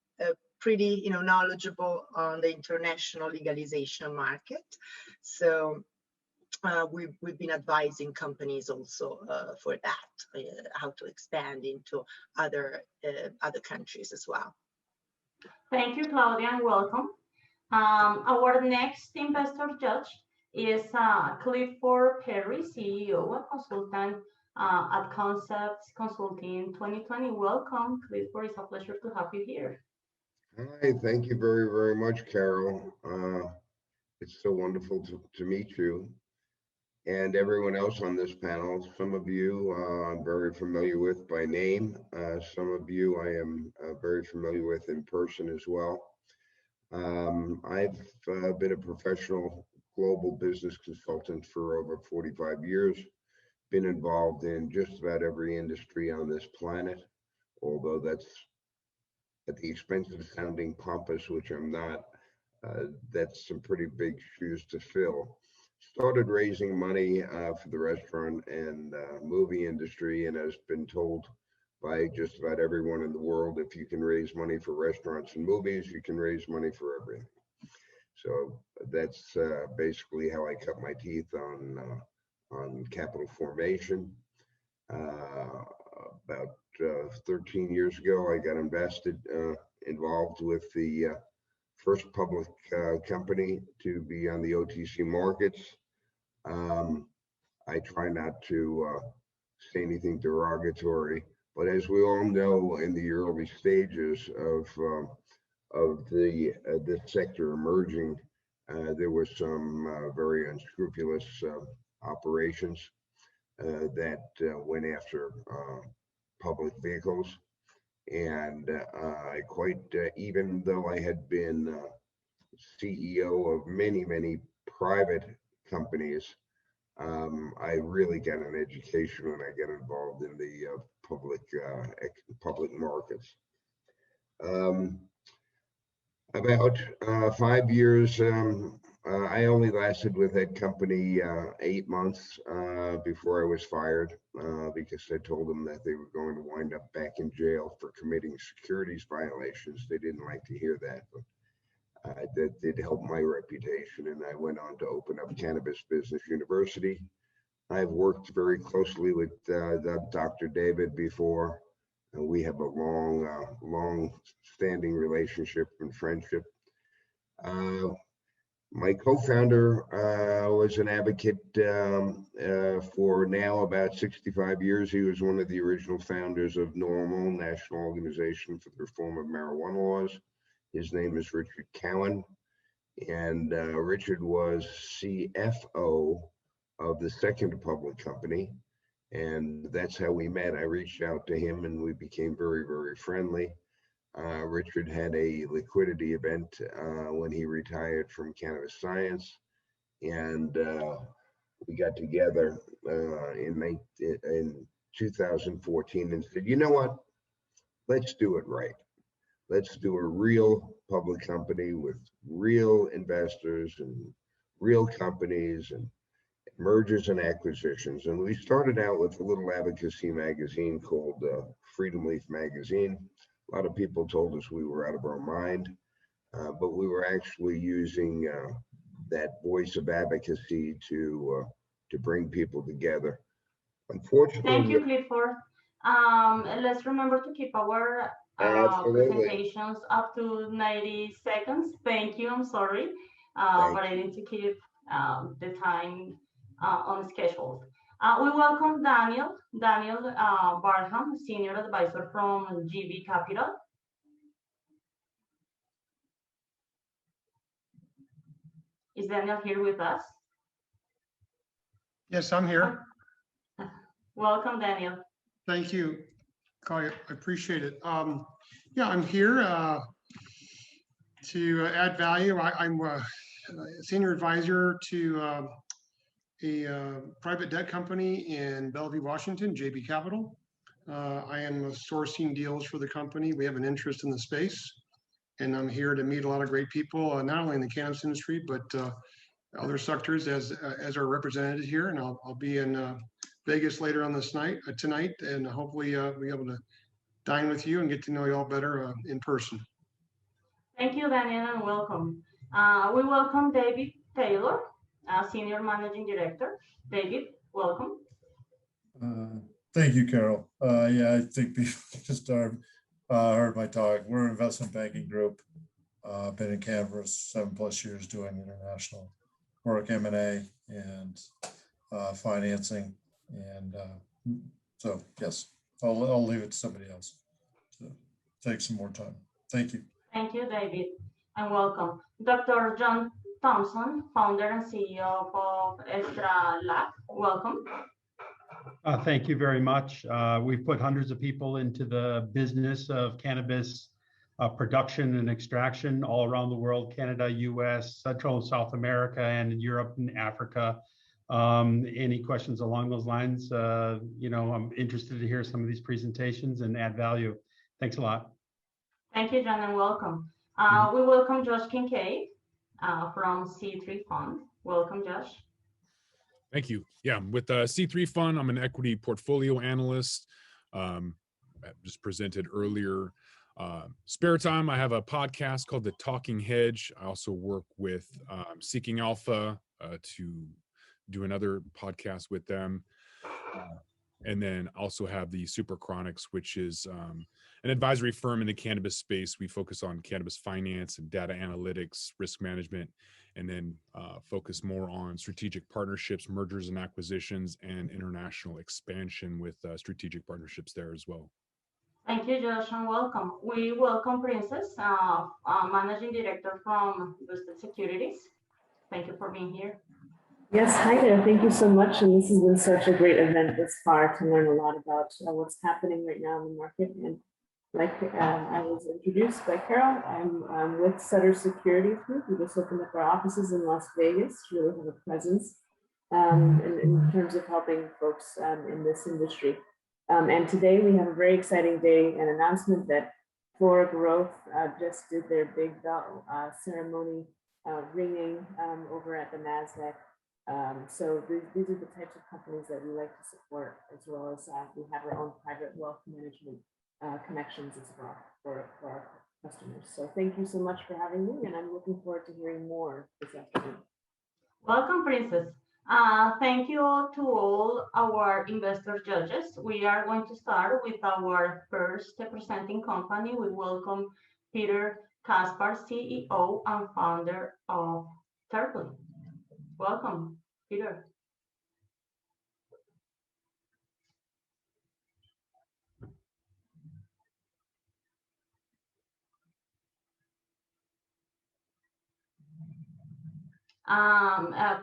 pretty, knowledgeable on the international legalization market. So we've been advising companies also for that, how to expand into other countries as well. Thank you, Claudia, and welcome. Our next investor judge is Clifford Perry, CEO and consultant at Concepts Consulting 2020. Welcome, Clifford. It's a pleasure to have you here. Hi, thank you very, very much, Carol. It's so wonderful to meet you and everyone else on this panel. Some of you I'm very familiar with by name. Some of you I am very familiar with in person as well. I've been a professional global business consultant for over 45 years, been involved in just about every industry on this planet, although that's at the expense of sounding pompous, which I'm not. That's some pretty big shoes to fill. Started raising money for the restaurant and movie industry, and has been told by just about everyone in the world, if you can raise money for restaurants and movies, you can raise money for everything. So that's basically how I cut my teeth on capital formation. About 13 years ago, I got involved with the first public company to be on the OTC markets. I try not to say anything derogatory, but as we all know, in the early stages of this sector emerging, there were some very unscrupulous operations that went after public vehicles. And I even though I had been CEO of many, many private companies, I really got an education when I got involved in the public markets. About 5 years, I only lasted with that company 8 months before I was fired because I told them that they were going to wind up back in jail for committing securities violations. They didn't like to hear that, but that did help my reputation, and I went on to open up Cannabis Business University. I've worked very closely with Dr. David before. We have a long-standing relationship and friendship. My co-founder was an advocate for now about 65 years. He was one of the original founders of NORML, National Organization for the Reform of Marijuana Laws. His name is Richard Cowan, and Richard was CFO of the second public company, and that's how we met. I reached out to him and we became very, very friendly. Richard had a liquidity event when he retired from cannabis science, and we got together in 2014 and said, you know what, let's do it right. Let's do a real public company with real investors and real companies and mergers and acquisitions. And we started out with a little advocacy magazine called Freedom Leaf Magazine. A lot of people told us we were out of our mind, but we were actually using that voice of advocacy to bring people together. Unfortunately, thank you, Clifford. Let's remember to keep our presentations up to 90 seconds. Thank you. I'm sorry, but I need to keep the time on schedule. We welcome Daniel Barham, Senior Advisor from GB Capital. Is Daniel here with us? Yes, I'm here. Welcome, Daniel. Thank you, Kai. I appreciate it. Yeah, I'm here to add value. I'm a senior advisor to a private debt company in Bellevue, Washington, JB Capital. I am sourcing deals for the company. We have an interest in the space, and I'm here to meet a lot of great people, not only in the cannabis industry, but other sectors as are represented here. And I'll be in Vegas later on tonight, and hopefully be able to dine with you and get to know you all better in person. Thank you, Daniel, and welcome. We welcome David Taylor, Senior Managing Director. David, welcome. Thank you, Carol. Yeah, I think people just heard my talk. We're an investment banking group. Been in Canada for 7+ years doing international work, M&A, and financing. And so, yes, I'll leave it to somebody else to take some more time. Thank you. Thank you, David, and welcome. Dr. John Thompson, founder and CEO of Extra Lab. Welcome. Thank you very much. We've put hundreds of people into the business of cannabis production and extraction all around the world, Canada, US, Central and South America, and in Europe and Africa. Any questions along those lines? I'm interested to hear some of these presentations and add value. Thanks a lot. Thank you, John, and welcome. We welcome Josh Kinkad from C3 Fund. Welcome, Josh. Thank you. Yeah, with C3 Fund, I'm an equity portfolio analyst. Just presented earlier. Spare time, I have a podcast called The Talking Hedge. I also work with Seeking Alpha to do another podcast with them. And then also have the Super Chronics, which is an advisory firm in the cannabis space. We focus on cannabis finance and data analytics, risk management, and then focus more on strategic partnerships, mergers and acquisitions, and international expansion with strategic partnerships there as well. Thank you, Josh, and welcome. We welcome Princess, Managing Director from Boosted Securities. Thank you for being here. Yes, hi there. Thank you so much. And this has been such a great event thus far to learn a lot about what's happening right now in the market. And like I was introduced by Carol, I'm with Sutter Securities Group. We just opened up our offices in Las Vegas to really have a presence in terms of helping folks in this industry. And today we have a very exciting day, an announcement that Flora Growth just did their big bell ceremony ringing over at the NASDAQ. So these are the types of companies that we like to support, as well as we have our own private wealth management connections as well for our customers. So thank you so much for having me, and I'm looking forward to hearing more this afternoon. Welcome, Princess. Thank you all to all our investor judges. We are going to start with our first presenting company. We welcome Peter Kaspar, CEO and founder of Turply. Welcome, Peter.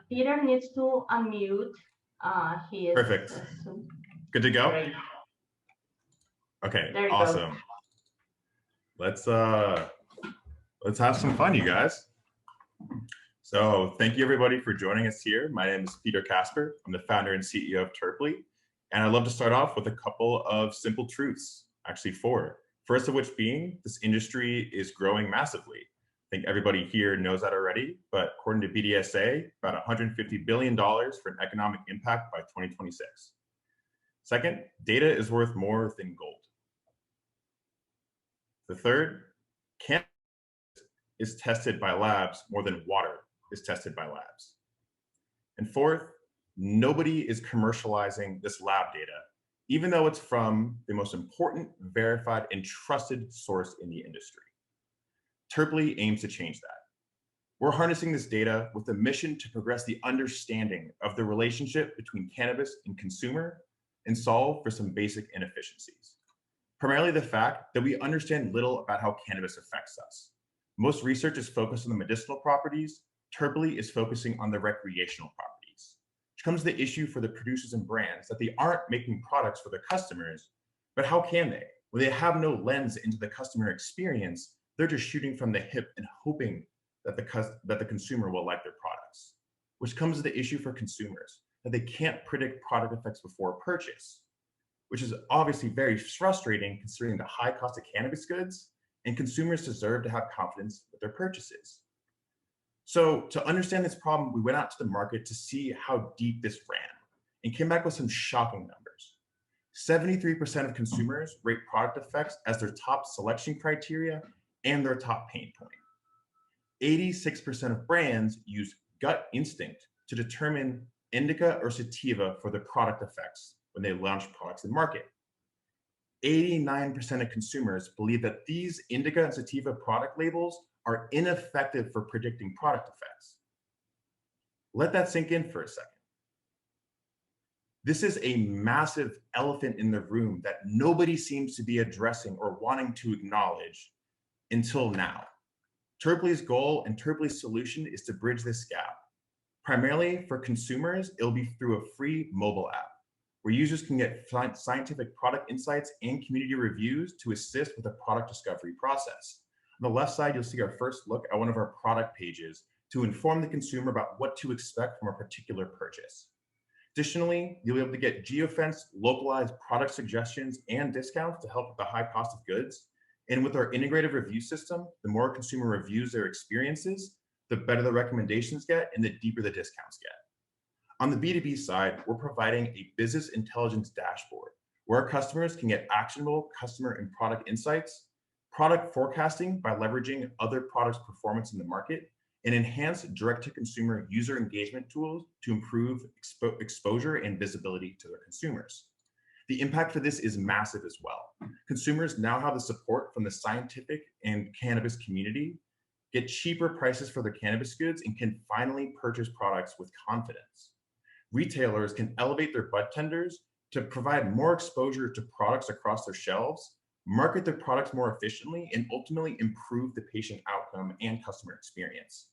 Peter needs to unmute. He is perfect. Good to go. Okay, awesome. Go. Let's have some fun, you guys. So thank you everybody for joining us here. My name is Peter Kaspar. I'm the founder and CEO of Turply. And I'd love to start off with a couple of simple truths, actually four. First of which being, this industry is growing massively. I think everybody here knows that already, but according to BDSA, about $150 billion for an economic impact by 2026. Second, data is worth more than gold. The third, cannabis is tested by labs more than water is tested by labs. And fourth, nobody is commercializing this lab data, even though it's from the most important, verified, and trusted source in the industry. Turply aims to change that. We're harnessing this data with a mission to progress the understanding of the relationship between cannabis and consumer and solve for some basic inefficiencies. Primarily the fact that we understand little about how cannabis affects us. Most research is focused on the medicinal properties. Turply is focusing on the recreational properties, which comes to the issue for the producers and brands that they aren't making products for their customers, but how can they? When they have no lens into the customer experience, they're just shooting from the hip and hoping that the consumer will like their products, which comes to the issue for consumers, that they can't predict product effects before purchase. which is obviously very frustrating considering the high cost of cannabis goods, and consumers deserve to have confidence with their purchases. So to understand this problem, we went out to the market to see how deep this ran and came back with some shocking numbers. 73% of consumers rate product effects as their top selection criteria and their top pain point. 86% of brands use gut instinct to determine indica or sativa for their product effects when they launch products in market. 89% of consumers believe that these indica and sativa product labels are ineffective for predicting product effects. Let that sink in for a second. This is a massive elephant in the room that nobody seems to be addressing or wanting to acknowledge until now. Terpley's goal and Terpley's solution is to bridge this gap. Primarily for consumers, it'll be through a free mobile app where users can get scientific product insights and community reviews to assist with the product discovery process. On the left side, you'll see our first look at one of our product pages to inform the consumer about what to expect from a particular purchase. Additionally, you'll be able to get geofenced, localized product suggestions and discounts to help with the high cost of goods. And with our integrated review system, the more consumer reviews their experiences, the better the recommendations get and the deeper the discounts get. On the B2B side, we're providing a business intelligence dashboard where our customers can get actionable customer and product insights, product forecasting by leveraging other products' performance in the market, and enhanced direct-to-consumer user engagement tools to improve exposure and visibility to their consumers. The impact for this is massive as well. Consumers now have the support from the scientific and cannabis community, get cheaper prices for their cannabis goods, and can finally purchase products with confidence. Retailers can elevate their bud tenders to provide more exposure to products across their shelves, market their products more efficiently, and ultimately improve the patient outcome and customer experience.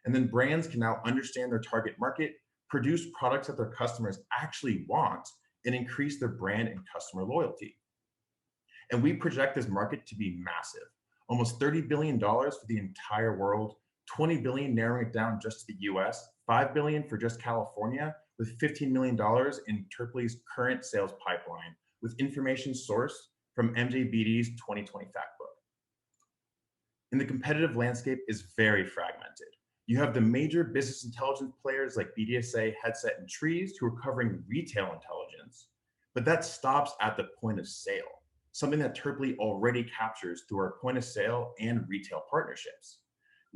And then brands can now understand their target market, produce products that their customers actually want, and increase their brand and customer loyalty. And we project this market to be massive, almost $30 billion for the entire world, 20 billion narrowing it down just to the US, 5 billion for just California, with $15 million in Terpley's current sales pipeline, with information sourced from MJBD's 2020 fact book. And the competitive landscape is very fragmented. You have the major business intelligence players like BDSA, Headset, and Trees who are covering retail intelligence, but that stops at the point of sale, something that Terpley already captures through our point of sale and retail partnerships.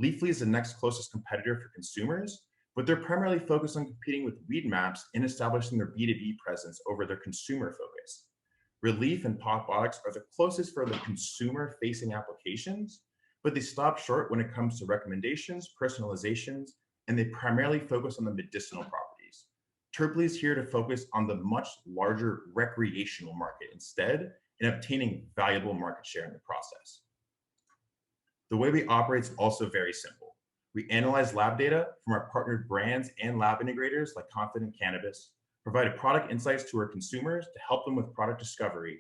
Leafly is the next closest competitor for consumers, but they're primarily focused on competing with Weed Maps and establishing their B2B presence over their consumer focus. Relief and Popbotics are the closest for the consumer-facing applications, but they stop short when it comes to recommendations, personalizations, and they primarily focus on the medicinal properties. Terpley is here to focus on the much larger recreational market instead, and obtaining valuable market share in the process. The way we operate is also very simple. We analyze lab data from our partnered brands and lab integrators like Confident Cannabis, provide product insights to our consumers to help them with product discovery,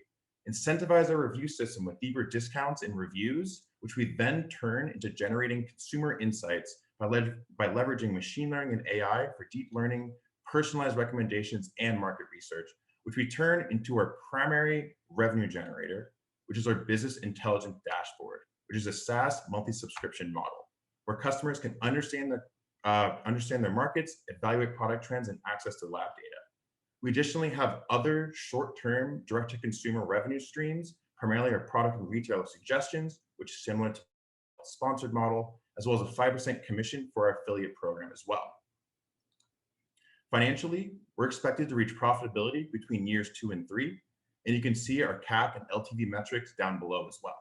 incentivize our review system with deeper discounts and reviews, which we then turn into generating consumer insights by leveraging machine learning and AI for deep learning, personalized recommendations, and market research, which we turn into our primary revenue generator, which is our business intelligence dashboard, which is a SaaS monthly subscription model, where customers can understand their markets, evaluate product trends, and access to lab data. We additionally have other short-term direct-to-consumer revenue streams, primarily our product and retailer suggestions, which is similar to a sponsored model, as well as a 5% commission for our affiliate program as well. Financially, we're expected to reach profitability between years 2 and 3, and you can see our CAC and LTV metrics down below as well.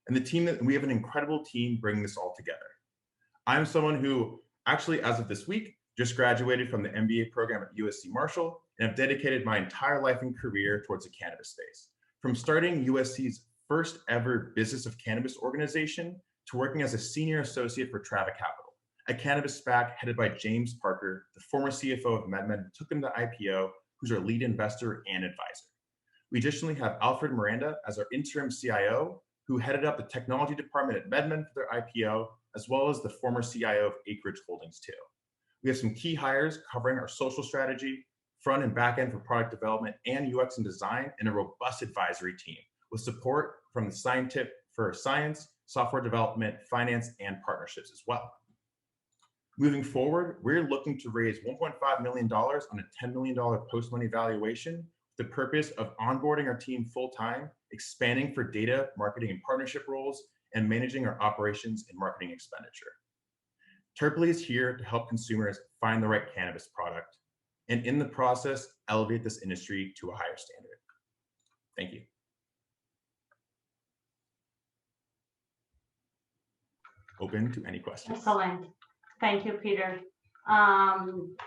And we have an incredible team bringing this all together. I'm someone who actually, as of this week, just graduated from the MBA program at USC Marshall and have dedicated my entire life and career towards the cannabis space. From starting USC's first ever business of cannabis organization to working as a senior associate for Trava Capital, a cannabis SPAC headed by James Parker, the former CFO of MedMen, who took them to IPO, who's our lead investor and advisor. We additionally have Alfred Miranda as our interim CIO, who headed up the technology department at MedMen for their IPO, as well as the former CIO of Acreage Holdings too. We have some key hires covering our social strategy, front and back end for product development and UX and design, and a robust advisory team with support from the scientific for science, software development, finance, and partnerships as well. Moving forward, we're looking to raise $1.5 million on a $10 million post-money valuation with the purpose of onboarding our team full-time, expanding for data, marketing, and partnership roles, and managing our operations and marketing expenditure. Terply is here to help consumers find the right cannabis product, and in the process, elevate this industry to a higher standard. Thank you. Open to any questions. Excellent. Thank you, Peter.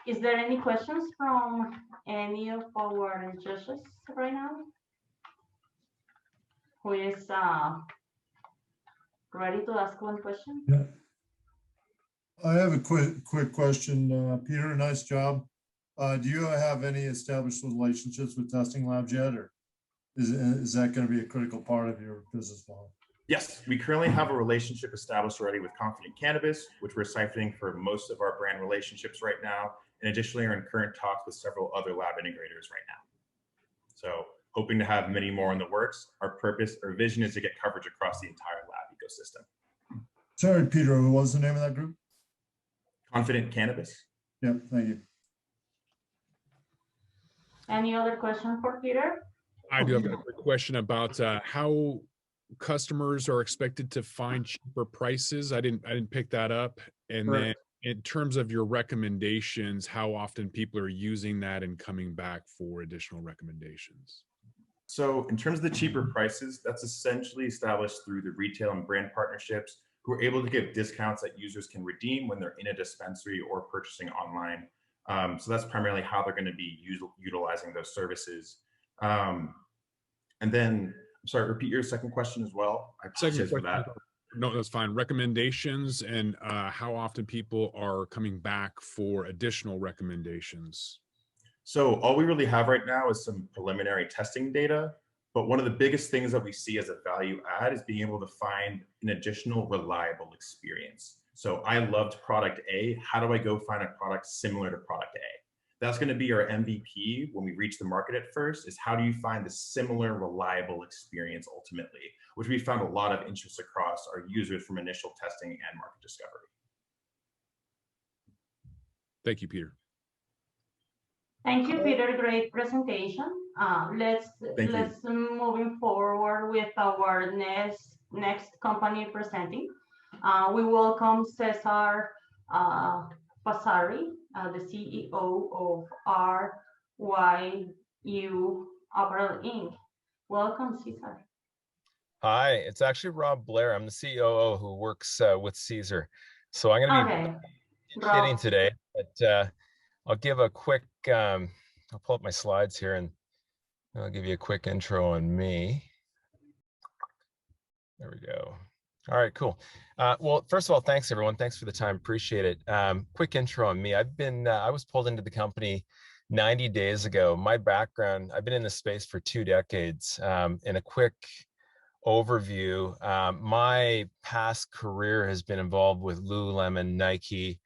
Is there any questions from any of our judges right now? Who is ready to ask one question? Yeah. I have a quick question. Peter, nice job. Do you have any established relationships with testing labs yet, or is that going to be a critical part of your business model? Yes, we currently have a relationship established already with Confident Cannabis, which we're siphoning for most of our brand relationships right now. And additionally, are in current talks with several other lab integrators right now. So hoping to have many more in the works. Our purpose or vision is to get coverage across the entire lab ecosystem. Sorry, Peter, what was the name of that group? Confident Cannabis. Yeah, thank you. Any other question for Peter? I do have a quick question about how customers are expected to find cheaper prices. I didn't pick that up. And then in terms of your recommendations, how often people are using that and coming back for additional recommendations? So in terms of the cheaper prices, that's essentially established through the retail and brand partnerships who are able to give discounts that users can redeem when they're in a dispensary or purchasing online. So that's primarily how they're going to be utilizing those services. And then, I'm sorry, repeat your second question as well. I apologize for that. No, that's fine. Recommendations and how often people are coming back for additional recommendations. So all we really have right now is some preliminary testing data, but one of the biggest things that we see as a value add is being able to find an additional reliable experience. So I loved product A. How do I go find a product similar to product A? That's going to be our MVP when we reach the market at first, is how do you find the similar reliable experience ultimately, which we found a lot of interest across our users from initial testing and market discovery. Thank you, Peter. Thank you, Peter. Great presentation. Let's moving forward with our next company presenting. We welcome Cesar Passari, the CEO of RYU Apparel Inc. Welcome, Cesar. Hi, it's actually Rob Blair. I'm the COO who works with Caesar. So I'm going to be kidding today, but I'll give a quick, I'll pull up my slides here and I'll give you a quick intro on me. There we go. All right, cool. Well, first of all, thanks everyone. Thanks for the time. Appreciate it. Quick intro on me. I was pulled into the company 90 days ago. My background, I've been in this space for 2 decades. In a quick overview, my past career has been involved with Lululemon, Nike,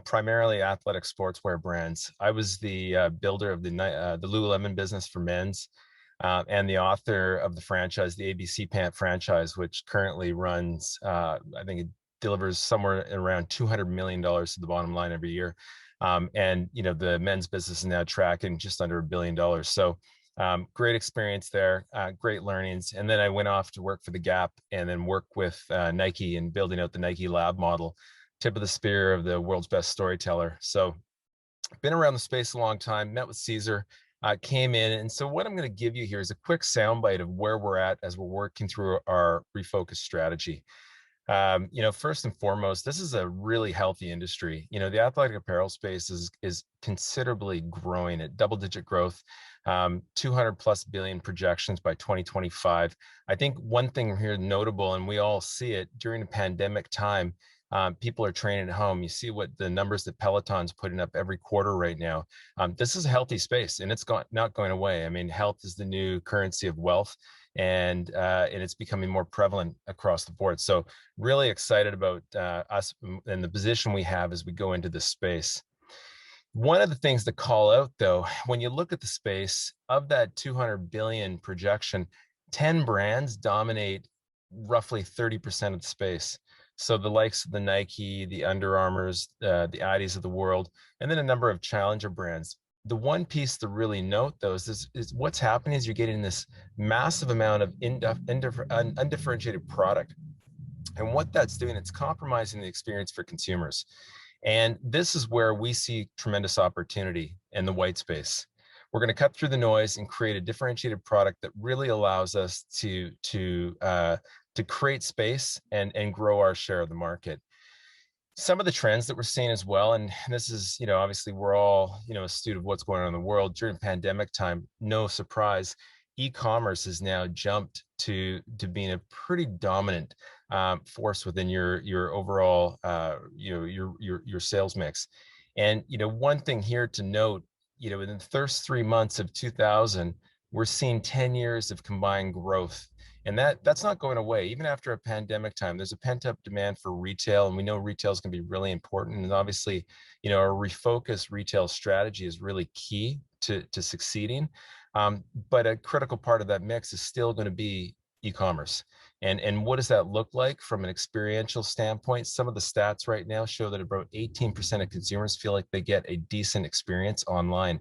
primarily athletic sportswear brands. I was the builder of the Lululemon business for men's. And the author of the franchise, the ABC Pant franchise, which currently runs, I think it delivers somewhere around $200 million to the bottom line every year. And, you know, the men's business is now tracking just under $1 billion. So great experience there, great learnings. And then I went off to work for the Gap and then work with Nike and building out the Nike Lab model, tip of the spear of the world's best storyteller. So been around the space a long time, met with Caesar. Came in. And so what I'm going to give you here is a quick soundbite of where we're at as we're working through our refocused strategy. You know, first and foremost, this is a really healthy industry. You know, the athletic apparel space is considerably growing at double-digit growth, 200+ billion projections by 2025. I think one thing here notable, and we all see it during the pandemic time, people are training at home. You see what the numbers that Peloton's putting up every quarter right now. This is a healthy space and it's not going away. I mean, health is the new currency of wealth and it's becoming more prevalent across the board. So really excited about us and the position we have as we go into this space. One of the things to call out, though, when you look at the space of that 200 billion projection, 10 brands dominate roughly 30% of the space. So the likes of the Nike, the Under Armours, the Adis of the world, and then a number of challenger brands. The one piece to really note, though, is what's happening is you're getting this massive amount of undifferentiated product. And what that's doing, it's compromising the experience for consumers. And this is where we see tremendous opportunity in the white space. We're going to cut through the noise and create a differentiated product that really allows us to create space and grow our share of the market. Some of the trends that we're seeing as well, and this is, obviously we're all, astute of what's going on in the world during pandemic time, no surprise, e-commerce has now jumped to being a pretty dominant force within your overall, your sales mix. And, one thing here to note, in the first 3 months of 2000, we're seeing 10 years of combined growth. And that's not going away. Even after a pandemic time, there's a pent-up demand for retail, and we know retail is going to be really important. And obviously, a refocused retail strategy is really key to succeeding. But a critical part of that mix is still going to be e-commerce. And what does that look like from an experiential standpoint? Some of the stats right now show that about 18% of consumers feel like they get a decent experience online.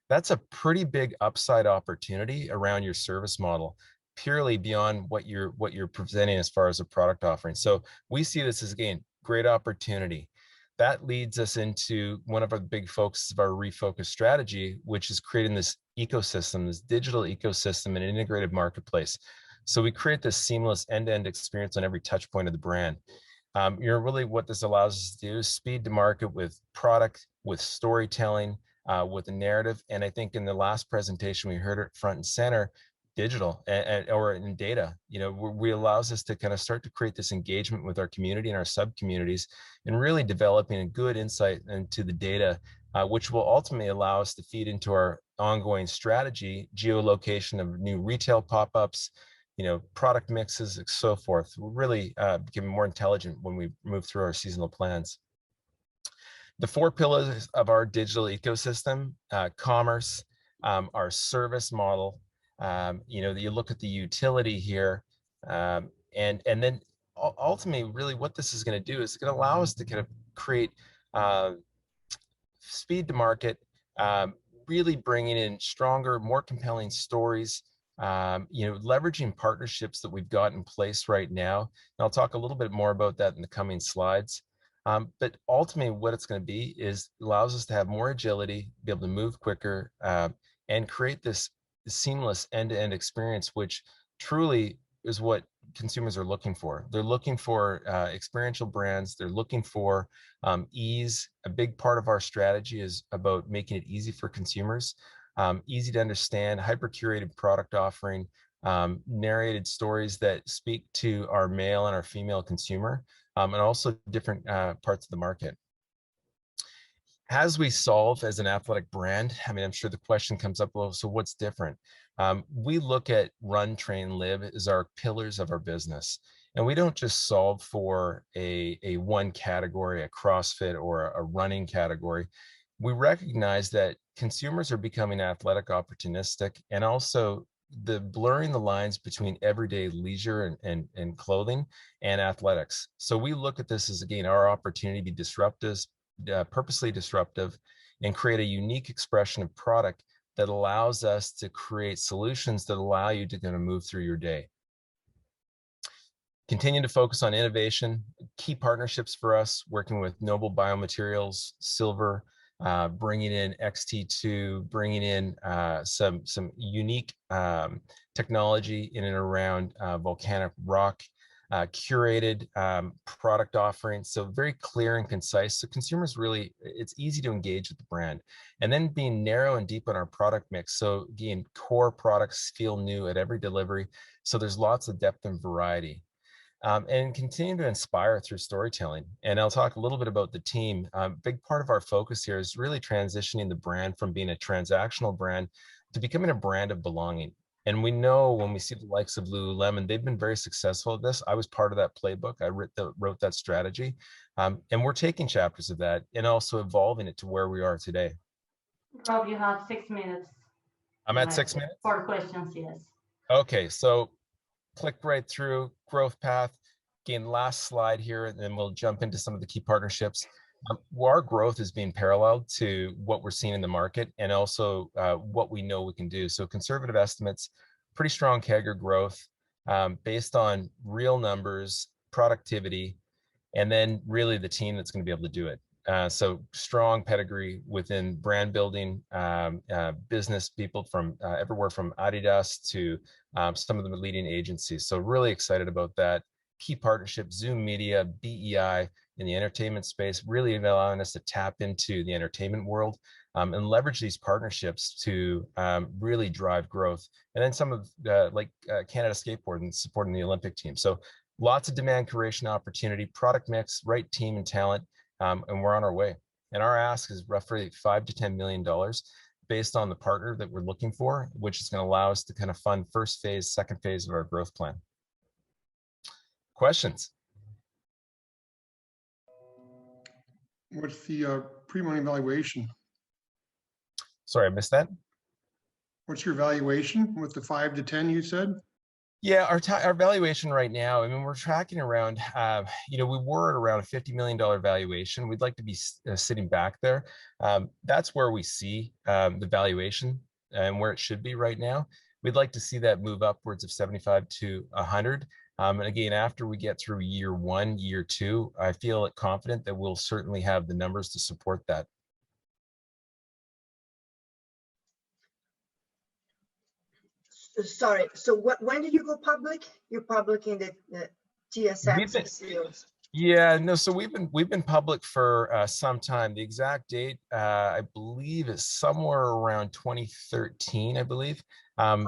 That's a pretty big upside opportunity around your service model, purely beyond what you're presenting as far as a product offering. So we see this as, again, great opportunity. That leads us into one of our big focuses of our refocused strategy, which is creating this ecosystem, this digital ecosystem and an integrated marketplace. So we create this seamless end-to-end experience on every touch point of the brand. Really what this allows us to do is speed to market with product, with storytelling, with a narrative. And I think in the last presentation, we heard it front and center, digital or in data, we allows us to kind of start to create this engagement with our community and our sub communities, and really developing a good insight into the data, which will ultimately allow us to feed into our ongoing strategy, geolocation of new retail pop-ups, product mixes, and so forth. We're really becoming more intelligent when we move through our seasonal plans. The 4 pillars of our digital ecosystem, commerce, our service model, you look at the utility here, and then ultimately, really what this is going to do is it's going to allow us to kind of create speed to market, really bringing in stronger, more compelling stories, leveraging partnerships that we've got in place right now. And I'll talk a little bit more about that in the coming slides. But ultimately, what it's going to be is allows us to have more agility, be able to move quicker, and create this seamless end-to-end experience, which truly is what consumers are looking for. They're looking for experiential brands. They're looking for ease. A big part of our strategy is about making it easy for consumers, easy to understand, hyper-curated product offering, narrated stories that speak to our male and our female consumer, and also different parts of the market. As we solve as an athletic brand, I mean, I'm sure the question comes up, well, so what's different? We look at run, train, live as our pillars of our business. And we don't just solve for a one category, a CrossFit or a running category. We recognize that consumers are becoming athletic opportunistic, and also the blurring the lines between everyday leisure and clothing and athletics. So we look at this as, again, our opportunity to be disruptive, purposely disruptive, and create a unique expression of product that allows us to create solutions that allow you to kind of move through your day. Continue to focus on innovation, key partnerships for us, working with Noble Biomaterials, Silver, bringing in XT2, bringing in some unique technology in and around volcanic rock, curated product offerings, so very clear and concise. So consumers really, it's easy to engage with the brand. And then being narrow and deep on our product mix. So again, core products feel new at every delivery. So there's lots of depth and variety. And continue to inspire through storytelling. And I'll talk a little bit about the team. Big part of our focus here is really transitioning the brand from being a transactional brand to becoming a brand of belonging. And we know when we see the likes of Lululemon, they've been very successful at this. I was part of that playbook. I wrote that strategy. And we're taking chapters of that and also evolving it to where we are today. Rob, you have 6 minutes. I'm at 6 minutes? For questions, yes. Okay, so click right through growth path. Again, last slide here, and then we'll jump into some of the key partnerships. Our growth is being paralleled to what we're seeing in the market and also what we know we can do. So conservative estimates, pretty strong CAGR growth based on real numbers, productivity, and then really the team that's going to be able to do it. So strong pedigree within brand building, business people from everywhere from Adidas to some of the leading agencies. So really excited about that. Key partnership, Zoom Media, BEI in the entertainment space, really allowing us to tap into the entertainment world and leverage these partnerships to really drive growth. And then some of like Canada Skateboard and supporting the Olympic team. So lots of demand creation opportunity, product mix, right team and talent, and we're on our way. And our ask is roughly $5 to $10 million based on the partner that we're looking for, which is going to allow us to kind of fund first phase, second phase of our growth plan. Questions? What's the pre-money valuation? Sorry, I missed that. What's your valuation with the 5 to 10 you said? Yeah, our valuation right now, I mean, we're tracking around, we were at around a $50 million valuation. We'd like to be sitting back there. That's where we see the valuation and where it should be right now. We'd like to see that move upwards of 75 to 100. And again, after we get through year 1, year 2, I feel confident that we'll certainly have the numbers to support that. Sorry, so when did you go public? You're public in the TSX seals. Yeah, no, so we've been public for some time. The exact date, I believe, is somewhere around 2013, I believe. And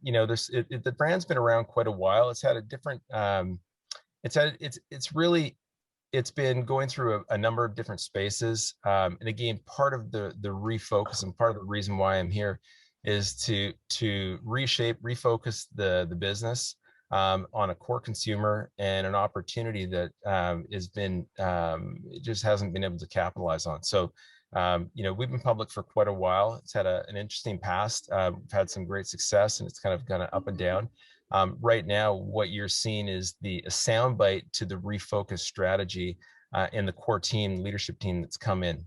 the brand's been around quite a while. It's had a different, it's been going through a number of different spaces. And again, part of the refocus and part of the reason why I'm here is to reshape, refocus the business on a core consumer and an opportunity that it just hasn't been able to capitalize on. So, we've been public for quite a while. It's had an interesting past. We've had some great success, and it's kind of gone up and down. Right now, what you're seeing is a soundbite to the refocused strategy and the core team, leadership team that's come in.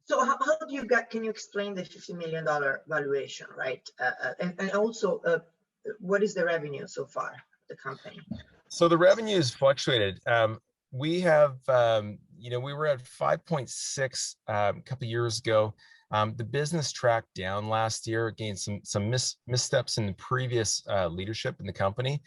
So how do you can you explain the $50 million valuation, right? And also, what is the revenue so far, the company? So the revenue has fluctuated. We have, we were at 5.6 a couple of years ago. The business tracked down last year, again, some missteps in the previous leadership in the company.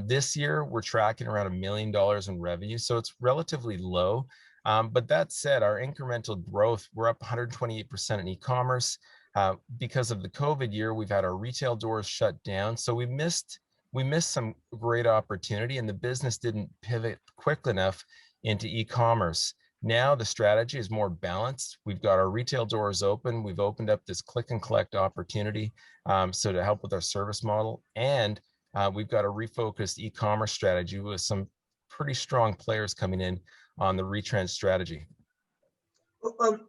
This year, we're tracking around $1 million in revenue, so it's relatively low. But that said, our incremental growth, we're up 128% in e-commerce. Because of the COVID year, we've had our retail doors shut down. So we missed some great opportunity, and the business didn't pivot quick enough into e-commerce. Now the strategy is more balanced. We've got our retail doors open. We've opened up this click and collect opportunity. So to help with our service model, and we've got a refocused e-commerce strategy with some pretty strong players coming in on the retrend strategy.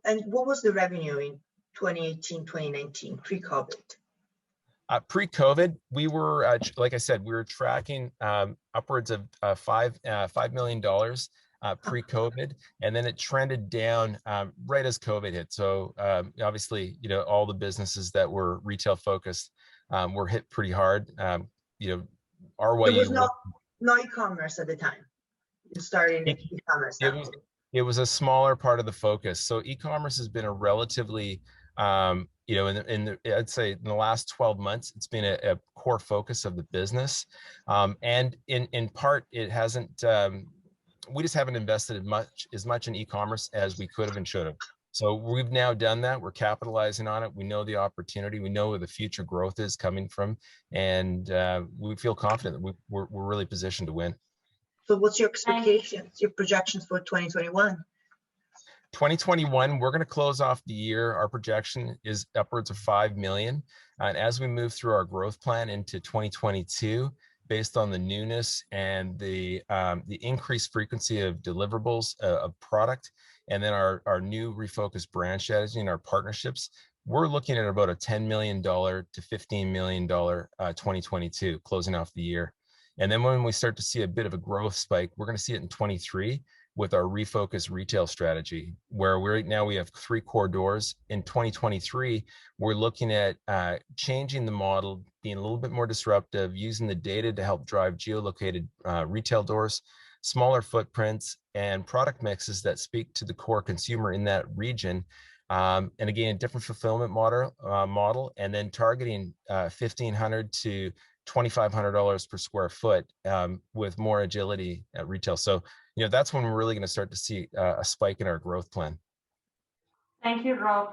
And what was the revenue in 2018, 2019, pre-COVID? Pre-COVID, we were, like I said, we were tracking upwards of $5 million pre-COVID, and then it trended down right as COVID hit. So obviously, all the businesses that were retail focused were hit pretty hard. RYU. There was no e-commerce at the time. You started in e-commerce. It was a smaller part of the focus. So e-commerce has been a relatively, I'd say in the last 12 months, it's been a core focus of the business. And in part, it hasn't, we just haven't invested as much in e-commerce as we could have and should have. So we've now done that. We're capitalizing on it. We know the opportunity. We know where the future growth is coming from. And we feel confident that we're really positioned to win. So what's your expectations, your projections for 2021? 2021, we're going to close off the year. Our projection is upwards of 5 million. And as we move through our growth plan into 2022, based on the newness and the increased frequency of deliverables of product, and then our new refocused brand strategy and our partnerships, we're looking at about a $10 million to $15 million 2022, closing off the year. And then when we start to see a bit of a growth spike, we're going to see it in 23 with our refocused retail strategy, where right now we have 3 core doors. In 2023, we're looking at changing the model, being a little bit more disruptive, using the data to help drive geolocated retail doors, smaller footprints, and product mixes that speak to the core consumer in that region. And again, a different fulfillment model, and then targeting $1,500 to $2,500 per square foot with more agility at retail. So, that's when we're really going to start to see a spike in our growth plan. Thank you, Rob.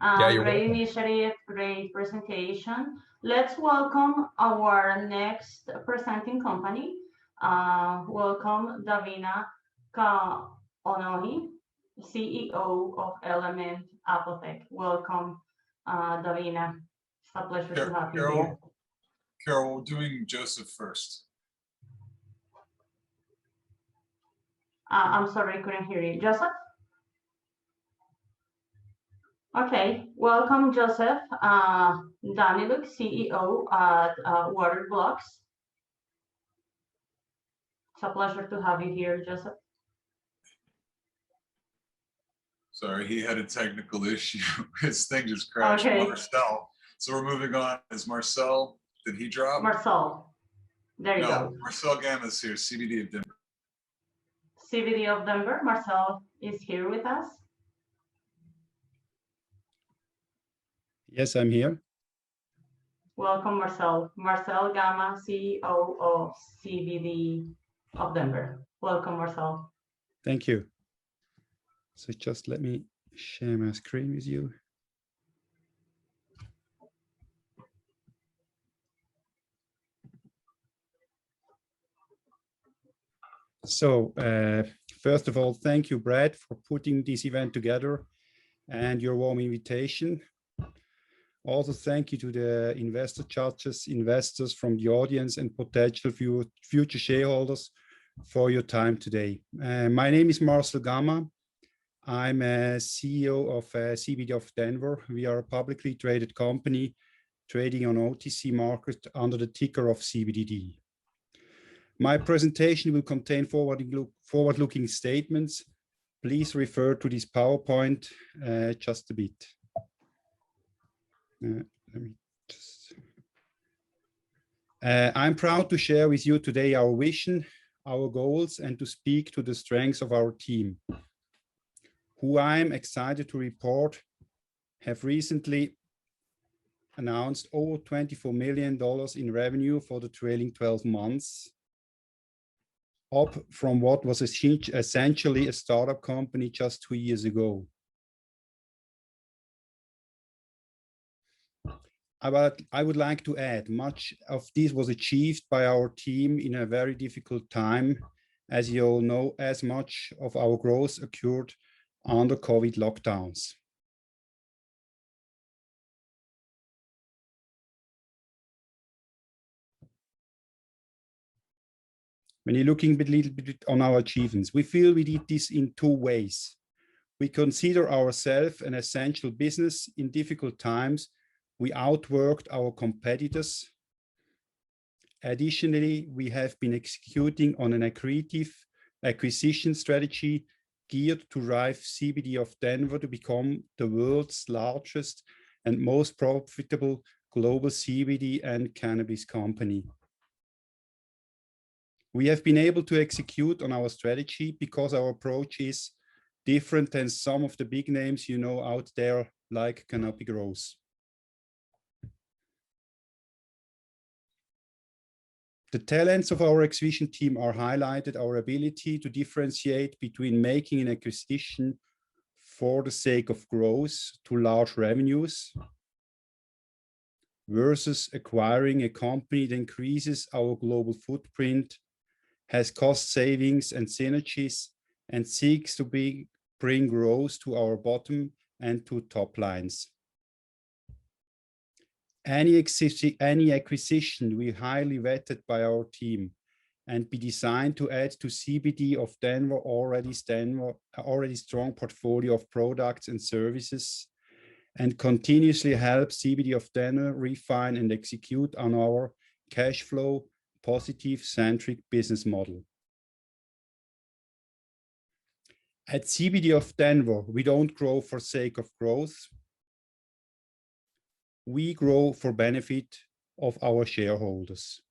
Yeah, you're great welcome. initiative, great presentation. Let's welcome our next presenting company. Welcome Davina Kaonohi, CEO of Element Apothec. Welcome, Davina. It's a pleasure to have you here. Carol, we're doing Joseph first. I'm sorry, I couldn't hear you. Joseph? Okay, welcome, Joseph. Daniluk, CEO at Water Blocks. It's a pleasure to have you here, Joseph. Sorry, he had a technical issue. His thing just crashed. Okay. Marcel. So we're moving on. Is Marcel, did he drop? Marcel. There you go. Marcel Gamma is here, CBD of Denver. CBD of Denver, Marcel is here with us. Yes, I'm here. Welcome, Marcel. Marcel Gamma, CEO of CBD of Denver. Welcome, Marcel. Thank you. So just let me share my screen with you. So first of all, thank you, Brad, for putting this event together and your warm invitation. Also, thank you to the investor judges, investors from the audience, and potential future shareholders for your time today. My name is Marcel Gamma. I'm a CEO of CBD of Denver. We are a publicly traded company trading on OTC market under the ticker of CBDD. My presentation will contain forward-looking statements. Please refer to this PowerPoint just a bit. I'm proud to share with you today our vision, our goals, and to speak to the strengths of our team, who I'm excited to report have recently announced over $24 million in revenue for the trailing 12 months, up from what was essentially a startup company just 2 years ago. I would like to add, much of this was achieved by our team in a very difficult time. As you all know, as much of our growth occurred under COVID lockdowns. When you're looking a little bit on our achievements, we feel we did this in 2 ways. We consider ourselves an essential business in difficult times. We outworked our competitors. Additionally, we have been executing on an accretive acquisition strategy geared to drive CBD of Denver to become the world's largest and most profitable global CBD and cannabis company. We have been able to execute on our strategy because our approach is different than some of the big names you know out there, like Canopy Growth. The talents of our acquisition team are highlighted, our ability to differentiate between making an acquisition for the sake of growth to large revenues versus acquiring a company that increases our global footprint, has cost savings and synergies, and seeks to bring growth to our bottom and to top lines. Any acquisition will be highly vetted by our team and be designed to add to CBD of Denver already strong portfolio of products and services, and continuously help CBD of Denver refine and execute on our cash flow positive centric business model. At CBD of Denver, we don't grow for sake of growth. We grow for benefit of our shareholders.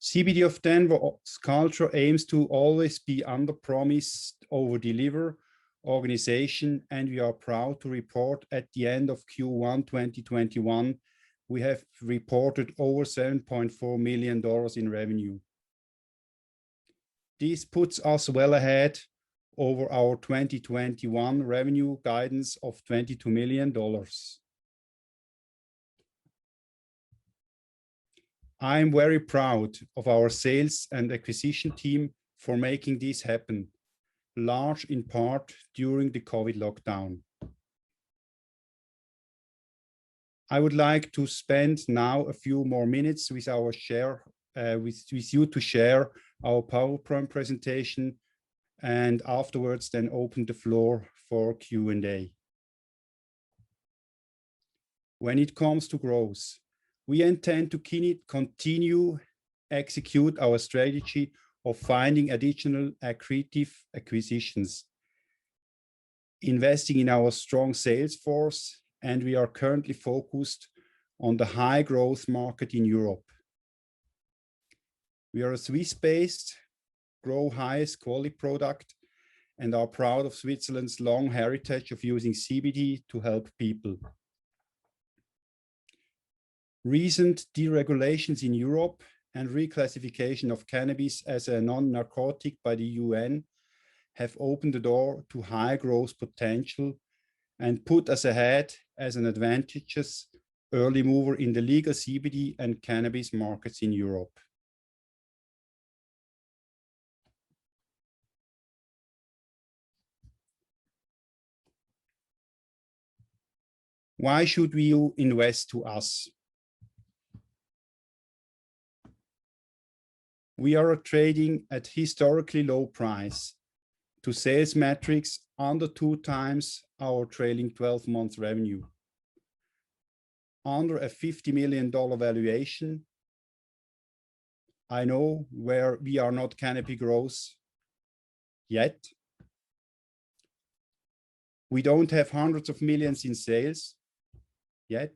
CBD of Denver's culture aims to always be under promise, over deliver organization, and we are proud to report at the end of Q1 2021, we have reported over $7.4 million in revenue. This puts us well ahead over our 2021 revenue guidance of $22 million. I am very proud of our sales and acquisition team for making this happen, large in part during the COVID lockdown. I would like to spend now a few more minutes with you to share our PowerPoint presentation, and afterwards then open the floor for Q&A. When it comes to growth, we intend to continue execute our strategy of finding additional accretive acquisitions, investing in our strong sales force, and we are currently focused on the high growth market in Europe. We are a Swiss-based, grow highest quality product, and are proud of Switzerland's long heritage of using CBD to help people. Recent deregulations in Europe and reclassification of cannabis as a non-narcotic by the UN have opened the door to high growth potential and put us ahead as an advantageous early mover in the legal CBD and cannabis markets in Europe. Why should you invest to us? We are trading at historically low price to sales metrics under 2 times our trailing 12 months revenue. Under a $50 million valuation, I know where we are not canopy growth yet. We don't have hundreds of millions in sales yet.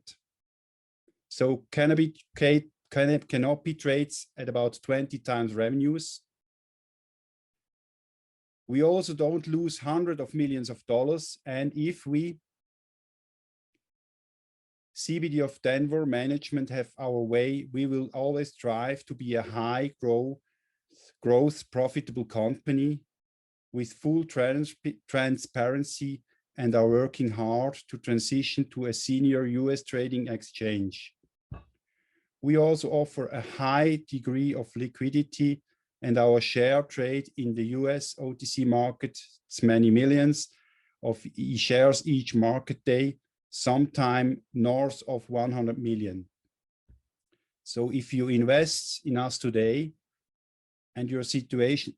So cannabis trades at about 20 times revenues. We also don't lose hundreds of millions of dollars. And if we, CBD of Denver management, have our way, we will always strive to be a high growth profitable company with full transparency, and are working hard to transition to a senior US trading exchange. We also offer a high degree of liquidity, and our share trade in the US OTC market, it's many millions of shares each market day, sometime north of 100 million. So if you invest in us today and your situation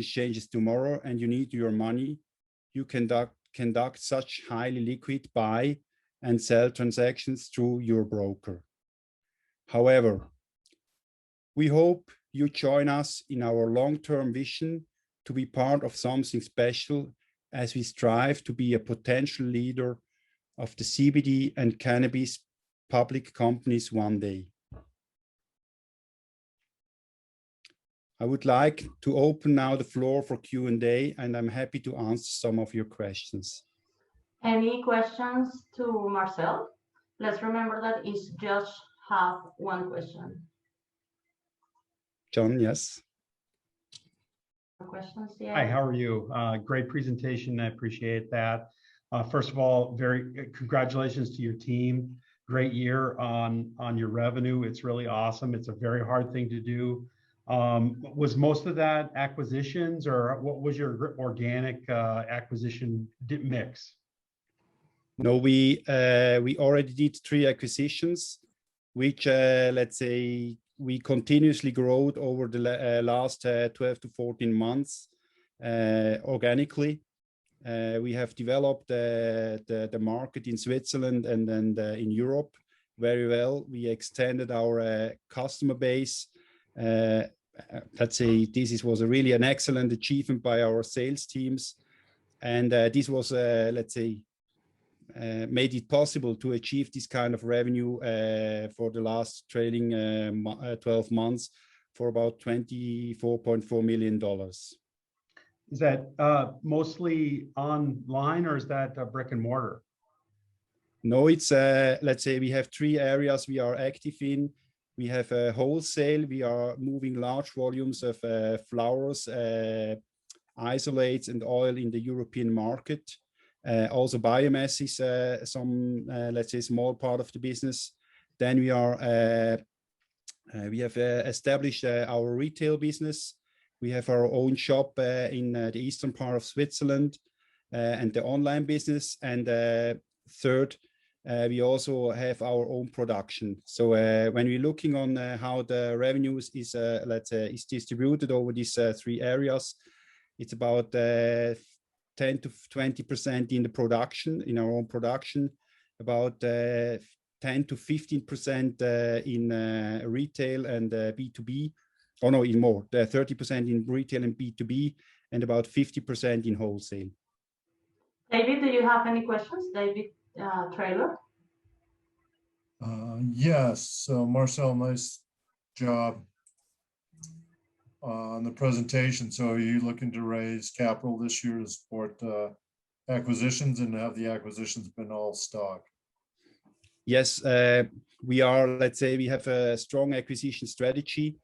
changes tomorrow and you need your money, you conduct such highly liquid buy and sell transactions through your broker. However, we hope you join us in our long-term vision to be part of something special as we strive to be a potential leader of the CBD and cannabis public companies one day. I would like to open now the floor for Q&A, and I'm happy to answer some of your questions. Any questions to Marcel? Let's remember that it's just have one question. John, yes. Questions? Yeah. Hi, how are you? Great presentation. I appreciate that. First of all, congratulations to your team great year on your revenue. It's really awesome. It's a very hard thing to do. Was most of that acquisitions, or what was your organic acquisition mix? No, we already did 3 acquisitions, which let's say we continuously growed over the last 12 to 14 months organically. We have developed the market in Switzerland and in Europe very well. We extended our customer base. Let's say this was really an excellent achievement by our sales teams. And this was, let's say, made it possible to achieve this kind of revenue for the last trailing 12 months for about $24.4 million. Is that mostly online, or is that brick and mortar? No, it's let's say we have 3 areas we are active in. We have wholesale. We are moving large volumes of flowers, isolates, and oil in the European market. Also, biomass is some, let's say, small part of the business. Then we have established our retail business. We have our own shop in the eastern part of Switzerland and the online business. And third, we also have our own production. So when we're looking on how the revenues is, let's say, is distributed over these 3 areas, it's about 10 to 20% in the production, in our own production, about 10 to 15% in retail and B2B. Oh no, in more, 30% in retail and B2B, and about 50% in wholesale. David, do you have any questions? David Trailer? Yes, so Marcel, nice job on the presentation. So are you looking to raise capital this year to support acquisitions, and have the acquisitions been all stock? Yes, we are, let's say, we have a strong acquisition strategy.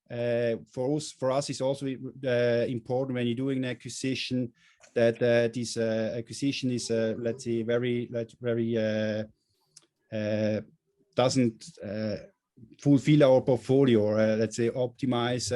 For us, it's also important when you're doing an acquisition that this acquisition is, let's say, very doesn't fulfill our portfolio, or let's say optimize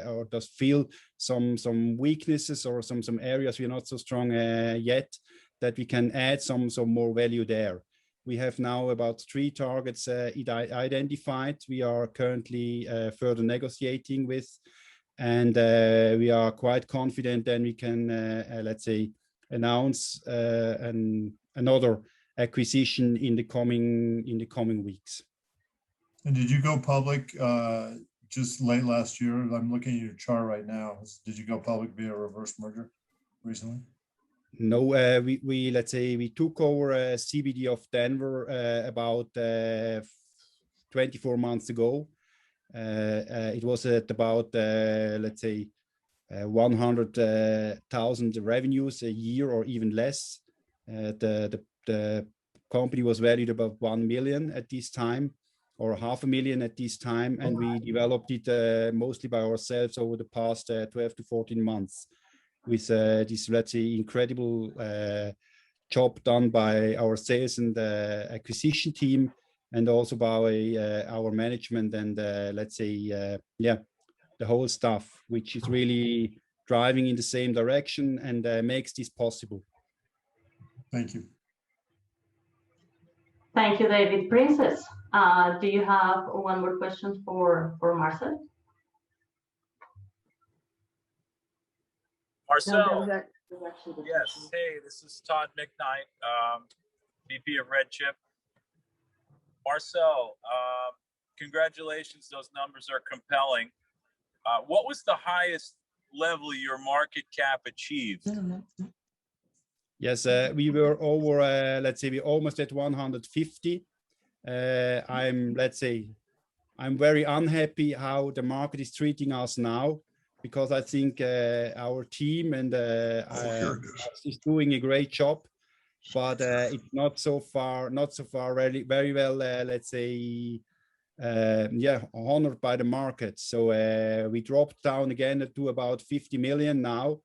or does fill some weaknesses or some areas we're not so strong yet, that we can add some more value there. We have now about 3 targets identified. We are currently further negotiating with, and we are quite confident then we can, let's say, announce another acquisition in the coming weeks. And did you go public just late last year? I'm looking at your chart right now. Did you go public via reverse merger recently? No, we let's say we took over CBD of Denver about 24 months ago. It was at about let's say 100,000 revenues a year or even less. The company was valued about 1 million at this time, or 500,000 at this time, and we developed it mostly by ourselves over the past 12 to 14 months. With this, let's say, incredible job done by our sales and acquisition team, and also by our management and let's say, yeah, the whole staff, which is really driving in the same direction and makes this possible. Thank you. Thank you, David. Princess, do you have one more question for Marcel? Marcel, yes. Hey, this is Todd McKnight, VP of Red Chip. Marcel, congratulations. Those numbers are compelling. What was the highest level your market cap achieved? Yes, we were over, let's say, we almost at 150. Let's say, I'm very unhappy how the market is treating us now, because I think our team and is doing a great job, but it's not so far really very well, let's say, yeah, honored by the market. So we dropped down again to about 50 million now,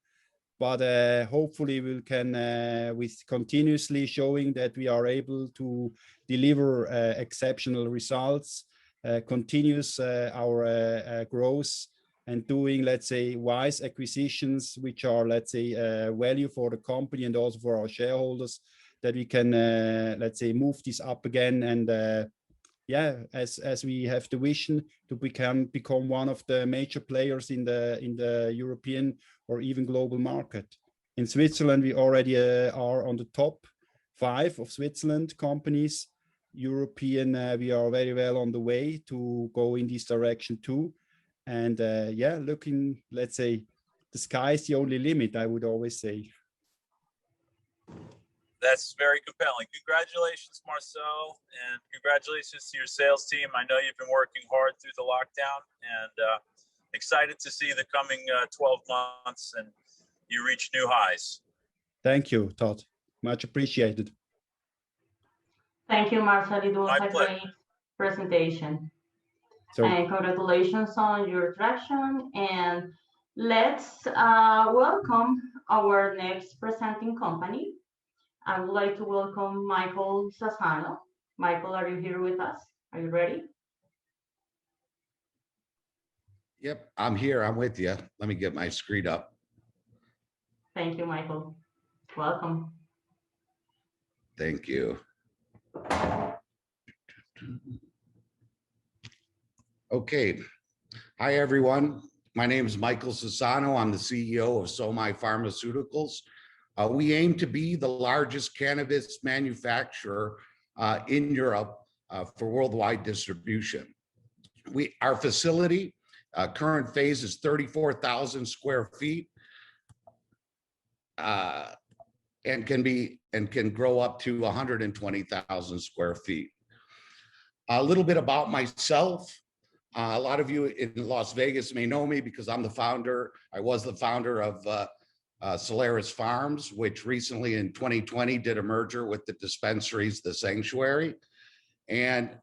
but hopefully we can, with continuously showing that we are able to deliver exceptional results, continues our growth, and doing, let's say, wise acquisitions, which are, let's say, value for the company and also for our shareholders, that we can, let's say, move this up again. And yeah, as we have the vision to become one of the major players in the European or even global market. In Switzerland, we already are on the top 5 of Switzerland companies. European, we are very well on the way to go in this direction too. And yeah, looking, let's say, the sky is the only limit, I would always say. That's very compelling. Congratulations, Marcel, and congratulations to your sales team. I know you've been working hard through the lockdown, and excited to see the coming 12 months and you reach new highs. Thank you, Todd. Much appreciated. Thank you, Marcel. It was My a pleasure. great presentation. So, And congratulations on your traction. And let's welcome our next presenting company. I would like to welcome Michael Sassano. Michael, are you here with us? Are you ready? Yep, I'm here. I'm with you. Let me get my screen up. Thank you, Michael. Welcome. Thank you. Okay. Hi, everyone. My name is Michael Sassano. I'm the CEO of SOMI Pharmaceuticals. We aim to be the largest cannabis manufacturer in Europe for worldwide distribution. Our facility, current phase is 34,000 square feet and can grow up to 120,000 square feet. A little bit about myself. A lot of you in Las Vegas may know me because I'm the founder. I was the founder of Solaris Farms, which recently in 2020 did a merger with the dispensaries, the Sanctuary. And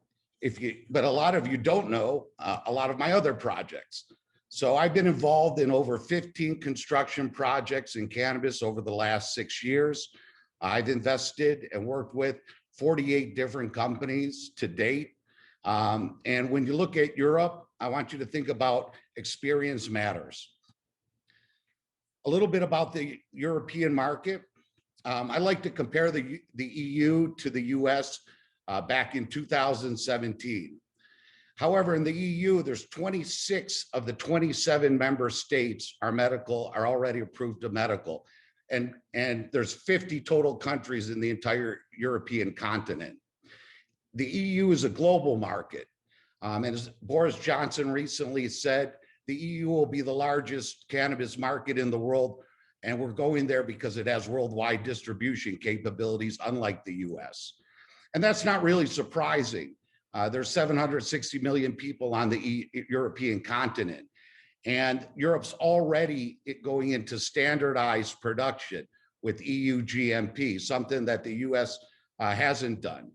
but a lot of you don't know a lot of my other projects. So I've been involved in over 15 construction projects in cannabis over the last 6 years. I've invested and worked with 48 different companies to date. And when you look at Europe, I want you to think about experience matters. A little bit about the European market. I like to compare the EU to the US back in 2017. However, in the EU, there's 26 of the 27 member states are already approved of medical. And there's 50 total countries in the entire European continent. The EU is a global market. And as Boris Johnson recently said, the EU will be the largest cannabis market in the world. And we're going there because it has worldwide distribution capabilities, unlike the US. And that's not really surprising. There's 760 million people on the European continent. And Europe's already going into standardized production with EU GMP, something that the US hasn't done.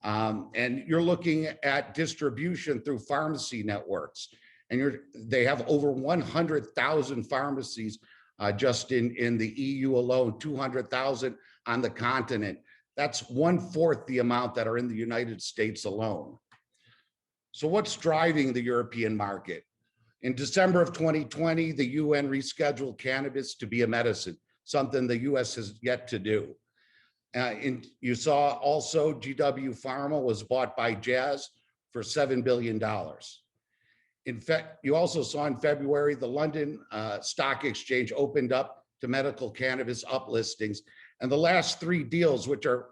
And you're looking at distribution through pharmacy networks. And they have over 100,000 pharmacies just in the EU alone, 200,000 on the continent. That's 1/4 the amount that are in the United States alone. So what's driving the European market? In December of 2020, the UN rescheduled cannabis to be a medicine, something the US has yet to do. You saw also GW Pharma was bought by Jazz for $7 billion. In fact, you also saw in February, the London Stock Exchange opened up to medical cannabis uplistings. And the last 3 deals, which are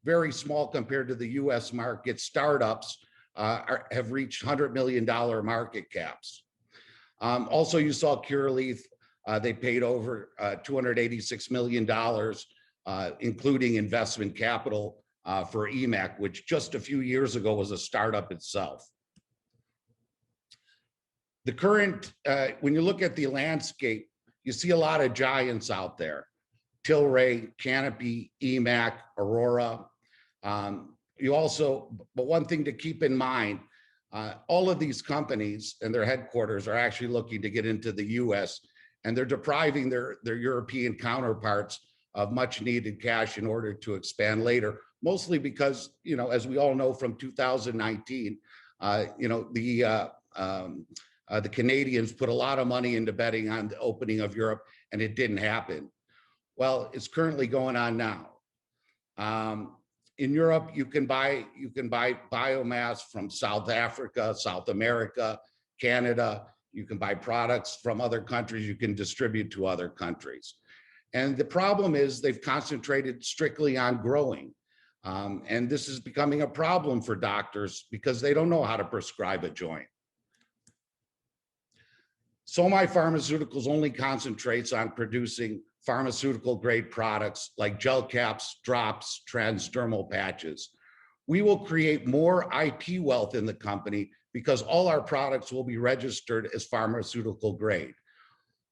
very small compared to the US market, startups have reached $100 million market caps. Also, you saw Curaleaf, they paid over $286 million, including investment capital for EMAC, which just a few years ago was a startup itself. The current, when you look at the landscape, you see a lot of giants out there. Tilray, Canopy, EMAC, Aurora. But one thing to keep in mind, all of these companies and their headquarters are actually looking to get into the US and they're depriving their European counterparts of much needed cash in order to expand later, mostly because, you know, as we all know from 2019, you know, the Canadians put a lot of money into betting on the opening of Europe, and it didn't happen. Well, it's currently going on now. In Europe, you can buy biomass from South Africa, South America, Canada. You can buy products from other countries. You can distribute to other countries. And the problem is they've concentrated strictly on growing. And this is becoming a problem for doctors because they don't know how to prescribe a joint. Soma Pharmaceuticals only concentrates on producing pharmaceutical grade products like gel caps, drops, transdermal patches. We will create more IP wealth in the company because all our products will be registered as pharmaceutical grade.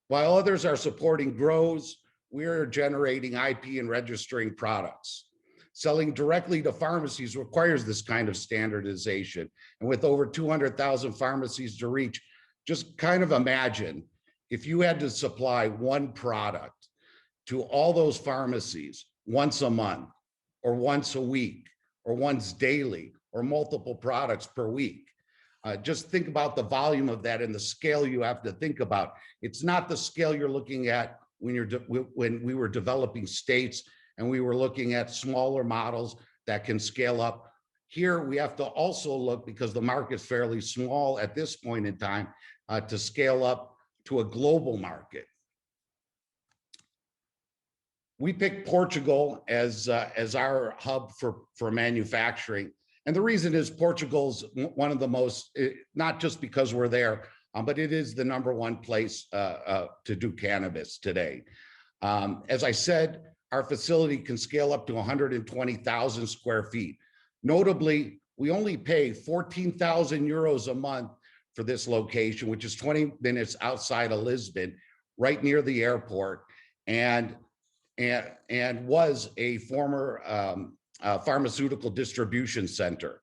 While others are supporting grows, we're generating IP and registering products. Selling directly to pharmacies requires this kind of standardization. And with over 200,000 pharmacies to reach, just kind of imagine if you had to supply one product to all those pharmacies once a month, or once a week, or once daily, or multiple products per week. Just think about the volume of that and the scale you have to think about. It's not the scale you're looking at when we were developing states and we were looking at smaller models that can scale up. Here, we have to also look, because the market's fairly small at this point in time, to scale up to a global market. We picked Portugal as our hub for manufacturing. And the reason is Portugal's one of the most, not just because we're there, but it is the #1 place to do cannabis today. As I said, our facility can scale up to 120,000 square feet. Notably, we only pay 14,000 euros a month for this location, which is 20 minutes outside of Lisbon, right near the airport, and was a former pharmaceutical distribution center.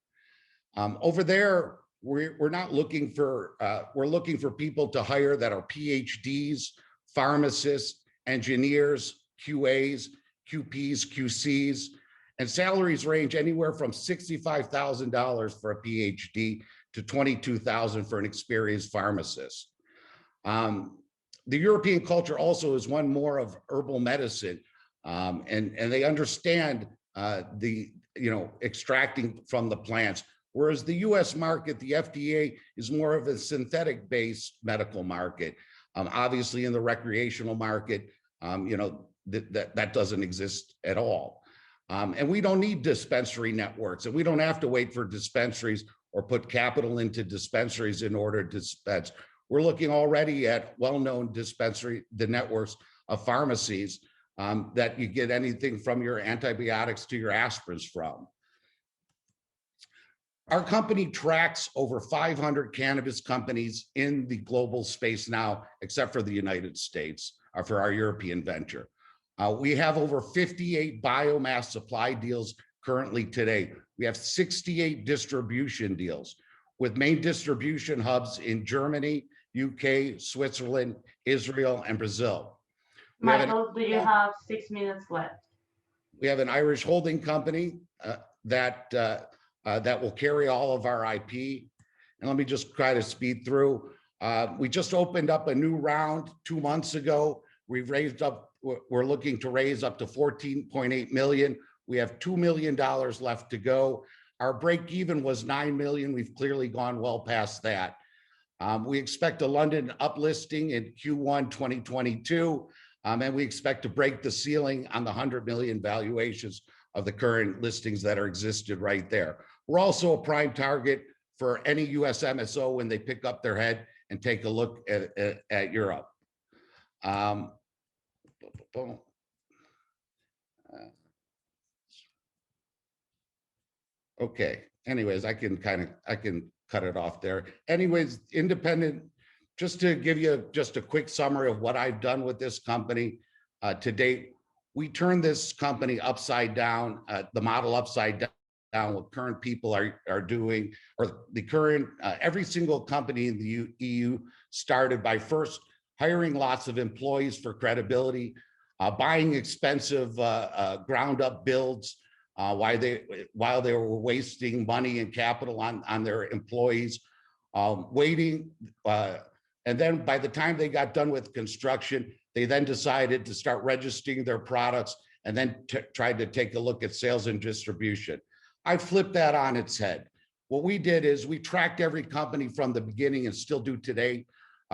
Over there, we're not looking for, we're looking for people to hire that are PhDs, pharmacists, engineers, QAs, QPs, QCs, and salaries range anywhere from $65,000 for a PhD to $22,000 for an experienced pharmacist. The European culture also is one more of herbal medicine, and they understand extracting from the plants. Whereas the US market, the FDA, is more of a synthetic-based medical market. Obviously in the recreational market, that doesn't exist at all. And we don't need dispensary networks, and we don't have to wait for dispensaries or put capital into dispensaries in order to dispense. We're looking already at well-known the networks of pharmacies that you get anything from your antibiotics to your aspirins from. Our company tracks over 500 cannabis companies in the global space now, except for the United States, for our European venture. We have over 58 biomass supply deals currently today. We have 68 distribution deals with main distribution hubs in Germany, UK, Switzerland, Israel, and Brazil. Michael, do you have 6 minutes left? We have an Irish holding company that will carry all of our IP. And let me just try to speed through. We just opened up a new round 2 months ago. We're looking to raise up to 14.8 million. We have $2 million left to go. Our break even was 9 million. We've clearly gone well past that. We expect a London uplisting in Q1 2022. And we expect to break the ceiling on the 100 million valuations of the current listings that are existed right there. We're also a prime target for any US MSO when they pick up their head and take a look at Europe. Okay, anyways, I can cut it off there. Anyways, independent, just to give you just a quick summary of what I've done with this company to date. We turned this company upside down, the model upside down, what current people are doing, or the current, every single company in the EU started by first hiring lots of employees for credibility, buying expensive ground up builds while they were wasting money and capital on their employees, waiting. And then by the time they got done with construction, they then decided to start registering their products and then tried to take a look at sales and distribution. I flipped that on its head. What we did is we tracked every company from the beginning and still do today.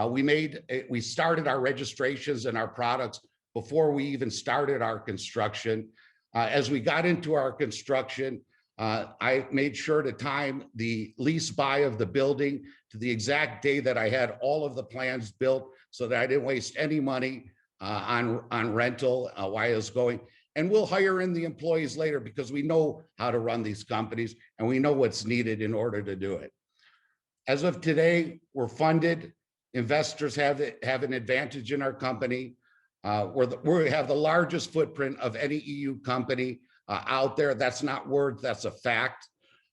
We started our registrations and our products before we even started our construction. As we got into our construction, I made sure to time the lease buy of the building to the exact day that I had all of the plans built so that I didn't waste any money on rental while I was going. And we'll hire in the employees later because we know how to run these companies and we know what's needed in order to do it. As of today, we're funded. Investors have an advantage in our company. We have the largest footprint of any EU company out there. That's not words, that's a fact.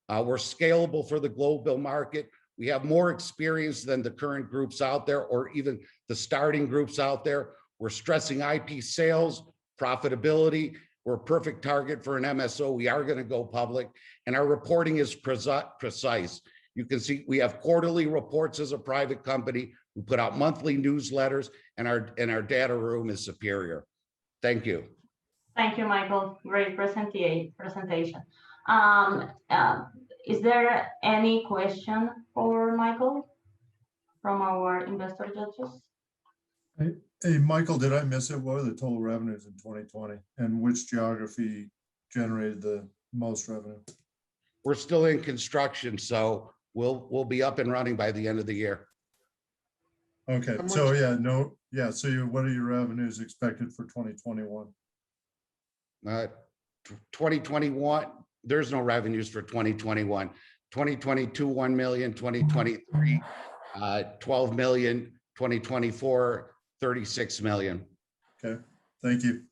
We're scalable for the global market. We have more experience than the current groups out there or even the starting groups out there. We're stressing IP sales, profitability. We're a perfect target for an MSO. We are going to go public, and our reporting is precise. You can see we have quarterly reports as a private company. We put out monthly newsletters, and our data room is superior. Thank you. Thank you, Michael. Great presentation. Is there any question for Michael from our investor judges? Hey, Michael, did I miss it? What were the total revenues in 2020 and which geography generated the most revenue? We're still in construction, so we'll be up and running by the end of the year. Okay, so what are your revenues expected for 2021? 2021, there's no revenues for 2021. 2022, 1 million, 2023, 12 million, 2024, 36 million. Okay, thank you.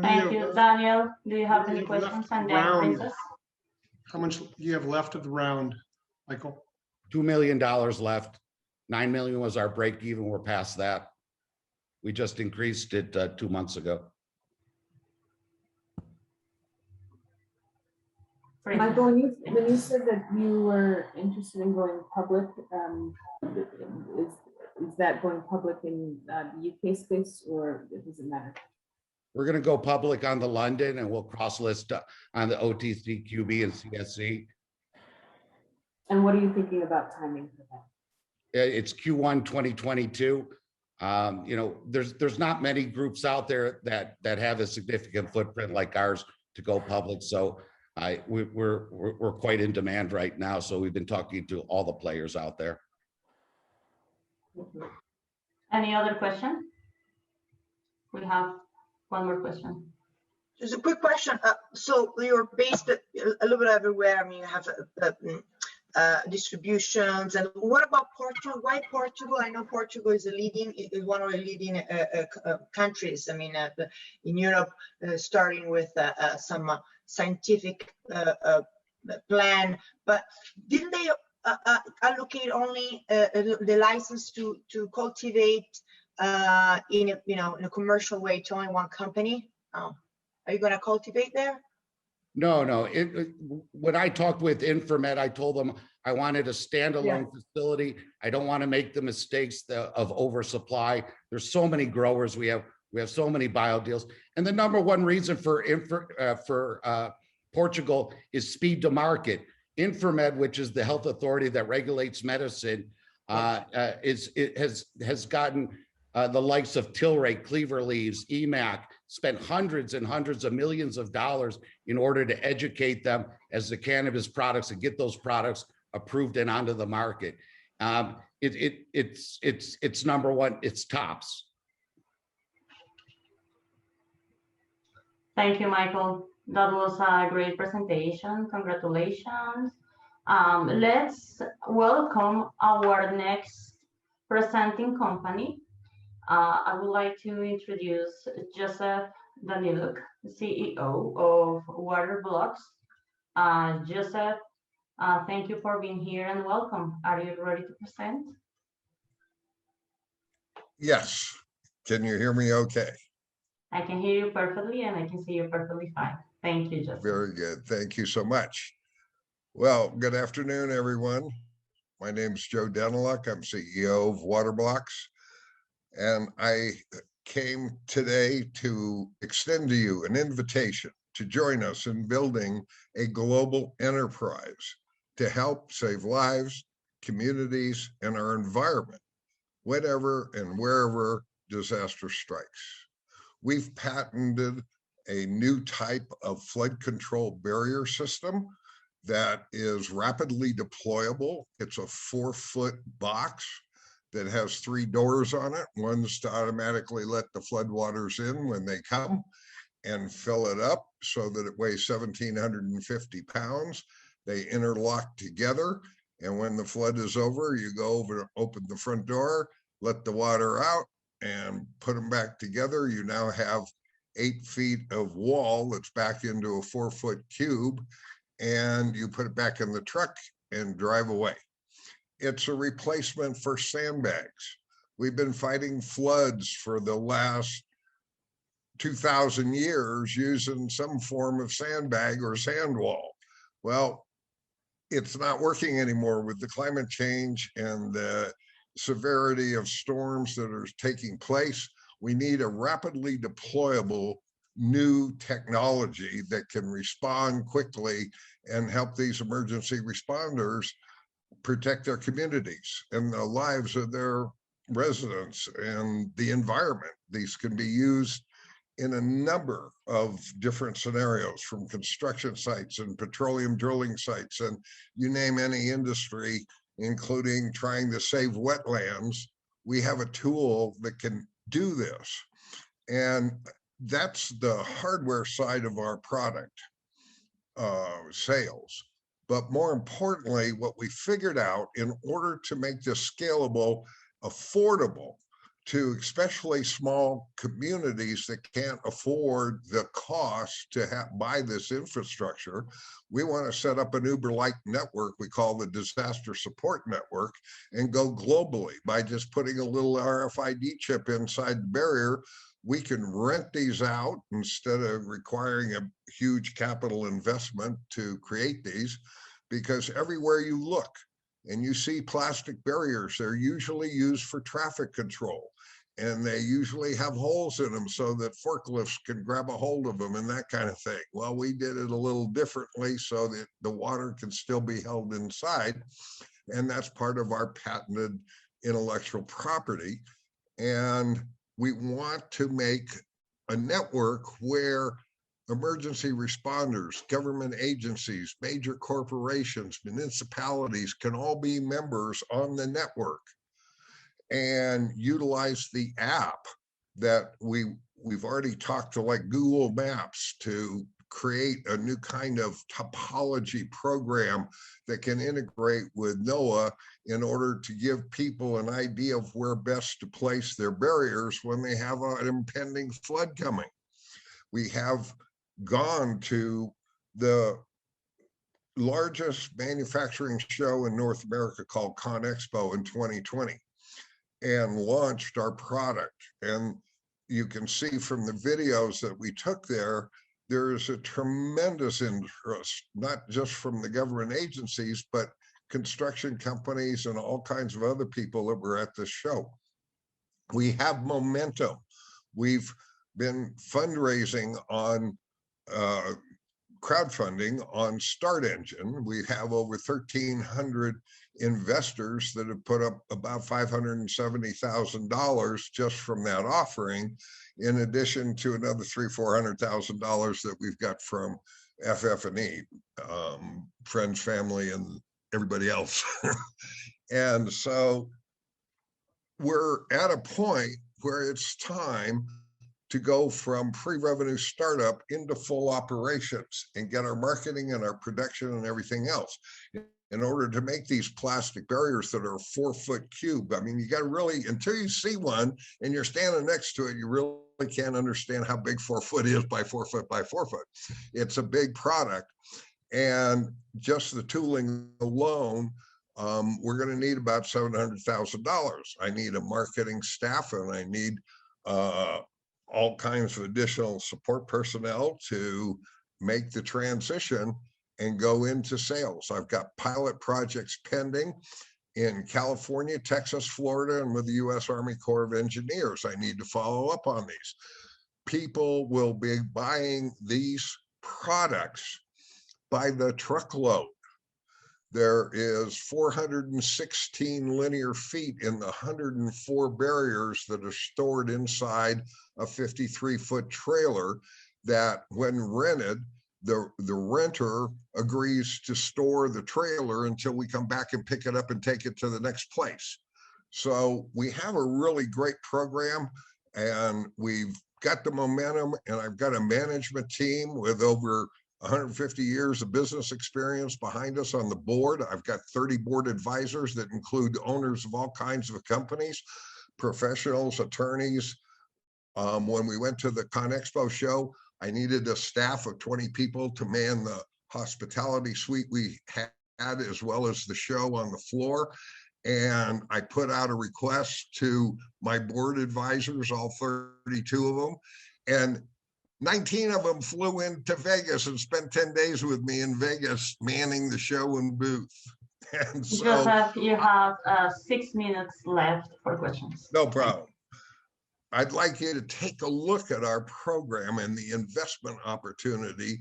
Thank you, Daniel. Do you have any questions? And then Princess? How much do you have left of the round, Michael? $2 million left. 9 million was our break even. We're past that. We just increased it 2 months ago. Michael, when you said that you were interested in going public, is that going public in the UK space, or does it matter? We're going to go public on the London, and we'll cross list on the OTC, QB, and CSE. And what are you thinking about timing for that? It's Q1 2022. There's not many groups out there that have a significant footprint like ours to go public. So we're quite in demand right now. So we've been talking to all the players out there. Any other question? We have one more question. Just a quick question. So you're based a little bit everywhere. I mean, you have distributions. And what about Portugal? Why Portugal? I know Portugal is one of the leading countries. I mean, in Europe, starting with some scientific plan. But didn't they allocate only the license to cultivate in a commercial way to only one company? Are you going to cultivate there? No. When I talked with Infomed, I told them I wanted a standalone facility. I don't want to make the mistakes of oversupply. There's so many growers. We have so many bio deals. And the number one reason for Portugal is speed to market. Infomed, which is the health authority that regulates medicine, has gotten the likes of Tilray, Cleaver Leaves, EMAC, spent hundreds and hundreds of millions of dollars in order to educate them as the cannabis products and get those products approved and onto the market. It's number one. It's tops. Thank you, Michael. That was a great presentation. Congratulations. Let's welcome our next presenting company. I would like to introduce Joseph Daniluk, CEO of Water Blocks. Joseph, thank you for being here and welcome. Are you ready to present? Yes. Can you hear me okay? I can hear you perfectly and I can see you perfectly fine. Thank you, Justin. Very good. Thank you so much. Well, good afternoon, everyone. My name is Joe Deneluk. I'm CEO of Waterblocks, and I came today to extend to you an invitation to join us in building a global enterprise to help save lives, communities, and our environment, whenever and wherever disaster strikes. We've patented a new type of flood control barrier system that is rapidly deployable. It's a 4-foot box that has 3 doors on it. One's to automatically let the floodwaters in when they come and fill it up so that it weighs 1,750 pounds. They interlock together, and when the flood is over, you go over, open the front door, let the water out, and put them back together. You now have 8 feet of wall that's back into a 4-foot cube, and you put it back in the truck and drive away. It's a replacement for sandbags. We've been fighting floods for the last 2,000 years using some form of sandbag or sand wall. Well, it's not working anymore with the climate change and the severity of storms that are taking place. We need a rapidly deployable new technology that can respond quickly and help these emergency responders protect their communities and the lives of their residents and the environment. These can be used in a number of different scenarios, from construction sites and petroleum drilling sites, and you name any industry, including trying to save wetlands. We have a tool that can do this. And that's the hardware side of our product sales. But more importantly, what we figured out, in order to make this scalable, affordable to especially small communities that can't afford the cost to buy this infrastructure, we want to set up an Uber-like network we call the Disaster Support Network and go globally. By just putting a little RFID chip inside the barrier, we can rent these out instead of requiring a huge capital investment to create these, because everywhere you look and you see plastic barriers, they're usually used for traffic control. And they usually have holes in them so that forklifts can grab a hold of them and that kind of thing. Well, we did it a little differently so that the water can still be held inside. And that's part of our patented intellectual property. And we want to make a network where emergency responders, government agencies, major corporations, municipalities can all be members on the network and utilize the app that we've already talked to, like Google Maps, to create a new kind of topology program that can integrate with NOAA in order to give people an idea of where best to place their barriers when they have an impending flood coming. We have gone to the largest manufacturing show in North America called ConExpo in 2020 and launched our product. And you can see from the videos that we took there, there is a tremendous interest, not just from the government agencies, but construction companies and all kinds of other people that were at this show. We have momentum. We've been fundraising on crowdfunding on Start Engine. We have over 1,300 investors that have put up about $570,000 just from that offering, in addition to another $300,000-400,000 that we've got from FF&E, friends, family, and everybody else. And so we're at a point where it's time to go from pre-revenue startup into full operations and get our marketing and our production and everything else. In order to make these plastic barriers that are 4-foot cube, I mean, you got to really, until you see one and you're standing next to it, you really can't understand how big 4 foot is by 4 foot by 4 foot. It's a big product. And just the tooling alone we're going to need about $700,000. I need a marketing staff, and I need all kinds of additional support personnel to make the transition and go into sales. I've got pilot projects pending in California, Texas, Florida, and with the U.S. Army Corps of Engineers. I need to follow up on these. People will be buying these products by the truckload. There is 416 linear feet in the 104 barriers that are stored inside a 53-foot trailer that, when rented, the renter agrees to store the trailer until we come back and pick it up and take it to the next place. So we have a really great program, and we've got the momentum, and I've got a management team with over 150 years of business experience behind us on the board. I've got 30 board advisors that include owners of all kinds of companies, professionals, attorneys. When we went to the ConExpo show, I needed a staff of 20 people to man the hospitality suite we had, as well as the show on the floor. And I put out a request to my board advisors, all 32 of them, and 19 of them flew into Vegas and spent 10 days with me in Vegas manning the show and booth. And so, Joseph, you have 6 minutes left for questions. No problem. I'd like you to take a look at our program and the investment opportunity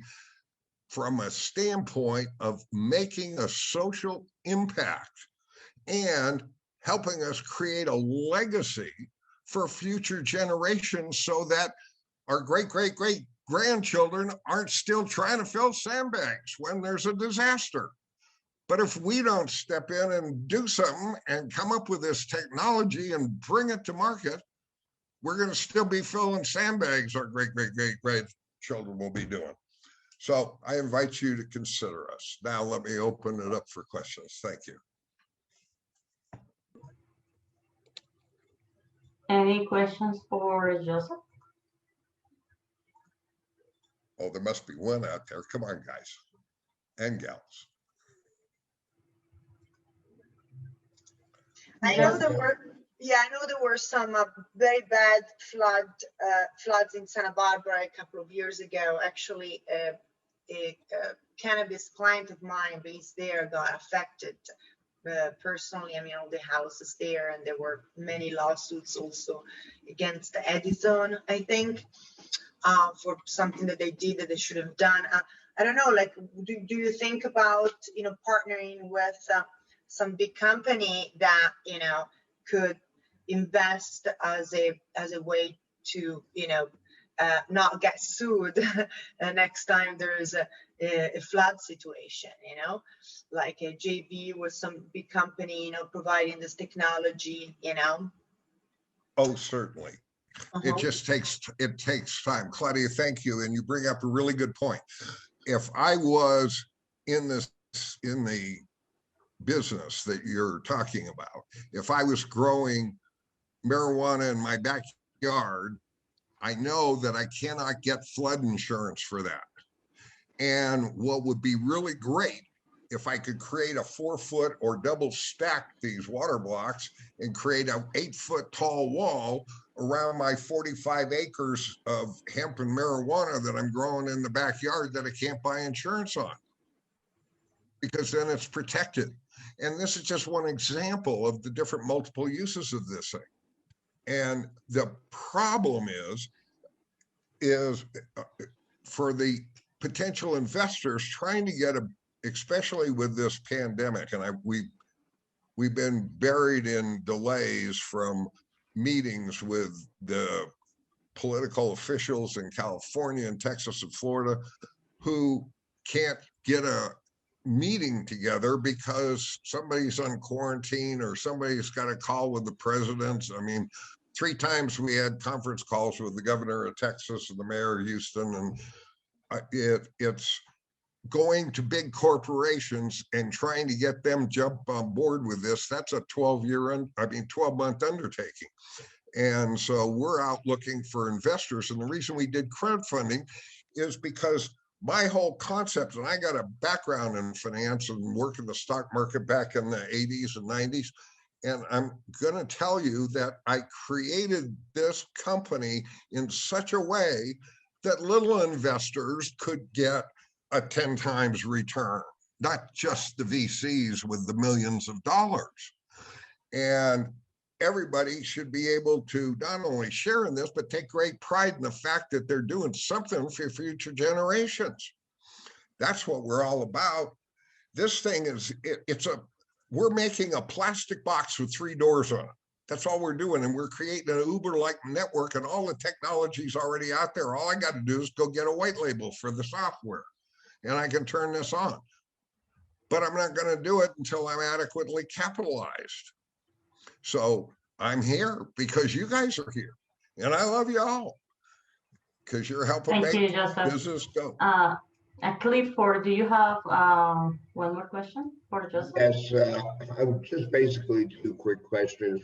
from a standpoint of making a social impact and helping us create a legacy for future generations, so that our great-great-great-grandchildren aren't still trying to fill sandbags when there's a disaster. But if we don't step in and do something and come up with this technology and bring it to market, we're going to still be filling sandbags our great-great-great-grandchildren will be doing. So I invite you to consider us. Now let me open it up for questions. Thank you. Any questions for Joseph? Oh, there must be one out there. Come on, guys and gals. I know there were some very bad floods in Santa Barbara a couple of years ago. Actually, a cannabis client of mine based there got affected personally. I mean, all the houses there, and there were many lawsuits also against Edison, I think, for something that they did that they should have done. I don't know, like, do you think about, partnering with some big company that, could invest as a way to, not get sued next time there is a flood situation, like a JV with some big company, providing this technology, Oh, certainly. It just takes time. Claudia, thank you. And you bring up a really good point. If I was in the business that you're talking about, if I was growing marijuana in my backyard, I know that I cannot get flood insurance for that. And what would be really great if I could create a 4-foot or double stack these water blocks and create an 8-foot tall wall around my 45 acres of hemp and marijuana that I'm growing in the backyard that I can't buy insurance on, because then it's protected. And this is just one example of the different multiple uses of this thing. And the problem is for the potential investors trying to get especially with this pandemic, and we've been buried in delays from meetings with the political officials in California and Texas and Florida who can't get a meeting together because somebody's on quarantine or somebody's got a call with the president. I mean, 3 times we had conference calls with the governor of Texas and the mayor of Houston, and it's going to big corporations and trying to get them jump on board with this. That's a 12-month undertaking. And so we're out looking for investors. And the reason we did crowdfunding is because my whole concept, and I got a background in finance and worked in the stock market back in the 80s and 90s. And I'm going to tell you that I created this company in such a way that little investors could get a 10 times return, not just the VCs with the millions of dollars. And everybody should be able to not only share in this, but take great pride in the fact that they're doing something for future generations. That's what we're all about. This thing is, we're making a plastic box with 3 doors on it. That's all we're doing. And we're creating an Uber-like network, and all the technology's already out there. All I got to do is go get a white label for the software, and I can turn this on. But I'm not going to do it until I'm adequately capitalized. So I'm here because you guys are here, and I love you all because you're helping Thank you, make Joseph. business go. Clifford, do you have one more question for Joseph? Yes, I would just basically 2 quick questions.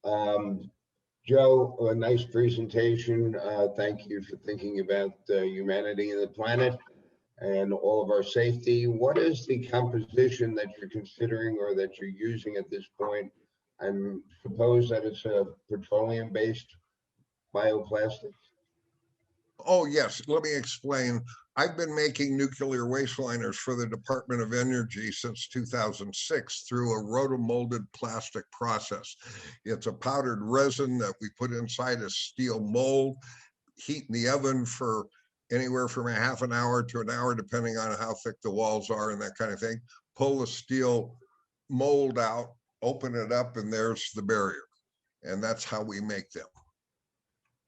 Joe, a nice presentation. Thank you for thinking about humanity and the planet and all of our safety. What is the composition that you're considering or that you're using at this point? I suppose that it's a petroleum-based bioplastic. Oh, yes. Let me explain. I've been making nuclear waste liners for the Department of Energy since 2006 through a rotomolded plastic process. It's a powdered resin that we put inside a steel mold, heat in the oven for anywhere from a half an hour to an hour, depending on how thick the walls are and that kind of thing. Pull the steel mold out, open it up, and there's the barrier. And that's how we make them.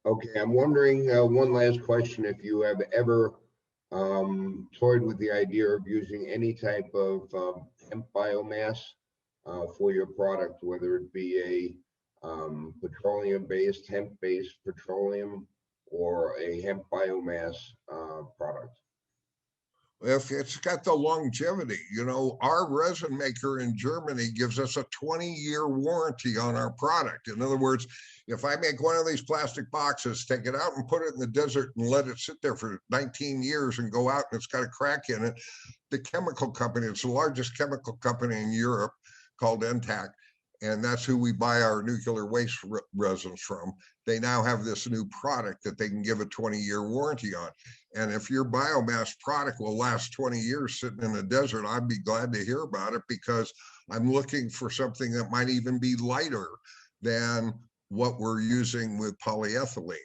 Okay, I'm wondering, one last question, if you have ever toyed with the idea of using any type of hemp biomass for your product, whether it be a petroleum-based, hemp-based petroleum, or a hemp biomass product. If it's got the longevity, you know, our resin maker in Germany gives us a 20-year warranty on our product. In other words, if I make one of these plastic boxes, take it out and put it in the desert and let it sit there for 19 years and go out and it's got a crack in it, the chemical company, it's the largest chemical company in Europe called Entac, and that's who we buy our nuclear waste resins from. They now have this new product that they can give a 20-year warranty on. And if your biomass product will last 20 years sitting in the desert, I'd be glad to hear about it, because I'm looking for something that might even be lighter than what we're using with polyethylene.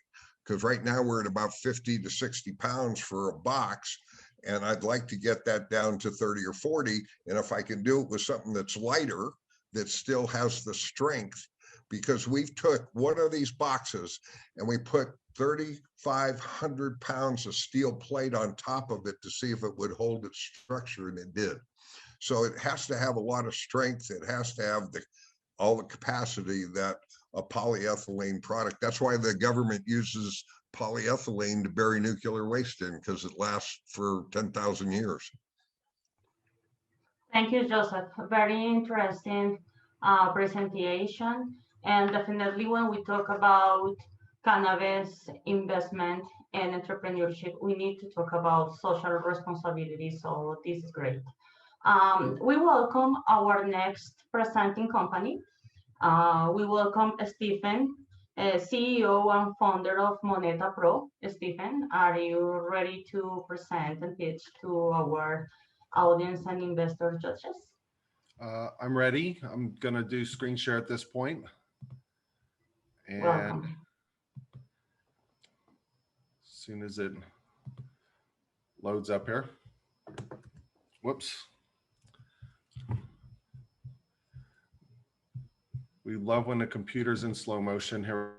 Because right now we're at about 50 to 60 pounds for a box, and I'd like to get that down to 30 or 40. And if I can do it with something that's lighter, that still has the strength, because we've took one of these boxes and we put 3,500 pounds of steel plate on top of it to see if it would hold its structure, and it did. So it has to have a lot of strength. It has to have all the capacity that a polyethylene product. That's why the government uses polyethylene to bury nuclear waste in, because it lasts for 10,000 years. Thank you, Joseph. Very interesting presentation. And definitely when we talk about cannabis investment and entrepreneurship, we need to talk about social responsibility. So this is great. We welcome our next presenting company. We welcome Stephen, CEO and founder of Moneta Pro. Stephen, are you ready to present and pitch to our audience and investor judges? I'm ready. I'm going to do screen share at this point. And Welcome. as soon as it loads up here. Whoops. We love when the computer's in slow motion here.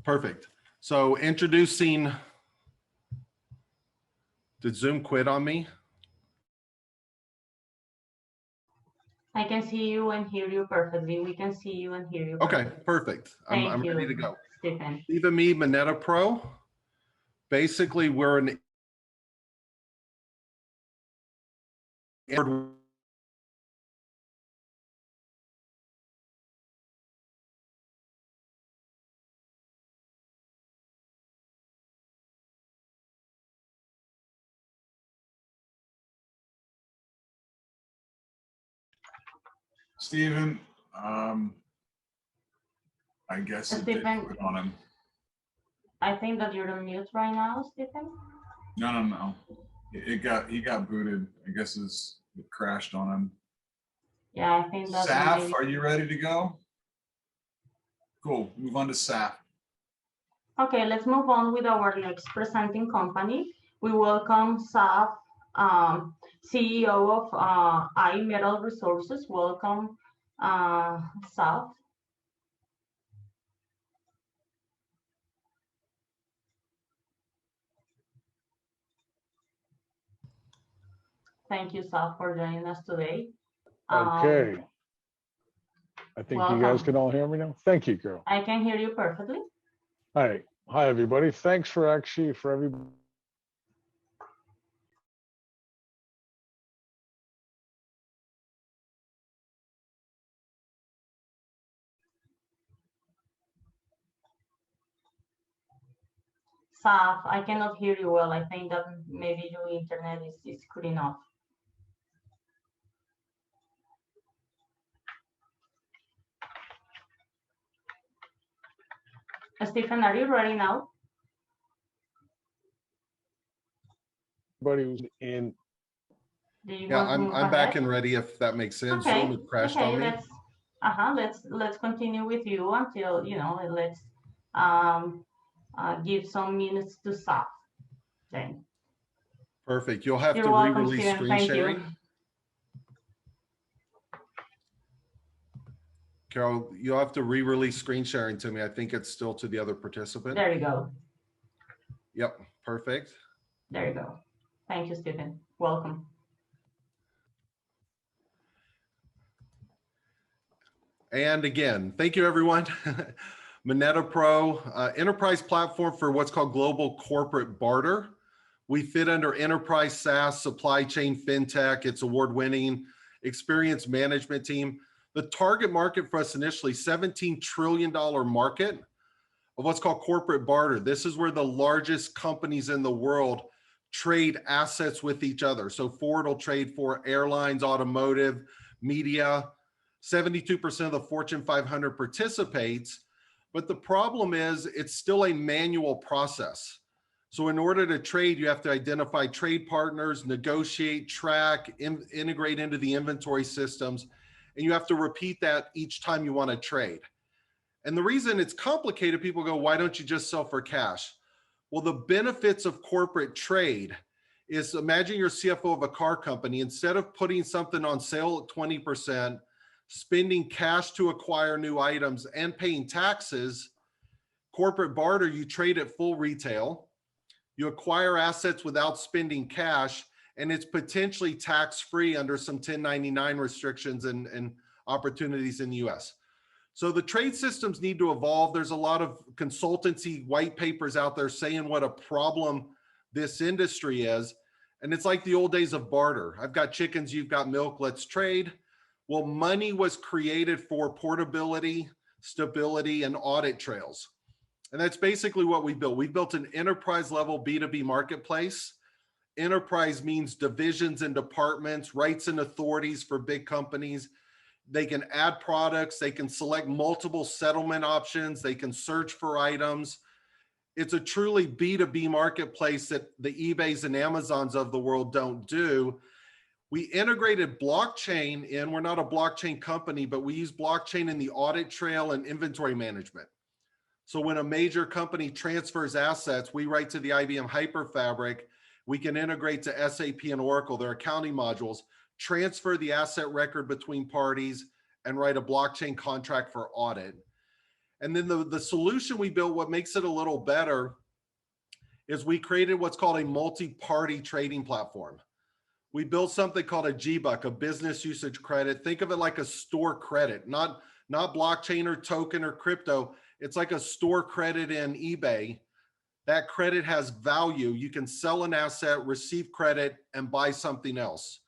Perfect. So introducing, did Zoom quit on me? I can see you and hear you perfectly. We can see you and hear you. Okay, perfect. I'm ready to go. Stephen Me, Moneta Pro. Basically, we're an Stephen, I guess it did Stephen, put on him. I think that you're on mute right now, Stephen. No. He got booted. I guess it crashed on him. Yeah, I think that's Saf, are you ready to go? Cool. Move on to Saf. Okay, let's move on with our next presenting company. We welcome Saf, CEO of iMetal Resources. Welcome, Saf. Thank you, Saf, for joining us today. Okay. I think you guys can all hear me now. Thank you, Carol. I can hear you perfectly. Hi, everybody. Thanks for everybody. Saf, I cannot hear you well. I think that maybe your internet is good enough. Stephen, are you ready now? Everybody was in. Yeah, I'm back and ready if that makes sense. Okay. Zoom had crashed on me. Let's continue with you until let's give some minutes to Saf. Then. Perfect. You'll have to welcome, re-release Steven. screen Thank sharing. you. Carol, you'll have to re-release screen sharing to me. I think it's still to the other participant. There you go. Yep, perfect. There you go. Thank you, Stephen. Welcome. And again, thank you, everyone. Moneta Pro, enterprise platform for what's called global corporate barter. We fit under enterprise SaaS, supply chain, fintech. It's award-winning, experienced management team. The target market for us initially, $17 trillion market of what's called corporate barter. This is where the largest companies in the world trade assets with each other. So Ford will trade for airlines, automotive, media. 72% of the Fortune 500 participates, but the problem is it's still a manual process. So in order to trade, you have to identify trade partners, negotiate, track, integrate into the inventory systems, and you have to repeat that each time you want to trade. And the reason it's complicated, people go, why don't you just sell for cash? Well, the benefits of corporate trade is, imagine you're CFO of a car company. Instead of putting something on sale at 20%, spending cash to acquire new items and paying taxes, corporate barter, you trade at full retail, you acquire assets without spending cash, and it's potentially tax-free under some 1099 restrictions and opportunities in the US. So the trade systems need to evolve. There's a lot of consultancy white papers out there saying what a problem this industry is. And it's like the old days of barter. I've got chickens, you've got milk, let's trade. Well, money was created for portability, stability, and audit trails. And that's basically what we built. We built an enterprise level B2B marketplace. Enterprise means divisions and departments, rights and authorities for big companies. They can add products, they can select multiple settlement options, they can search for items. It's a truly B2B marketplace that the eBays and Amazons of the world don't do. We integrated blockchain in. We're not a blockchain company, but we use blockchain in the audit trail and inventory management. So when a major company transfers assets, we write to the IBM Hyperfabric. We can integrate to SAP and Oracle, their accounting modules, transfer the asset record between parties, and write a blockchain contract for audit. And then the solution we built, what makes it a little better, is we created what's called a multi-party trading platform. We built something called a GBUC, a business usage credit. Think of it like a store credit, not blockchain or token or crypto. It's like a store credit in eBay. That credit has value. You can sell an asset, receive credit, and buy something else.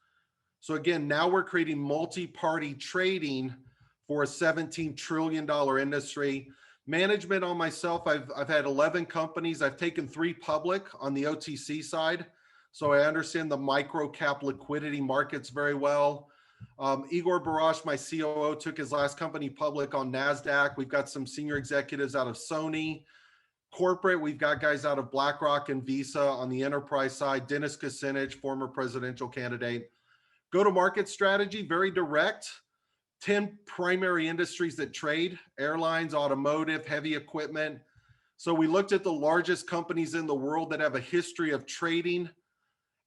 So again, now we're creating multi-party trading for a $17 trillion industry. Management on myself, I've had 11 companies. I've taken 3 public on the OTC side. So I understand the micro cap liquidity markets very well. Igor Barash, my COO, took his last company public on NASDAQ. We've got some senior executives out of Sony. Corporate, we've got guys out of BlackRock and Visa. On the enterprise side, Dennis Kucinich, former presidential candidate. Go-to-market strategy, very direct. 10 primary industries that trade: airlines, automotive, heavy equipment. So we looked at the largest companies in the world that have a history of trading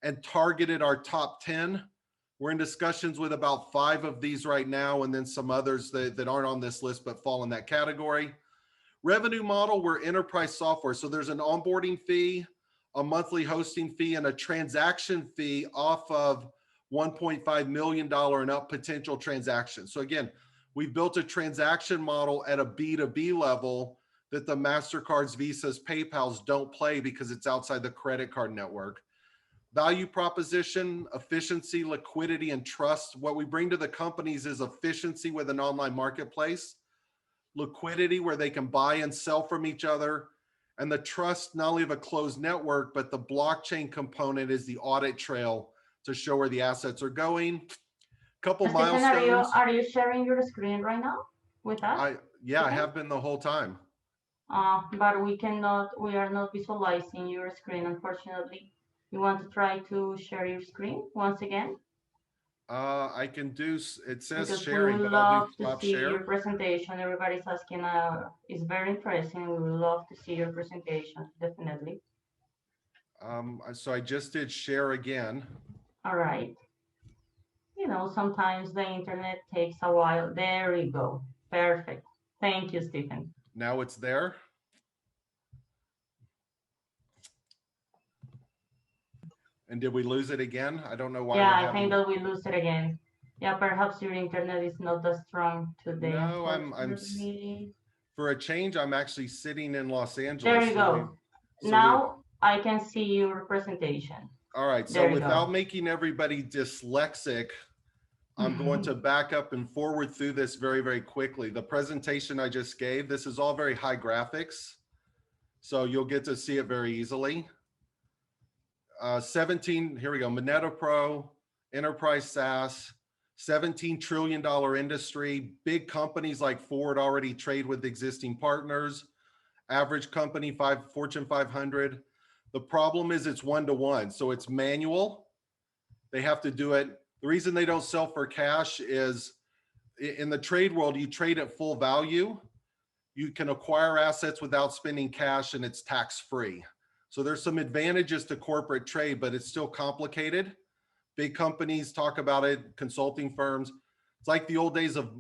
and targeted our top 10. We're in discussions with about 5 of these right now, and then some others that aren't on this list but fall in that category. Revenue model, we're enterprise software. So there's an onboarding fee, a monthly hosting fee, and a transaction fee off of $1.5 million and up potential transactions. So again, we've built a transaction model at a B2B level that the MasterCards, Visas, PayPals don't play because it's outside the credit card network. Value proposition, efficiency, liquidity, and trust. What we bring to the companies is efficiency with an online marketplace, liquidity where they can buy and sell from each other, and the trust not only of a closed network, but the blockchain component is the audit trail to show where the assets are going. Couple Stephen, milestones. are you sharing your screen right now with us? Yeah, I have been the whole time. But we are not visualizing your screen, unfortunately. You want to try to share your screen once again? I can do, it says Because sharing, we would but I'll love do to stop see share. your presentation. Everybody's asking, it's very interesting. We would love to see your presentation, definitely. So I just did share again. All right. You know, sometimes the internet takes a while. There we go. Perfect. Thank you, Stephen. Now it's there. And did we lose it again? I don't know why. Yeah, I think that we lose it again. Yeah, perhaps your internet is not that strong today. No, I'm for a change, I'm actually sitting in Los Angeles. There you go. Now I can see your presentation. All right, so without making everybody dyslexic, I'm going to back up and forward through this very, very quickly. The presentation I just gave, this is all very high graphics, so you'll get to see it very easily. 17, here we go, Moneta Pro, enterprise SaaS, $17 trillion industry. Big companies like Ford already trade with existing partners. Average company, Fortune 500. The problem is it's one-to-one, so it's manual. They have to do it. The reason they don't sell for cash is in the trade world, you trade at full value. You can acquire assets without spending cash and it's tax-free. So there's some advantages to corporate trade, but it's still complicated. Big companies talk about it, consulting firms. It's like the old days of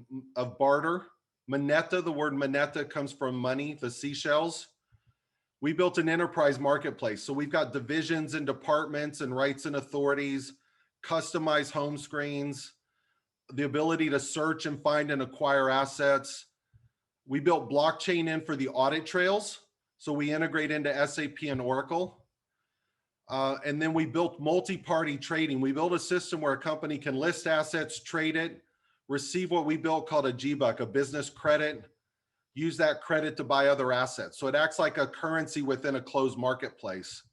barter. Moneta, the word moneta comes from money, the seashells. We built an enterprise marketplace. So we've got divisions and departments and rights and authorities, customized home screens, the ability to search and find and acquire assets. We built blockchain in for the audit trails. So we integrate into SAP and Oracle. And then we built multi-party trading. We built a system where a company can list assets, trade it, receive what we built called a GBUC, a business credit, use that credit to buy other assets. So it acts like a currency within a closed marketplace.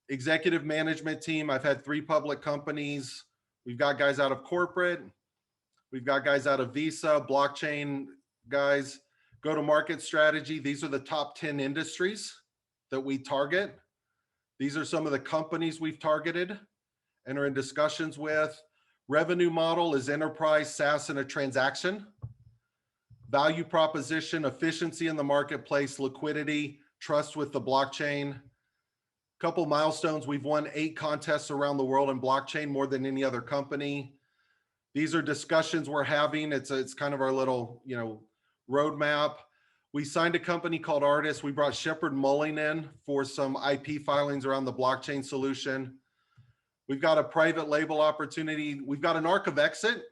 Executive management team, I've had 3 public companies. We've got guys out of corporate. We've got guys out of Visa, blockchain guys. Go-to-market strategy, these are the top 10 industries that we target. These are some of the companies we've targeted and are in discussions with. Revenue model is enterprise, SaaS, and a transaction. Value proposition, efficiency in the marketplace, liquidity, trust with the blockchain. Couple milestones, we've won 8 contests around the world in blockchain, more than any other company. These are discussions we're having. It's kind of our little, roadmap. We signed a company called Artis. We brought Shepard Mulling in for some IP filings around the blockchain solution. We've got a private label opportunity. We've got an arc of exit.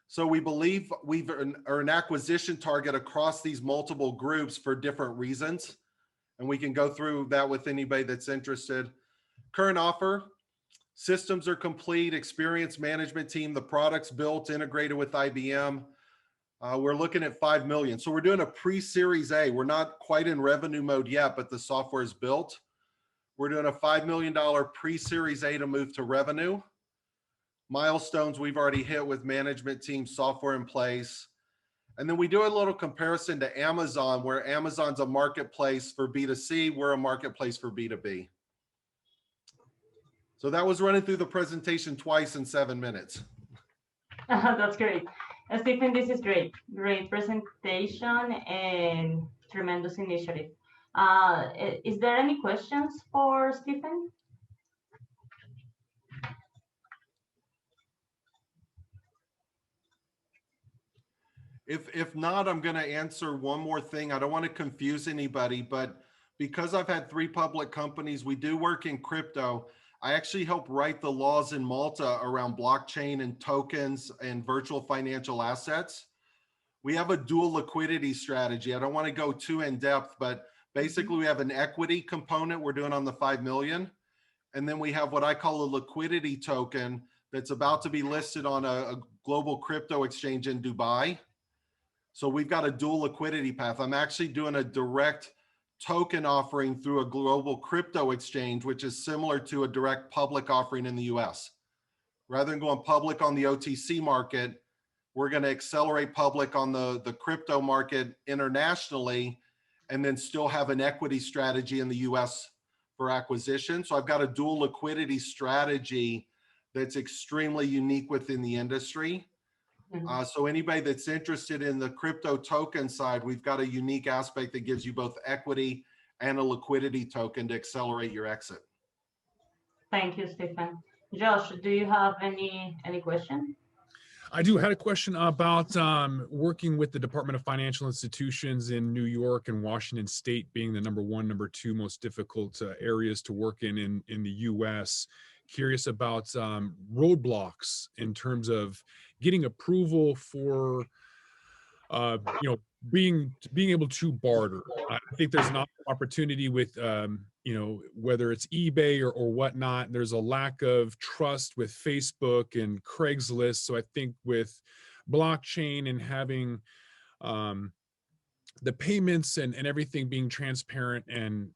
So we believe we are an acquisition target across these multiple groups for different reasons. And we can go through that with anybody that's interested. Current offer, systems are complete, experienced management team, the product's built, integrated with IBM. We're looking at 5 million. So we're doing a pre-series A. We're not quite in revenue mode yet, but the software is built. We're doing a $5 million pre-series A to move to revenue. milestones we've already hit with management team, software in place. And then we do a little comparison to Amazon, where Amazon's a marketplace for B2C, we're a marketplace for B2B. So that was running through the presentation twice in 7 minutes. That's great. Stephen, this is great. Great presentation and tremendous initiative. Is there any questions for Stephen? If not, I'm going to answer one more thing. I don't want to confuse anybody, but because I've had 3 public companies, we do work in crypto. I actually help write the laws in Malta around blockchain and tokens and virtual financial assets. We have a dual liquidity strategy. I don't want to go too in depth, but basically we have an equity component we're doing on the 5 million. And then we have what I call a liquidity token that's about to be listed on a global crypto exchange in Dubai. So we've got a dual liquidity path. I'm actually doing a direct token offering through a global crypto exchange, which is similar to a direct public offering in the US. Rather than going public on the OTC market, we're going to accelerate public on the crypto market internationally, and then still have an equity strategy in the US for acquisition. So I've got a dual liquidity strategy that's extremely unique within the industry. So anybody that's interested in the crypto token side, we've got a unique aspect that gives you both equity and a liquidity token to accelerate your exit. Thank you, Stephen. Josh, do you have any question? I do had a question about working with the Department of Financial Institutions in New York and Washington State being the number 1, number 2 most difficult areas to work in the US. Curious about roadblocks in terms of getting approval for being able to barter. I think there's an opportunity with whether it's eBay or whatnot. There's a lack of trust with Facebook and Craigslist. So I think with blockchain and having the payments and everything being transparent and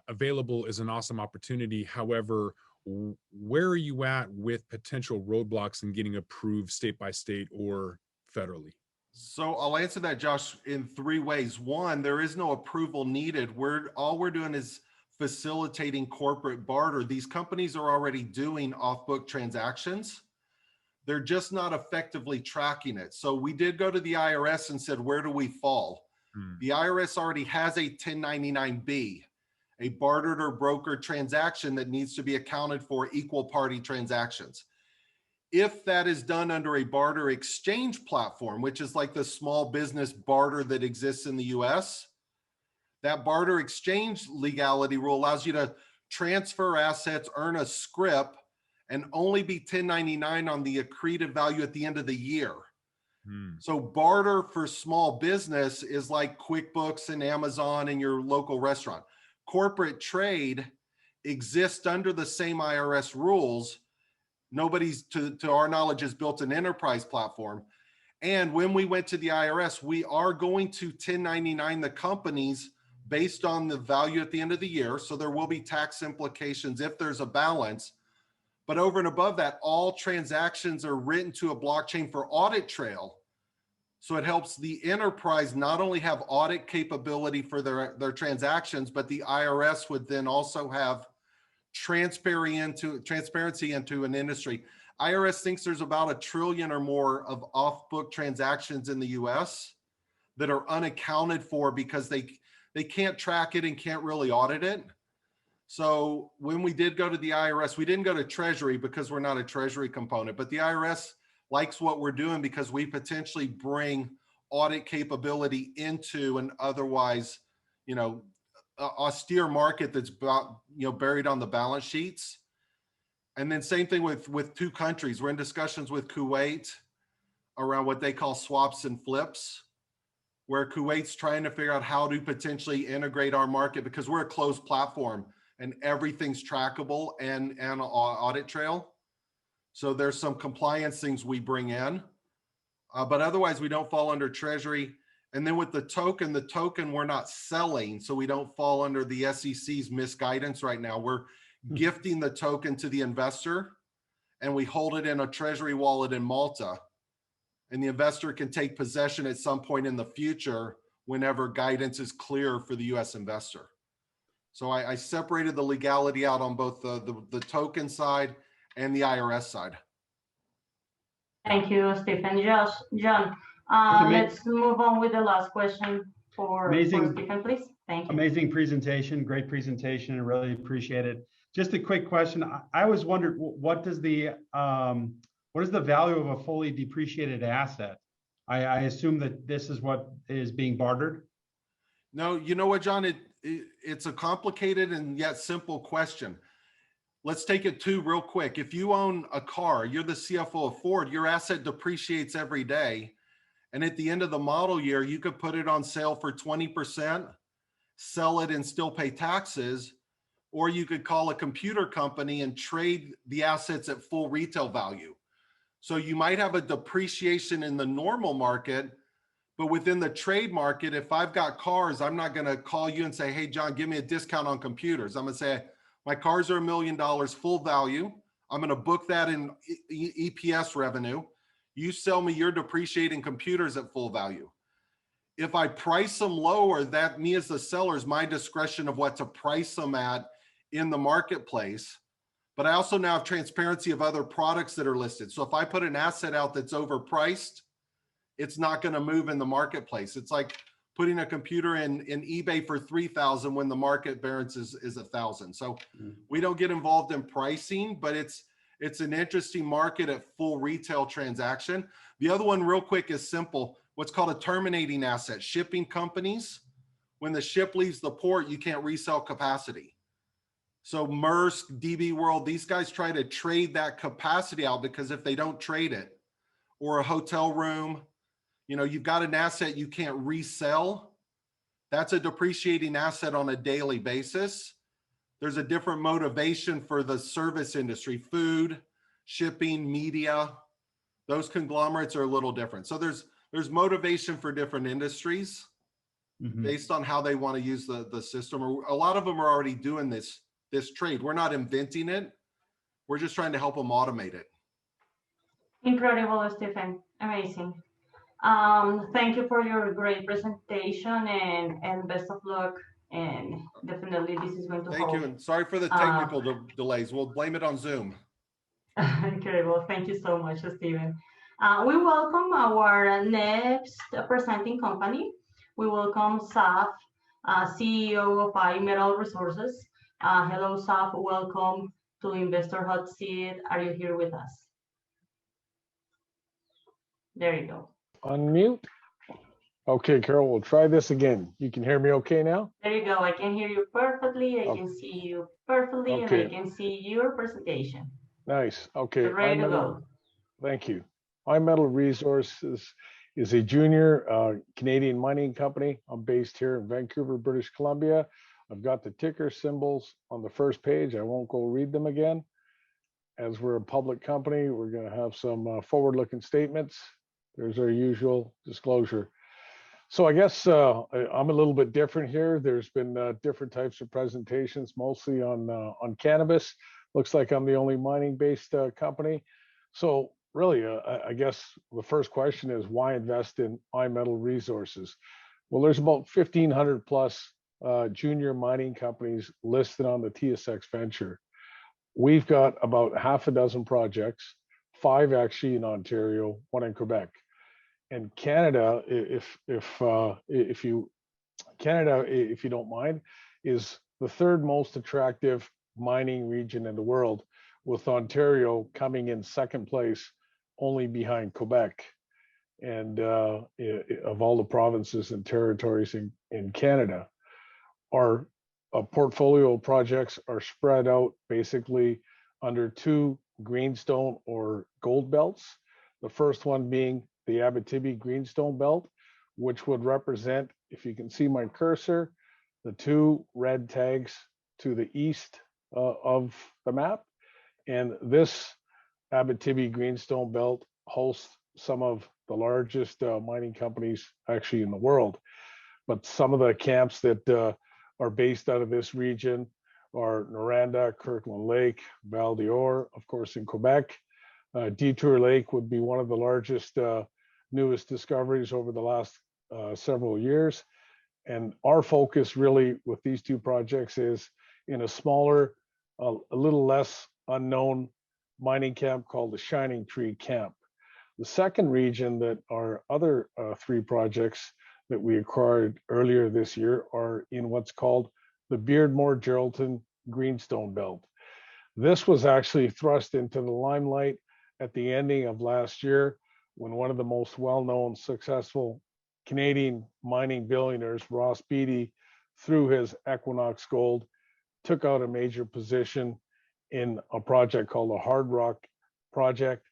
available is an awesome opportunity. However, where are you at with potential roadblocks and getting approved state by state or federally? So I'll answer that, Josh, in 3 ways. 1, there is no approval needed. All we're doing is facilitating corporate barter. These companies are already doing off-book transactions. They're just not effectively tracking it. So we did go to the IRS and said, where do we fall? The IRS already has a 1099-B, a bartered or brokered transaction that needs to be accounted for equal party transactions. If that is done under a barter exchange platform, which is like the small business barter that exists in the US, that barter exchange legality rule allows you to transfer assets, earn a scrip, and only be 1099 on the accreted value at the end of the year. So barter for small business is like QuickBooks and Amazon and your local restaurant. Corporate trade exists under the same IRS rules. Nobody's, to our knowledge, has built an enterprise platform. And when we went to the IRS, we are going to 1099 the companies based on the value at the end of the year. So there will be tax implications if there's a balance. But over and above that, all transactions are written to a blockchain for audit trail. So it helps the enterprise not only have audit capability for their transactions, but the IRS would then also have transparency into an industry. IRS thinks there's about $1 trillion or more of off-book transactions in the US that are unaccounted for because they can't track it and can't really audit it. So when we did go to the IRS, we didn't go to Treasury because we're not a Treasury component, but the IRS likes what we're doing because we potentially bring audit capability into an otherwise, austere market that's buried on the balance sheets. And then same thing with 2 countries. We're in discussions with Kuwait around what they call swaps and flips, where Kuwait's trying to figure out how to potentially integrate our market because we're a closed platform and everything's trackable and an audit trail. So there's some compliance things we bring in, but otherwise we don't fall under Treasury. And then with the token we're not selling, so we don't fall under the SEC's misguidance right now. We're gifting the token to the investor, and we hold it in a treasury wallet in Malta. And the investor can take possession at some point in the future whenever guidance is clear for the US investor. So I separated the legality out on both the token side and the IRS side. Thank you, Stephen. John, let's move on with the last question for Stephen, please. Thank you. Amazing presentation, great presentation. I really appreciate it. Just a quick question. I always wondered, what is the value of a fully depreciated asset? I assume that this is what is being bartered. No, you know what, John? It's a complicated and yet simple question. Let's take it to real quick. If you own a car, you're the CFO of Ford, your asset depreciates every day. And at the end of the model year, you could put it on sale for 20%, sell it and still pay taxes, or you could call a computer company and trade the assets at full retail value. So you might have a depreciation in the normal market, but within the trade market, if I've got cars, I'm not going to call you and say, hey, John, give me a discount on computers. I'm going to say, my cars are $1 million full value. I'm going to book that in EPS revenue. You sell me your depreciating computers at full value. If I price them lower, that me as the seller is my discretion of what to price them at in the marketplace. But I also now have transparency of other products that are listed. So if I put an asset out that's overpriced, it's not going to move in the marketplace. It's like putting a computer in eBay for 3,000 when the market variance is 1,000. So we don't get involved in pricing, but it's an interesting market at full retail transaction. The other one real quick is simple. What's called a terminating asset. Shipping companies, when the ship leaves the port, you can't resell capacity. So Maersk, DB World, these guys try to trade that capacity out because if they don't trade it, or a hotel room, you know, you've got an asset you can't resell. That's a depreciating asset on a daily basis. There's a different motivation for the service industry, food, shipping, media. Those conglomerates are a little different. So there's motivation for different industries based on how they want to use the system. Or a lot of them are already doing this trade. We're not inventing it. We're just trying to help them automate it. Incredible, Stephen. Amazing. Thank you for your great presentation and best of luck. And definitely this is going to Thank you. And sorry for the technical delays. We'll blame it on Zoom. Incredible. Thank you so much, Stephen. We welcome our next presenting company. We welcome Saf, CEO of iMetal Resources. Hello, Saf. Welcome to Investor Hot Seat. Are you here with us? There you go. Unmute. Okay, Carol, we'll try this again. You can hear me okay now? There you go. I can hear you perfectly. I can see you perfectly, okay. And I can see your presentation. Nice. Okay. You're ready to go. Thank you. iMetal Resources is a junior Canadian mining company. I'm based here in Vancouver, British Columbia. I've got the ticker symbols on the first page. I won't go read them again. As we're a public company, we're going to have some forward-looking statements. There's our usual disclosure. So I guess I'm a little bit different here. There's been different types of presentations, mostly on cannabis. Looks like I'm the only mining-based company. So really, I guess the first question is, why invest in iMetal Resources? Well, there's about 1,500 plus junior mining companies listed on the TSX Venture. We've got about half a dozen projects, 5 actually in Ontario, 1 in Quebec. And Canada, if you don't mind, is the 3rd most attractive mining region in the world, with Ontario coming in 2nd place, only behind Quebec. And of all the provinces and territories in Canada, our portfolio of projects are spread out basically under 2 greenstone or gold belts. The first one being the Abitibi Greenstone Belt, which would represent, if you can see my cursor, the 2 red tags to the east of the map. And this Abitibi Greenstone Belt hosts some of the largest mining companies actually in the world. But some of the camps that are based out of this region are Noranda, Kirkland Lake, Val d'Or, of course in Quebec, Detour Lake would be one of the largest, newest discoveries over the last several years. And our focus really with these two projects is in a smaller, a little less unknown mining camp called the Shining Tree Camp. The second region that our other three projects that we acquired earlier this year are in what's called the Beardmore Geraldton Greenstone Belt. This was actually thrust into the limelight at the ending of last year when one of the most well-known successful Canadian mining billionaires, Ross Beatty, through his Equinox Gold, took out a major position in a project called the Hard Rock Project,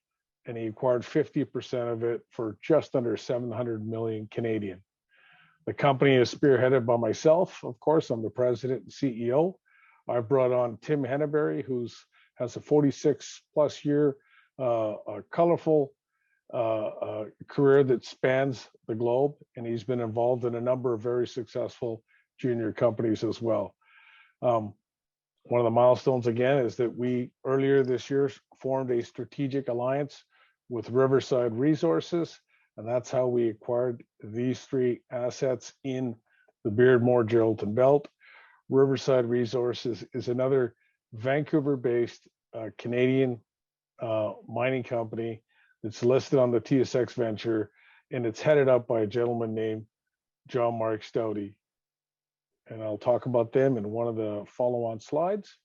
and he acquired 50% of it for just under 700 million Canadian. The company is spearheaded by myself, of course. I'm the president and CEO. I've brought on Tim Henneberry, who has a 46+ year colorful career that spans the globe, and he's been involved in a number of very successful junior companies as well. One of the milestones again is that we earlier this year formed a strategic alliance with Riverside Resources, and that's how we acquired these three assets in the Beardmore Geraldton Belt. Riverside Resources is another Vancouver-based Canadian mining company that's listed on the TSX Venture, and it's headed up by a gentleman named John Mark Stouty. And I'll talk about them in one of the follow-on slides.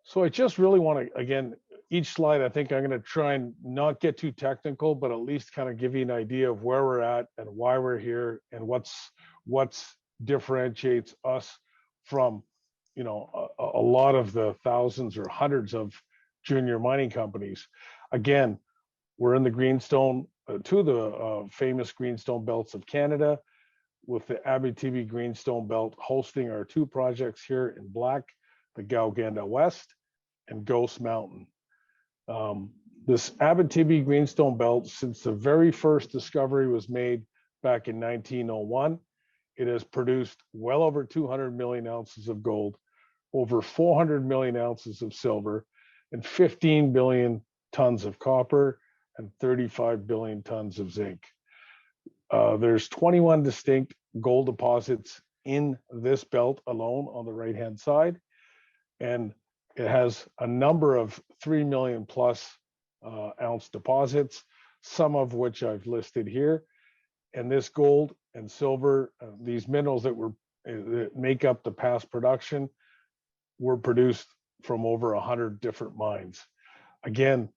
So I just really want to, again, each slide, I think I'm going to try and not get too technical, but at least kind of give you an idea of where we're at and why we're here and what's differentiates us from, you know, a lot of the thousands or hundreds of junior mining companies. Again, we're in the Greenstone, two of the famous Greenstone belts of Canada, with the Abitibi Greenstone Belt hosting our two projects here in black, the Gauganda West and Ghost Mountain. This Abitibi Greenstone Belt, since the very first discovery was made back in 1901, it has produced well over 200 million ounces of gold, over 400 million ounces of silver, and 15 billion tons of copper and 35 billion tons of zinc. There's 21 distinct gold deposits in this belt alone on the right-hand side, and it has a number of 3 million plus ounce deposits, some of which I've listed here. And this gold and silver, these minerals that make up the past production, were produced from over 100 different mines. Again,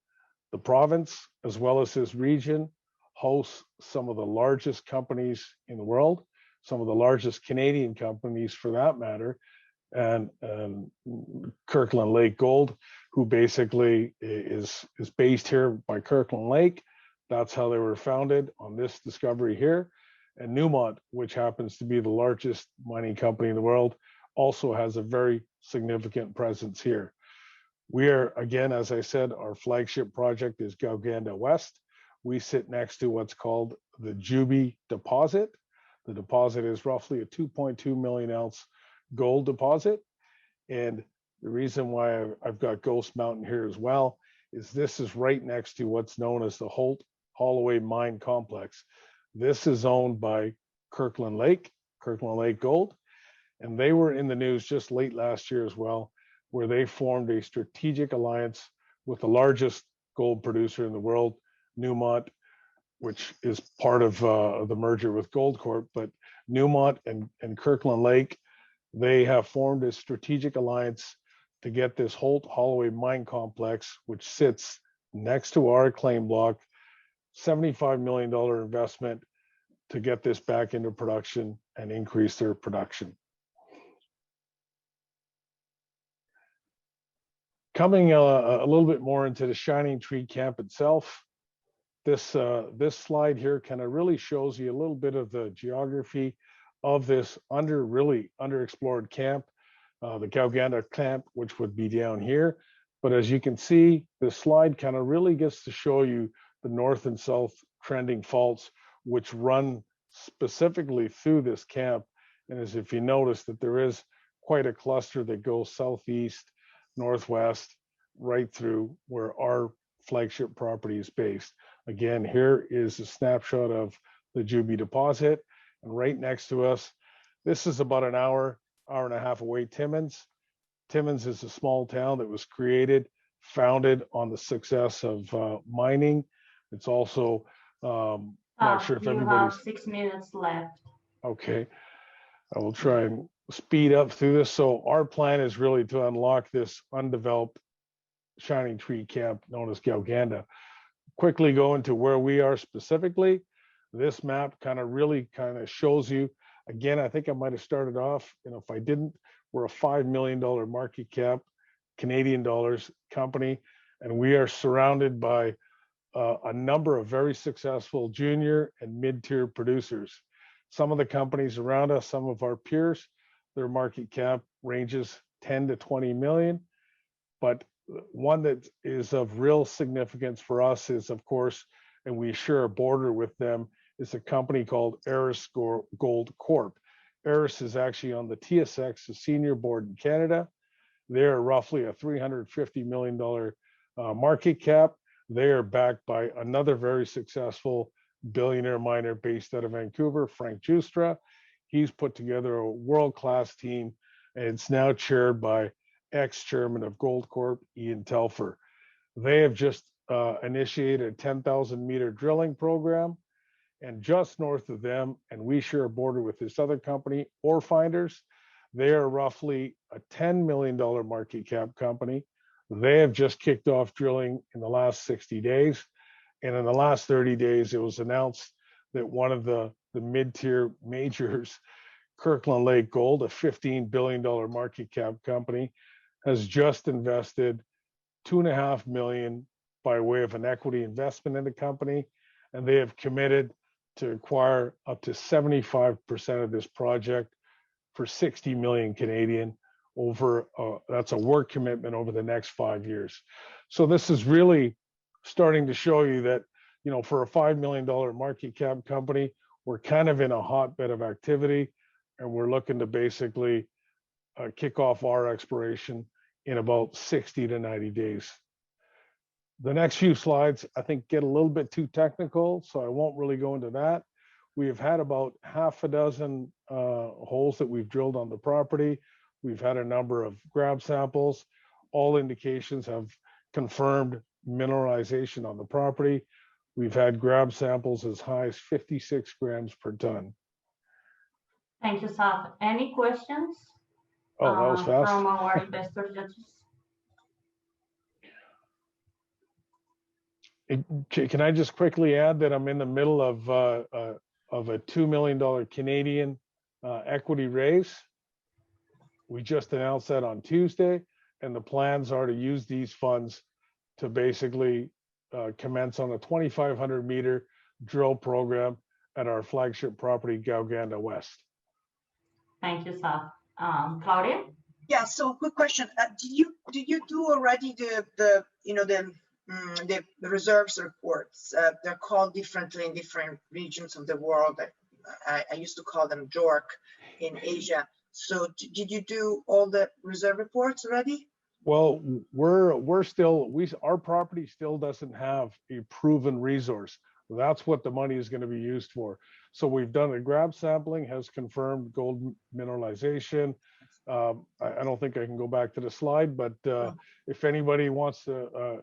the province, as well as this region, hosts some of the largest companies in the world, some of the largest Canadian companies for that matter, and Kirkland Lake Gold, who basically is based here by Kirkland Lake. That's how they were founded on this discovery here. And Newmont, which happens to be the largest mining company in the world, also has a very significant presence here. We are, again, as I said, our flagship project is Gauganda West. We sit next to what's called the Juby deposit. The deposit is roughly a 2.2 million ounce gold deposit. And the reason why I've got Ghost Mountain here as well is this is right next to what's known as the Holt Holloway Mine Complex. This is owned by Kirkland Lake Gold, and they were in the news just late last year as well, where they formed a strategic alliance with the largest gold producer in the world, Newmont, which is part of the merger with Goldcorp. But Newmont and Kirkland Lake, they have formed a strategic alliance to get this Holt Holloway Mine Complex, which sits next to our claim block, $75 million investment to get this back into production and increase their production. Coming a little bit more into the Shining Tree Camp itself, this slide here kind of really shows you a little bit of the geography of this really underexplored camp, the Gauganda camp, which would be down here. But as you can see, this slide kind of really gets to show you the north and south trending faults, which run specifically through this camp. And as if you notice that there is quite a cluster that goes southeast, northwest, right through where our flagship property is based. Again, here is a snapshot of the Juby deposit, and right next to us, this is about an hour and a half away, Timmins. Timmins is a small town that was created, founded on the success of mining. It's also, not sure if You have everybody's, 6 minutes left. okay. I will try and speed up through this. So our plan is really to unlock this undeveloped shining tree camp known as Galganda. Quickly go into where we are specifically. This map really shows you, again, I think I might have started off, and if I didn't, we're a $5 million market cap, Canadian dollars company, and we are surrounded by a number of very successful junior and mid-tier producers. Some of the companies around us, some of our peers, their market cap ranges 10 to 20 million, but one that is of real significance for us is, of course, and we share a border with them, is a company called Eris Gold Corp. Eris is actually on the TSX, the senior board in Canada. They're roughly a $350 million market cap. They are backed by another very successful billionaire miner based out of Vancouver, Frank Justra. He's put together a world-class team, and it's now chaired by ex-chairman of Gold Corp, Ian Telfer. They have just initiated a 10,000 meter drilling program, and just north of them, and we share a border with this other company, Ore Finders. They are roughly a $10 million market cap company. They have just kicked off drilling in the last 60 days. And in the last 30 days, it was announced that one of the mid-tier majors, Kirkland Lake Gold, a $15 billion market cap company, has just invested $2.5 million by way of an equity investment in the company. And they have committed to acquire up to 75% of this project for 60 million Canadian over, that's a work commitment over the next 5 years. So this is really starting to show you that, for a $5 million market cap company, we're kind of in a hotbed of activity, and we're looking to basically kick off our exploration in about 60 to 90 days. The next few slides, I think, get a little bit too technical, so I won't really go into that. We have had about half a dozen holes that we've drilled on the property. We've had a number of grab samples. All indications have confirmed mineralization on the property. We've had grab samples as high as 56 grams per ton. Thank you, Saf. Any questions? Oh, that was fast. From our investor judges? Can I just quickly add that I'm in the middle of a $2 million Canadian equity raise. We just announced that on Tuesday, and the plans are to use these funds to basically commence on a 2,500 meter drill program at our flagship property, Galganda West. Thank you, Saf. Claudia? Yeah, so quick question. Did you do already the reserves reports? They're called differently in different regions of the world. I used to call them JORC in Asia. So did you do all the reserve reports already? Well, our property still doesn't have a proven resource. That's what the money is going to be used for. So we've done a grab sampling, has confirmed gold mineralization. I don't think I can go back to the slide, but if anybody wants to,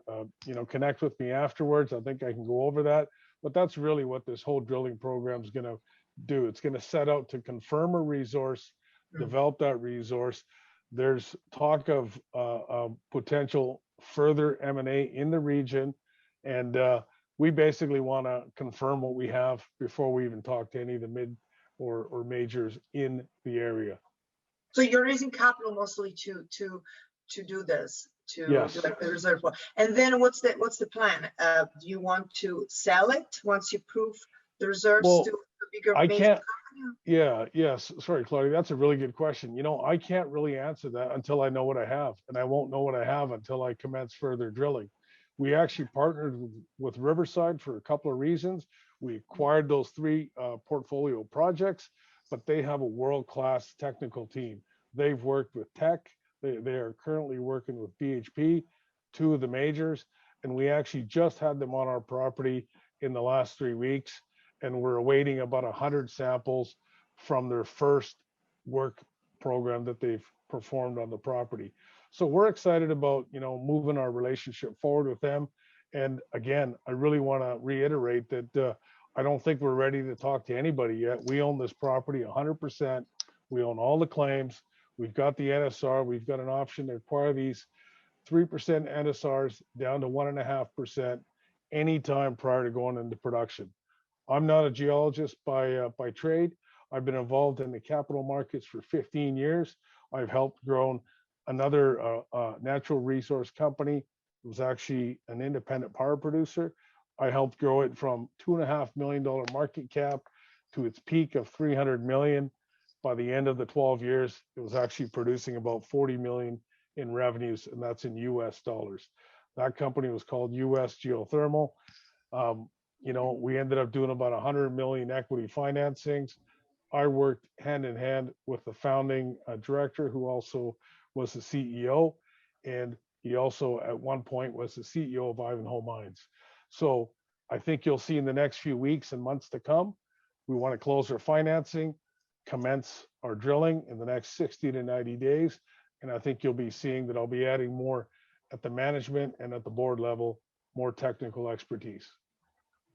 connect with me afterwards, I think I can go over that. But that's really what this whole drilling program is going to do. It's going to set out to confirm a resource, develop that resource. There's talk of potential further M&A in the region, and we basically want to confirm what we have before we even talk to any of the mid or majors in the area. So you're raising capital mostly to do this, to yes. do like the reserve. And then what's the plan? Do you want to sell it once you prove the reserves to a bigger company? Yes. Sorry, Claudia, that's a really good question. I can't really answer that until I know what I have, and I won't know what I have until I commence further drilling. We actually partnered with Riverside for a couple of reasons. We acquired those 3 portfolio projects, but they have a world-class technical team. They've worked with Teck. They are currently working with BHP 2 of the majors, and we actually just had them on our property in the last 3 weeks, and we're awaiting about 100 samples from their first work program that they've performed on the property. So we're excited about, moving our relationship forward with them. And again, I really want to reiterate that I don't think we're ready to talk to anybody yet. We own this property 100%. We own all the claims. We've got the NSR. We've got an option to acquire these 3% NSRs down to 1.5% anytime prior to going into production. I'm not a geologist by trade. I've been involved in the capital markets for 15 years. I've helped grow another natural resource company. It was actually an independent power producer. I helped grow it from $2.5 million market cap to its peak of 300 million. By the end of the 12 years, it was actually producing about 40 million in revenues, and that's in US dollars. That company was called US Geothermal. We ended up doing about 100 million equity financings. I worked hand in hand with the founding director, who also was the CEO, and he also at one point was the CEO of Ivanhoe Mines. So I think you'll see in the next few weeks and months to come, we want to close our financing, commence our drilling in the next 60 to 90 days. And I think you'll be seeing that I'll be adding more at the management and at the board level, more technical expertise.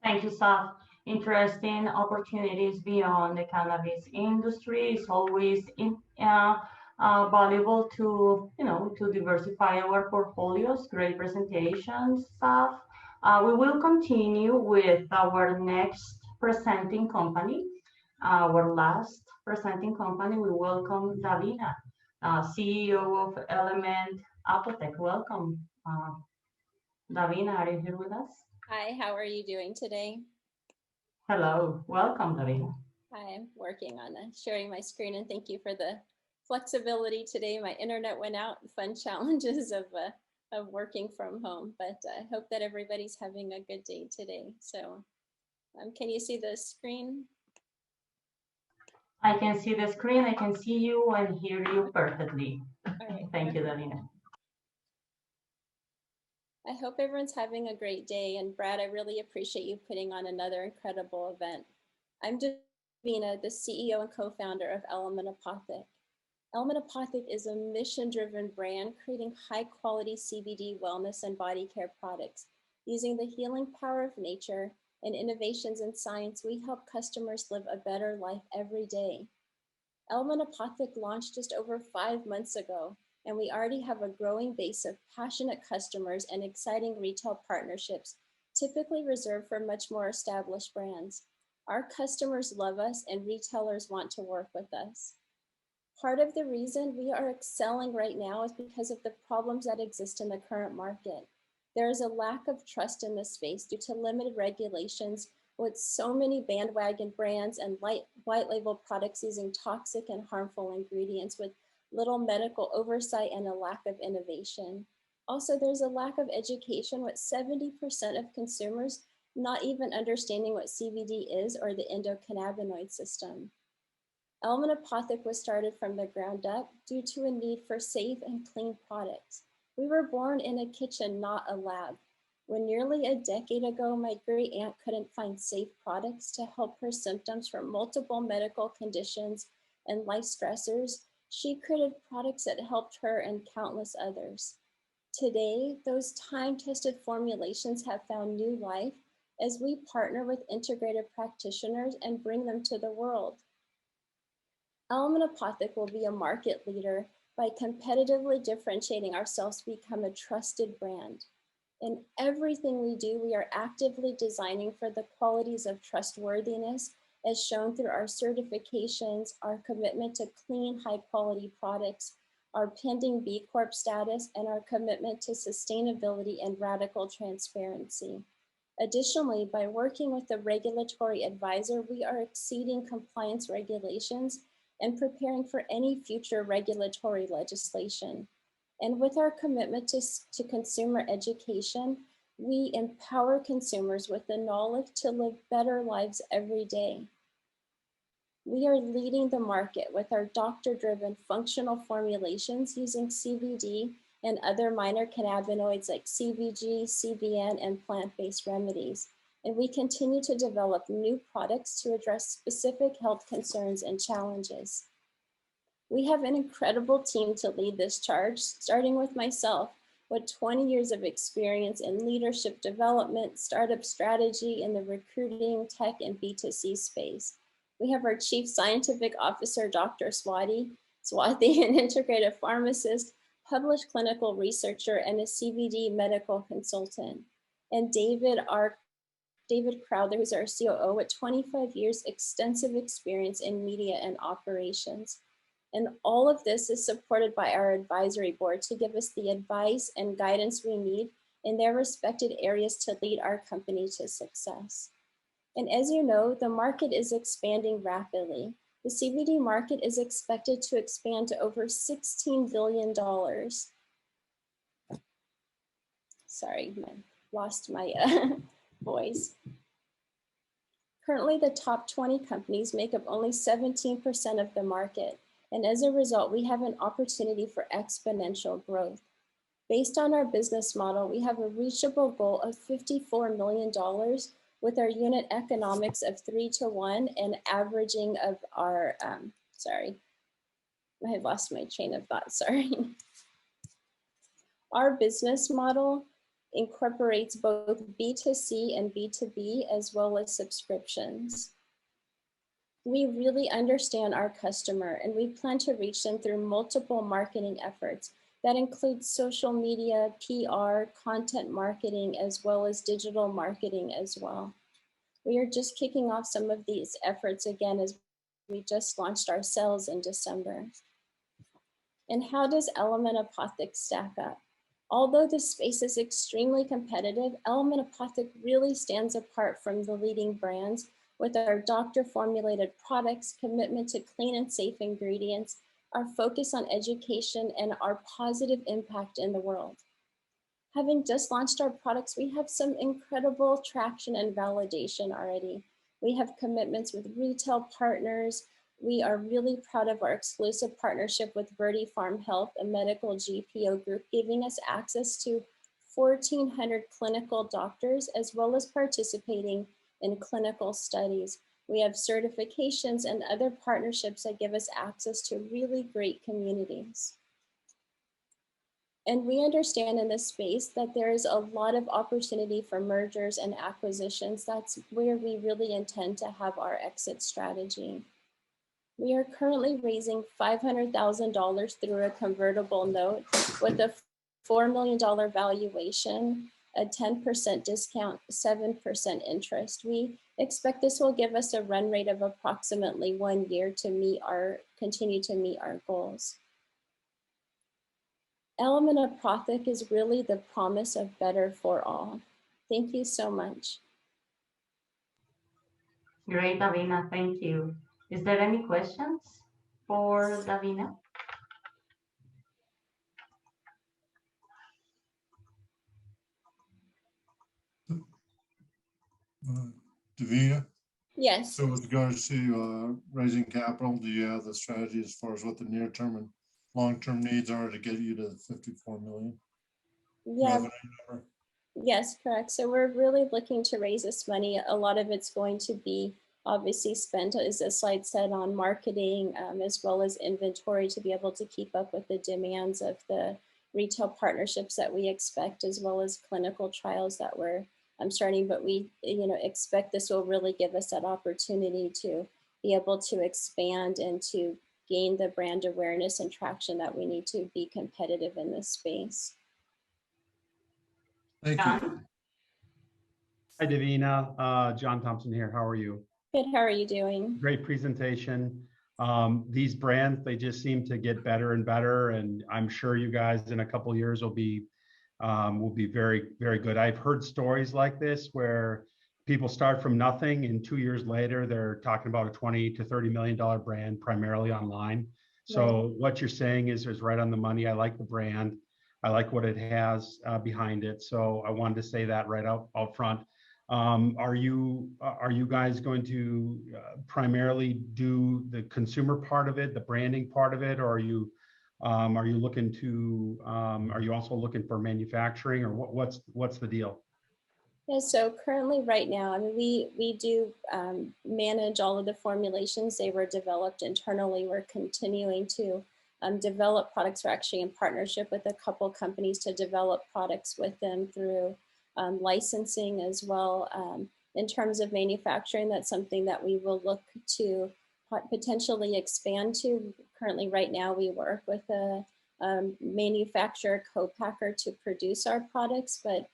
Thank you, Saf. Interesting opportunities beyond the cannabis industry is always valuable to diversify our portfolios. Great presentations, Saf. We will continue with our next presenting company. Our last presenting company, we welcome Davina, CEO of Element Apothec. Welcome. Davina, are you here with us? Hi, how are you doing today? Hello, welcome, Davina. Hi, I'm working on sharing my screen, and thank you for the flexibility today. My internet went out, fun challenges of working from home, but I hope that everybody's having a good day today. So can you see the screen? I can see the screen, I can see you and hear you perfectly. All right. Thank you, Davina. I hope everyone's having a great day. And Brad, I really appreciate you putting on another incredible event. I'm Davina, the CEO and co-founder of Element Apothec. Element Apothec is a mission-driven brand creating high-quality CBD wellness and body care products. Using the healing power of nature and innovations in science, we help customers live a better life every day. Element Apothec launched just over 5 months ago, and we already have a growing base of passionate customers and exciting retail partnerships, typically reserved for much more established brands. Our customers love us and retailers want to work with us. Part of the reason we are excelling right now is because of the problems that exist in the current market. There is a lack of trust in this space due to limited regulations, with so many bandwagon brands and white label products using toxic and harmful ingredients with little medical oversight and a lack of innovation. Also, there's a lack of education, with 70% of consumers not even understanding what CBD is or the endocannabinoid system. Element Apothec was started from the ground up due to a need for safe and clean products. We were born in a kitchen, not a lab. When nearly a decade ago, my great aunt couldn't find safe products to help her symptoms from multiple medical conditions and life stressors, she created products that helped her and countless others. Today, those time-tested formulations have found new life as we partner with integrated practitioners and bring them to the world. Element Apothec will be a market leader by competitively differentiating ourselves to become a trusted brand. In everything we do, we are actively designing for the qualities of trustworthiness, as shown through our certifications, our commitment to clean, high-quality products, our pending B Corp status, and our commitment to sustainability and radical transparency. Additionally, by working with a regulatory advisor, we are exceeding compliance regulations and preparing for any future regulatory legislation. And with our commitment to consumer education, we empower consumers with the knowledge to live better lives every day. We are leading the market with our doctor-driven functional formulations using CBD and other minor cannabinoids like CBG, CBN, and plant-based remedies. And we continue to develop new products to address specific health concerns and challenges. We have an incredible team to lead this charge, starting with myself, with 20 years of experience in leadership development, startup strategy in the recruiting, tech, and B2C space. We have our Chief Scientific Officer, Dr. Swati, an integrative pharmacist, published clinical researcher, and a CBD medical consultant. And David Crowther, who's our COO, with 25 years extensive experience in media and operations. And all of this is supported by our advisory board to give us the advice and guidance we need in their respected areas to lead our company to success. And as you know, the market is expanding rapidly. The CBD market is expected to expand to over $16 billion. Sorry, lost my voice. Currently, the top 20 companies make up only 17% of the market. And as a result, we have an opportunity for exponential growth. Based on our business model, we have a reachable goal of $54 million with our unit economics of 3-to-1 and averaging of our, sorry, I have lost my train of thought, sorry. Our business model incorporates both B2C and B2B as well as subscriptions. We really understand our customer and we plan to reach them through multiple marketing efforts that include social media, PR, content marketing, as well as digital marketing as well. We are just kicking off some of these efforts again as we just launched our sales in December. And how does Element Apothec stack up? Although the space is extremely competitive, Element Apothec really stands apart from the leading brands with our doctor-formulated products, commitment to clean and safe ingredients, our focus on education, and our positive impact in the world. Having just launched our products, we have some incredible traction and validation already. We have commitments with retail partners. We are really proud of our exclusive partnership with Verde Farm Health, a medical GPO group, giving us access to 1,400 clinical doctors, as well as participating in clinical studies. We have certifications and other partnerships that give us access to really great communities. And we understand in this space that there is a lot of opportunity for mergers and acquisitions. That's where we really intend to have our exit strategy. We are currently raising $500,000 through a convertible note with a $4 million valuation, a 10% discount, 7% interest. We expect this will give us a run rate of approximately 1 year to continue to meet our goals. Element Apothec is really the promise of better for all. Thank you so much. Great, Davina, thank you. Is there any questions for Davina? Davina? Yes. So with regards to raising capital, do you have the strategy as far as what the near-term and long-term needs are to get you to the 54 million? Yeah. Revenue number? Yes, correct. So we're really looking to raise this money. A lot of it's going to be obviously spent, as the slide said, on marketing, as well as inventory to be able to keep up with the demands of the retail partnerships that we expect, as well as clinical trials that we're starting. But we expect this will really give us that opportunity to be able to expand and to gain the brand awareness and traction that we need to be competitive in this space. Thank you. Hi, Davina. John Thompson here. How are you? Good. How are you doing? Great presentation. These brands, they just seem to get better and better. And I'm sure you guys in a couple of years will be very, very good. I've heard stories like this where people start from nothing and 2 years later, they're talking about a $20 to $30 million brand primarily online. So right. What you're saying is right on the money. I like the brand. I like what it has behind it. So I wanted to say that right out front. Are you guys going to primarily do the consumer part of it, the branding part of it, or are you Are you looking to, are you also looking for manufacturing, or what's the deal? Yeah, so currently right now, I mean, we do manage all of the formulations. They were developed internally. We're continuing to develop products. We're actually in partnership with a couple companies to develop products with them through licensing as well. In terms of manufacturing, that's something that we will look to potentially expand to. Currently right now, we work with a manufacturer co-packer to produce our products, but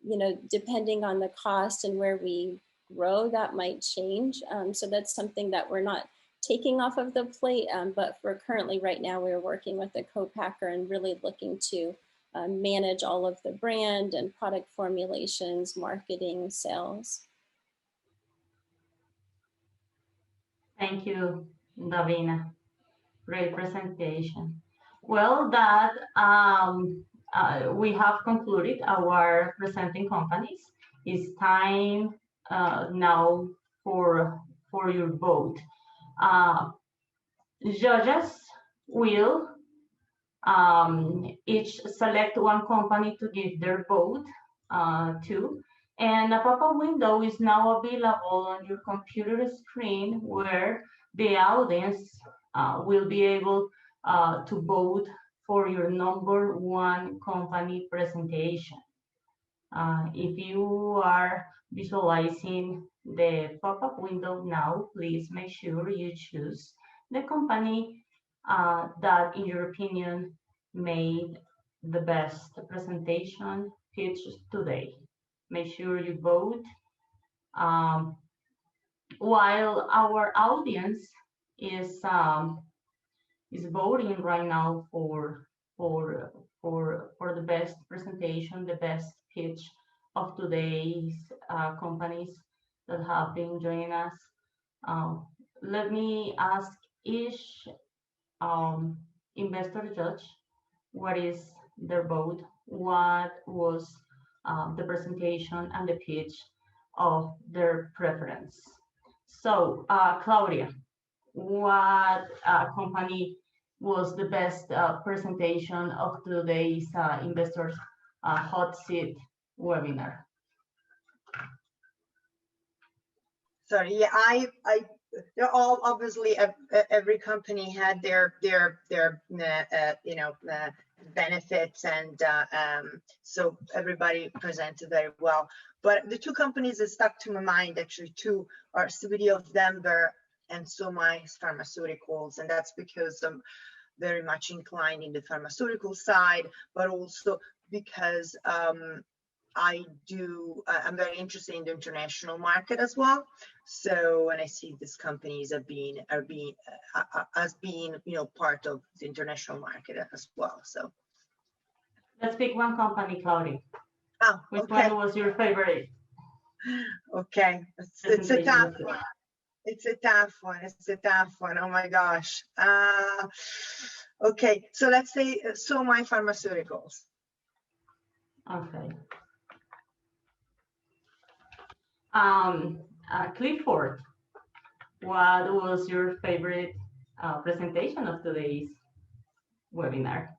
you know, depending on the cost and where we grow, that might change. So that's something that we're not taking off of the plate, but for currently right now, we're working with a co-packer and really looking to manage all of the brand and product formulations, marketing, sales. Thank you, Davina. Great presentation. Well, that we have concluded our presenting companies. It's time now for your vote. Judges will each select one company to give their vote to, and a pop-up window is now available on your computer screen where the audience will be able to vote for your number one company presentation. If you are visualizing the pop-up window now, please make sure you choose the company that, in your opinion, made the best presentation pitch today. Make sure you vote. While our audience is voting right now for the best presentation, the best pitch of today's companies that have been joining us, let me ask each investor judge what is their vote, what was the presentation and the pitch of their preference. So, Claudia, what company was the best presentation of today's investors hot seat webinar? Sorry, yeah, they're all obviously, every company had their you know, benefits, and so everybody presented very well. But the two companies that stuck to my mind, actually two, are CBD of Denver and Somai Pharmaceuticals, and that's because I'm very much inclined in the pharmaceutical side, but also because I'm very interested in the international market as well. So, and I see these companies as being you know, part of the international market as well. So let's pick one company, Claudia. Oh, which okay. one was your favorite? Okay, it's a tough one. It's a tough one. It's a tough one. Oh my gosh. Okay, so let's say Somai Pharmaceuticals. Okay. Clifford, what was your favorite presentation of today's webinar?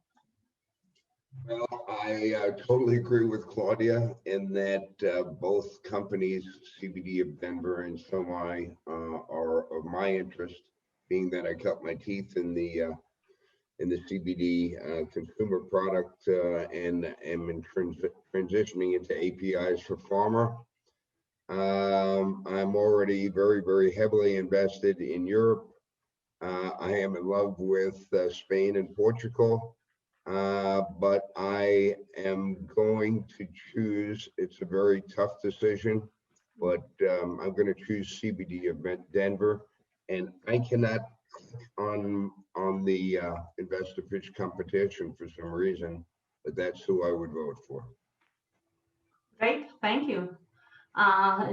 Well, I totally agree with Claudia in that both companies, CBD of Denver and Somai, are of my interest, being that I cut my teeth in the CBD consumer product and am in transitioning into APIs for pharma. I'm already very, very heavily invested in Europe. I am in love with Spain and Portugal. But I am going to choose, it's a very tough decision, but I'm going to choose CBD of Denver, and I cannot click on the investor pitch competition for some reason, but that's who I would vote for. Great, thank you.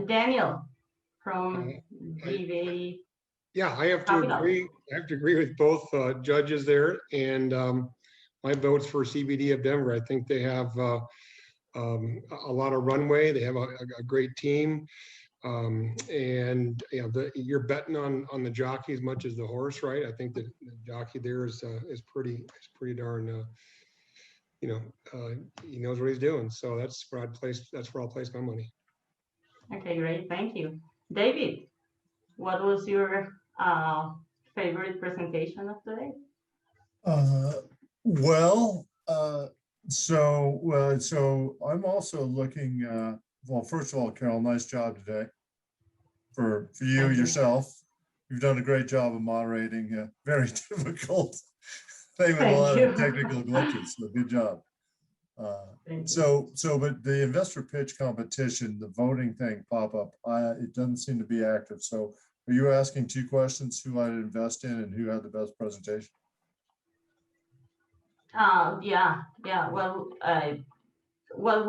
Daniel from GV. Yeah, I have to agree. I have to agree with both judges there, and my vote's for CBD of Denver. I think they have a lot of runway. They have a great team, and you know, you're betting on the jockey as much as the horse, right? I think that the Docky there is pretty darn, he knows what he's doing. So that's where I'll place my money. Okay, great. Thank you. David, what was your favorite presentation of today? So I'm also looking, well, first of all, Carol, nice job today for you yourself. You've done a great job of moderating a very difficult thing with a lot of technical glitches. So good job. But the investor pitch competition, the voting thing pop up, it doesn't seem to be active. So are you asking two questions, who I'd invest in and who had the best presentation? Yeah. Where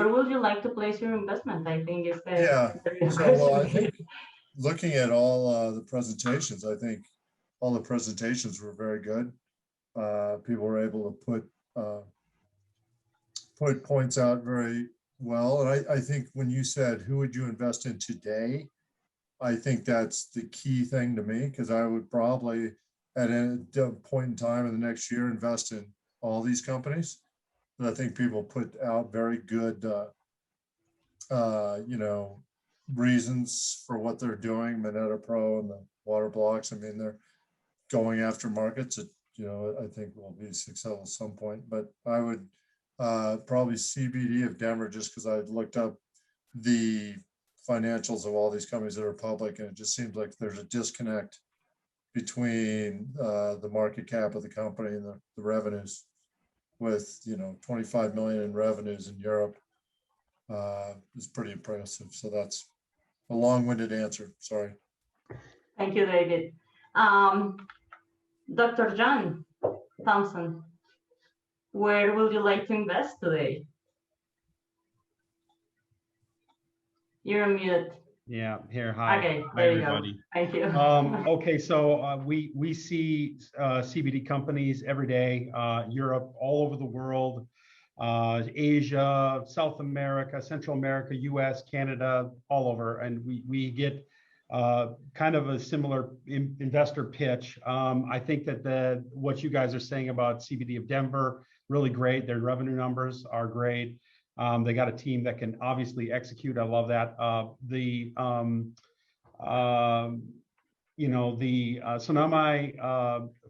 would you like to place your investment? I think is the So I think looking at all the presentations, I think all the presentations were very good. People were able to put points out very well. And I think when you said, who would you invest in today? I think that's the key thing to me, because I would probably at a point in time in the next year invest in all these companies. And I think people put out very good, reasons for what they're doing. Moneta Pro and the water blocks. I mean, they're going after markets that, I think will be successful at some point. But I would probably CBD of Denver, just because I looked up the financials of all these companies that are public, and it just seems like there's a disconnect between the market cap of the company and the revenues. With 25 million in revenues in Europe is pretty impressive. So that's a long-winded answer. Sorry. Thank you, David. Dr. John Thompson, where would you like to invest today? You're on mute. Yeah, here. Hi. Okay, hi, there everybody. you go. Thank you. Okay, so we see CBD companies every day, Europe, all over the world, Asia, South America, Central America, US, Canada, all over. And we get kind of a similar investor pitch. I think that what you guys are saying about CBD of Denver, really great. Their revenue numbers are great. They got a team that can obviously execute. I love that. The Sonami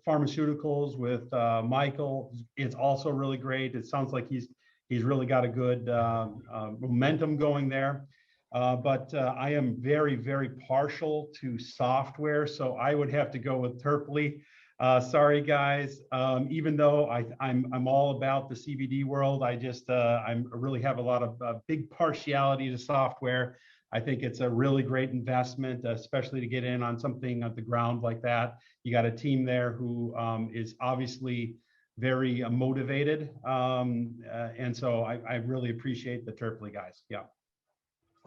Pharmaceuticals with Michael is also really great. It sounds like he's really got a good momentum going there. But I am very, very partial to software, so I would have to go with Terply. Sorry, guys. Even though I'm all about the CBD world, I really have a lot of big partiality to software. I think it's a really great investment, especially to get in on something at the ground like that. You got a team there who is obviously very motivated, and so I really appreciate the Terply guys. Yeah.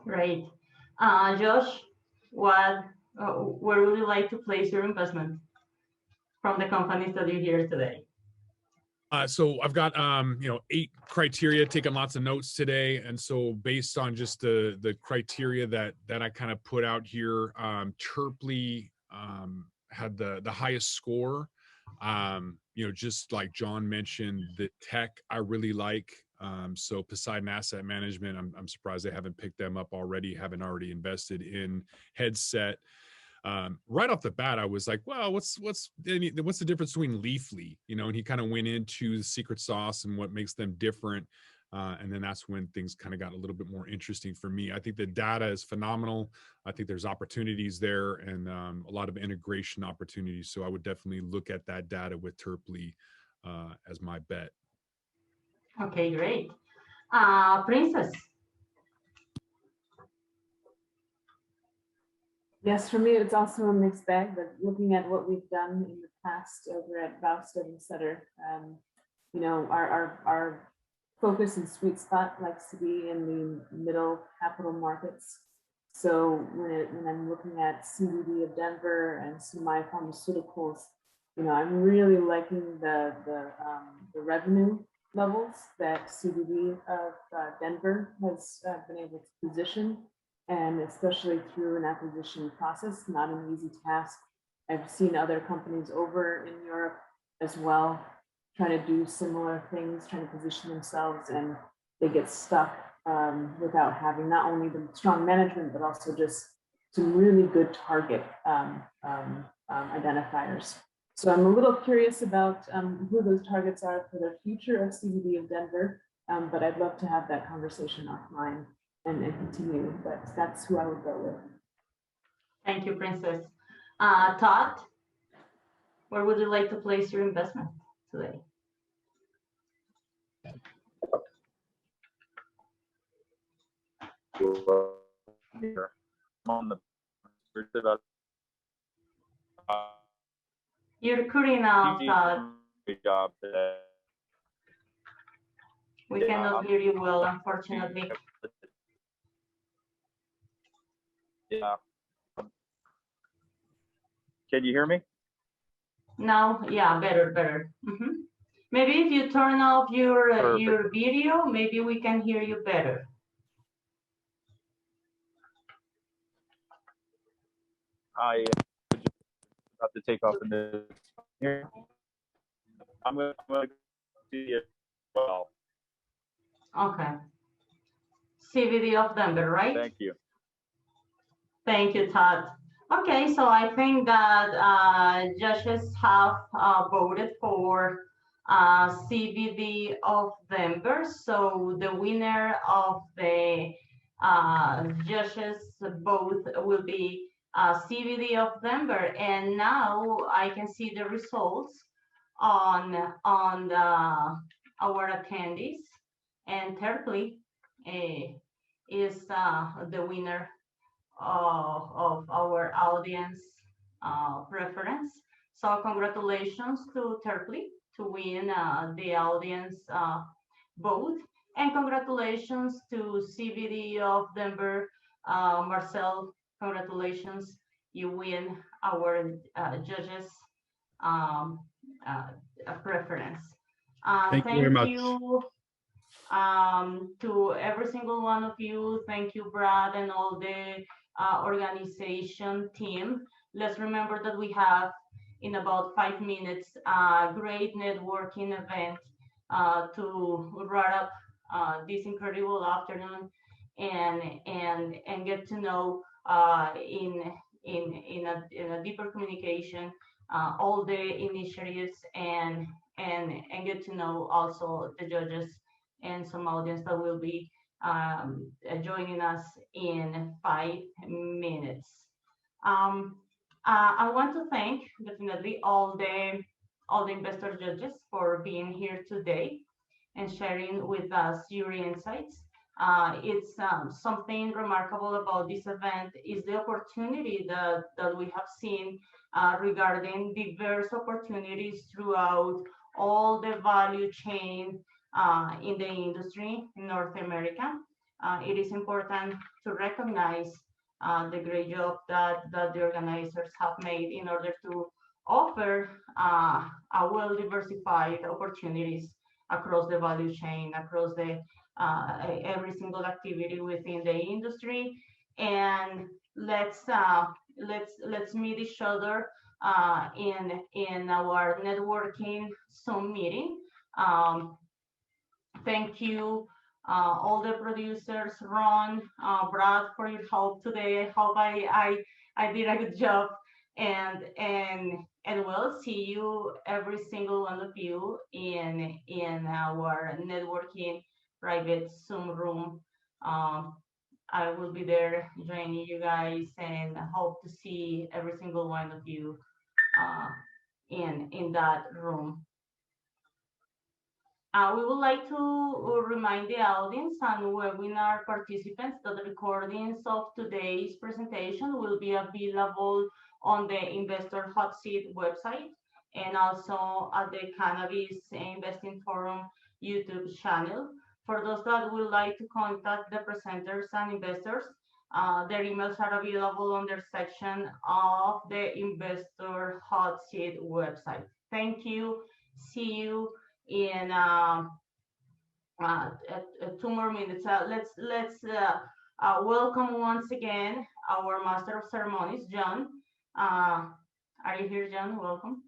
Great. Josh, where would you like to place your investment from the companies that you hear today? So I've got 8 criteria, taking lots of notes today, and so based on just the criteria that I kind of put out here, Terply had the highest score. Just like John mentioned, the tech I really like. So Poseidon Asset Management, I'm surprised they haven't picked them up already, haven't already invested in Headset. Right off the bat, I was like, well, what's the difference between Leafly, and he kind of went into the secret sauce and what makes them different. And then that's when things kind of got a little bit more interesting for me. I think the data is phenomenal. I think there's opportunities there and a lot of integration opportunities. So I would definitely look at that data with Terply as my bet. Okay, great. Princess. Yes, for me, it's also a mixed bag, but looking at what we've done in the past over at Bowstead and Sutter, our focus and sweet spot likes to be in the middle capital markets. So when I'm looking at CBD of Denver and Sonami Pharmaceuticals, I'm really liking the revenue levels that CBD of Denver has been able to position. And especially through an acquisition process, not an easy task I've seen other companies over in Europe as well, trying to do similar things, trying to position themselves, and they get stuck without having not only the strong management, but also just some really good target identifiers. So I'm a little curious about who those targets are for the future of CBD of Denver, but I'd love to have that conversation offline and continue, but that's who I would go with. Thank you, Princess. Todd, where would you like to place your investment today? On the You're cutting out, Todd. Great job today. We cannot hear you well, unfortunately. Yeah. Can you hear me? Now, yeah, better. Maybe if you turn off your video, maybe we can hear you better. I about to take off in this here. I'm going to see it well. Okay. CBD of Denver, right? Thank you. Thank you, Todd. Okay, so I think that judges have voted for CBD of Denver. So the winner of the judges vote will be CBD of Denver. And now I can see the results on our attendees, and Terpley is the winner of our audience preference. So congratulations to Terpley to win the audience vote, and congratulations to CBD of Denver. Marcel, congratulations, you win our judges preference. Thank you very much. To every single one of you. Thank you, Brad, and all the organization team. Let's remember that we have in about 5 minutes a great networking event to wrap up this incredible afternoon and get to know in a deeper communication all the initiatives and get to know also the judges and some audience that will be joining us in 5 minutes. I want to thank definitely all the investor judges for being here today and sharing with us your insights. It's something remarkable about this event is the opportunity that we have seen regarding diverse opportunities throughout all the value chain in the industry in North America. It is important to recognize the great job that the organizers have made in order to offer a well-diversified opportunities across the value chain, across the every single activity within the industry. And let's meet each other in our networking Zoom meeting. Thank you, all the producers, Ron, Brad, for your help today. I hope I did a good job, and we'll see you, every single one of you, in our networking private Zoom room. I will be there joining you guys, and I hope to see every single one of you in that room. We would like to remind the audience and webinar participants that the recordings of today's presentation will be available on the Investor Hot Seat website and also at the Cannabis Investing Forum YouTube channel. For those that would like to contact the presenters and investors, their emails are available on their section of the Investor Hot Seat website. Thank you. See you in 2 more minutes. Let's welcome once again our Master of Ceremonies, John. Are you here, John? Welcome.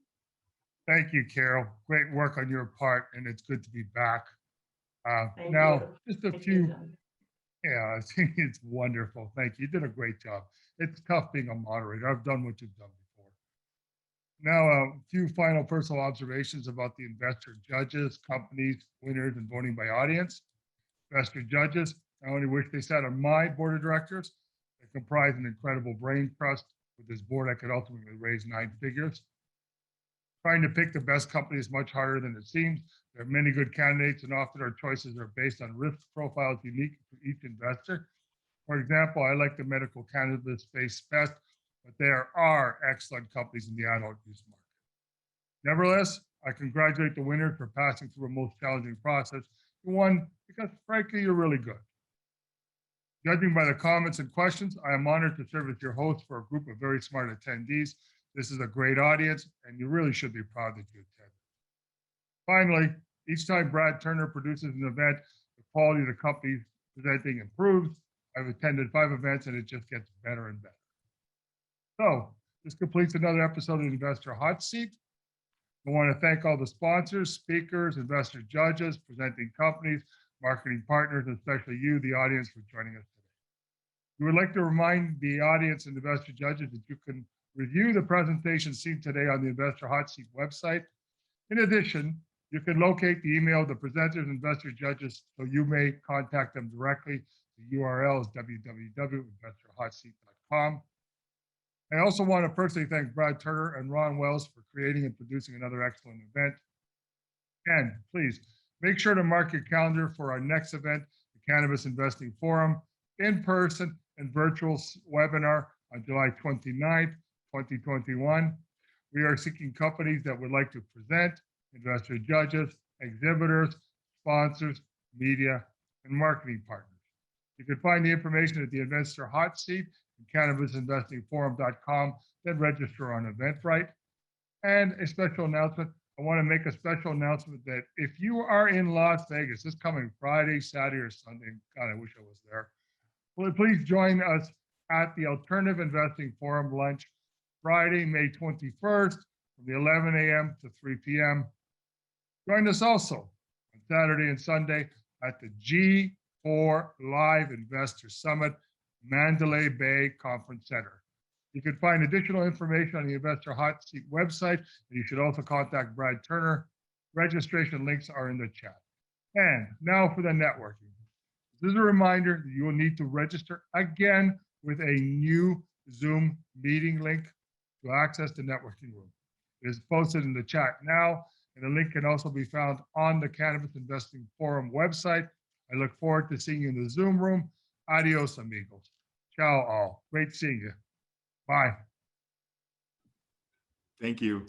Thank you, Carol. Great work on your part, and it's good to be back. Thank Now, you. just a Thank few. you, John. Yeah, I think it's wonderful. Thank you. You did a great job. It's tough being a moderator. I've done what you've done before. Now, a few final personal observations about the investor judges, companies, winners, and voting by audience. Investor judges, I only wish they sat on my board of directors. They comprise an incredible brain trust. With this board, I could ultimately raise 9 figures. Trying to pick the best company is much harder than it seems. There are many good candidates, and often our choices are based on risk profiles unique to each investor. For example, I like the medical cannabis space best, but there are excellent companies in the adult use market. Nevertheless, I congratulate the winner for passing through a most challenging process. You won because, frankly, you're really good. Judging by the comments and questions, I am honored to serve as your host for a group of very smart attendees. This is a great audience, and you really should be proud that you attended. Finally, each time Brad Turner produces an event, the quality of the company presenting improves. I've attended 5 events, and it just gets better and better. So this completes another episode of Investor Hot Seat. I want to thank all the sponsors, speakers, investor judges, presenting companies, marketing partners, and especially you, the audience, for joining us today. We would like to remind the audience and investor judges that you can review the presentation seen today on the Investor Hot Seat website. In addition, you can locate the email of the presenters and investor judges, so you may contact them directly. The URL is www.investorhotseat.com. I also want to personally thank Brad Turner and Ron Wells for creating and producing another excellent event. And please make sure to mark your calendar for our next event, the Cannabis Investing Forum, in person and virtual webinar on July 29th, 2021. We are seeking companies that would like to present, investor judges, exhibitors, sponsors, media, and marketing partners. You can find the information at the Investor Hot Seat and cannabisinvestingforum.com, then register on Eventbrite. And a special announcement, I want to make a special announcement that if you are in Las Vegas this coming Friday, Saturday, or Sunday, God, I wish I was there, well, please join us at the Alternative Investing Forum lunch, Friday, May 21st, from the 11 a.m. to 3 p.m. Join us also on Saturday and Sunday at the G4 Live Investor Summit, Mandalay Bay Conference Center. You can find additional information on the Investor Hot Seat website, and you should also contact Brad Turner. Registration links are in the chat. And now for the networking. This is a reminder that you will need to register again with a new Zoom meeting link to access the networking room. It is posted in the chat now, and the link can also be found on the Cannabis Investing Forum website. I look forward to seeing you in the Zoom room. Adios, amigos. Ciao all. Great seeing you. Bye. Thank you.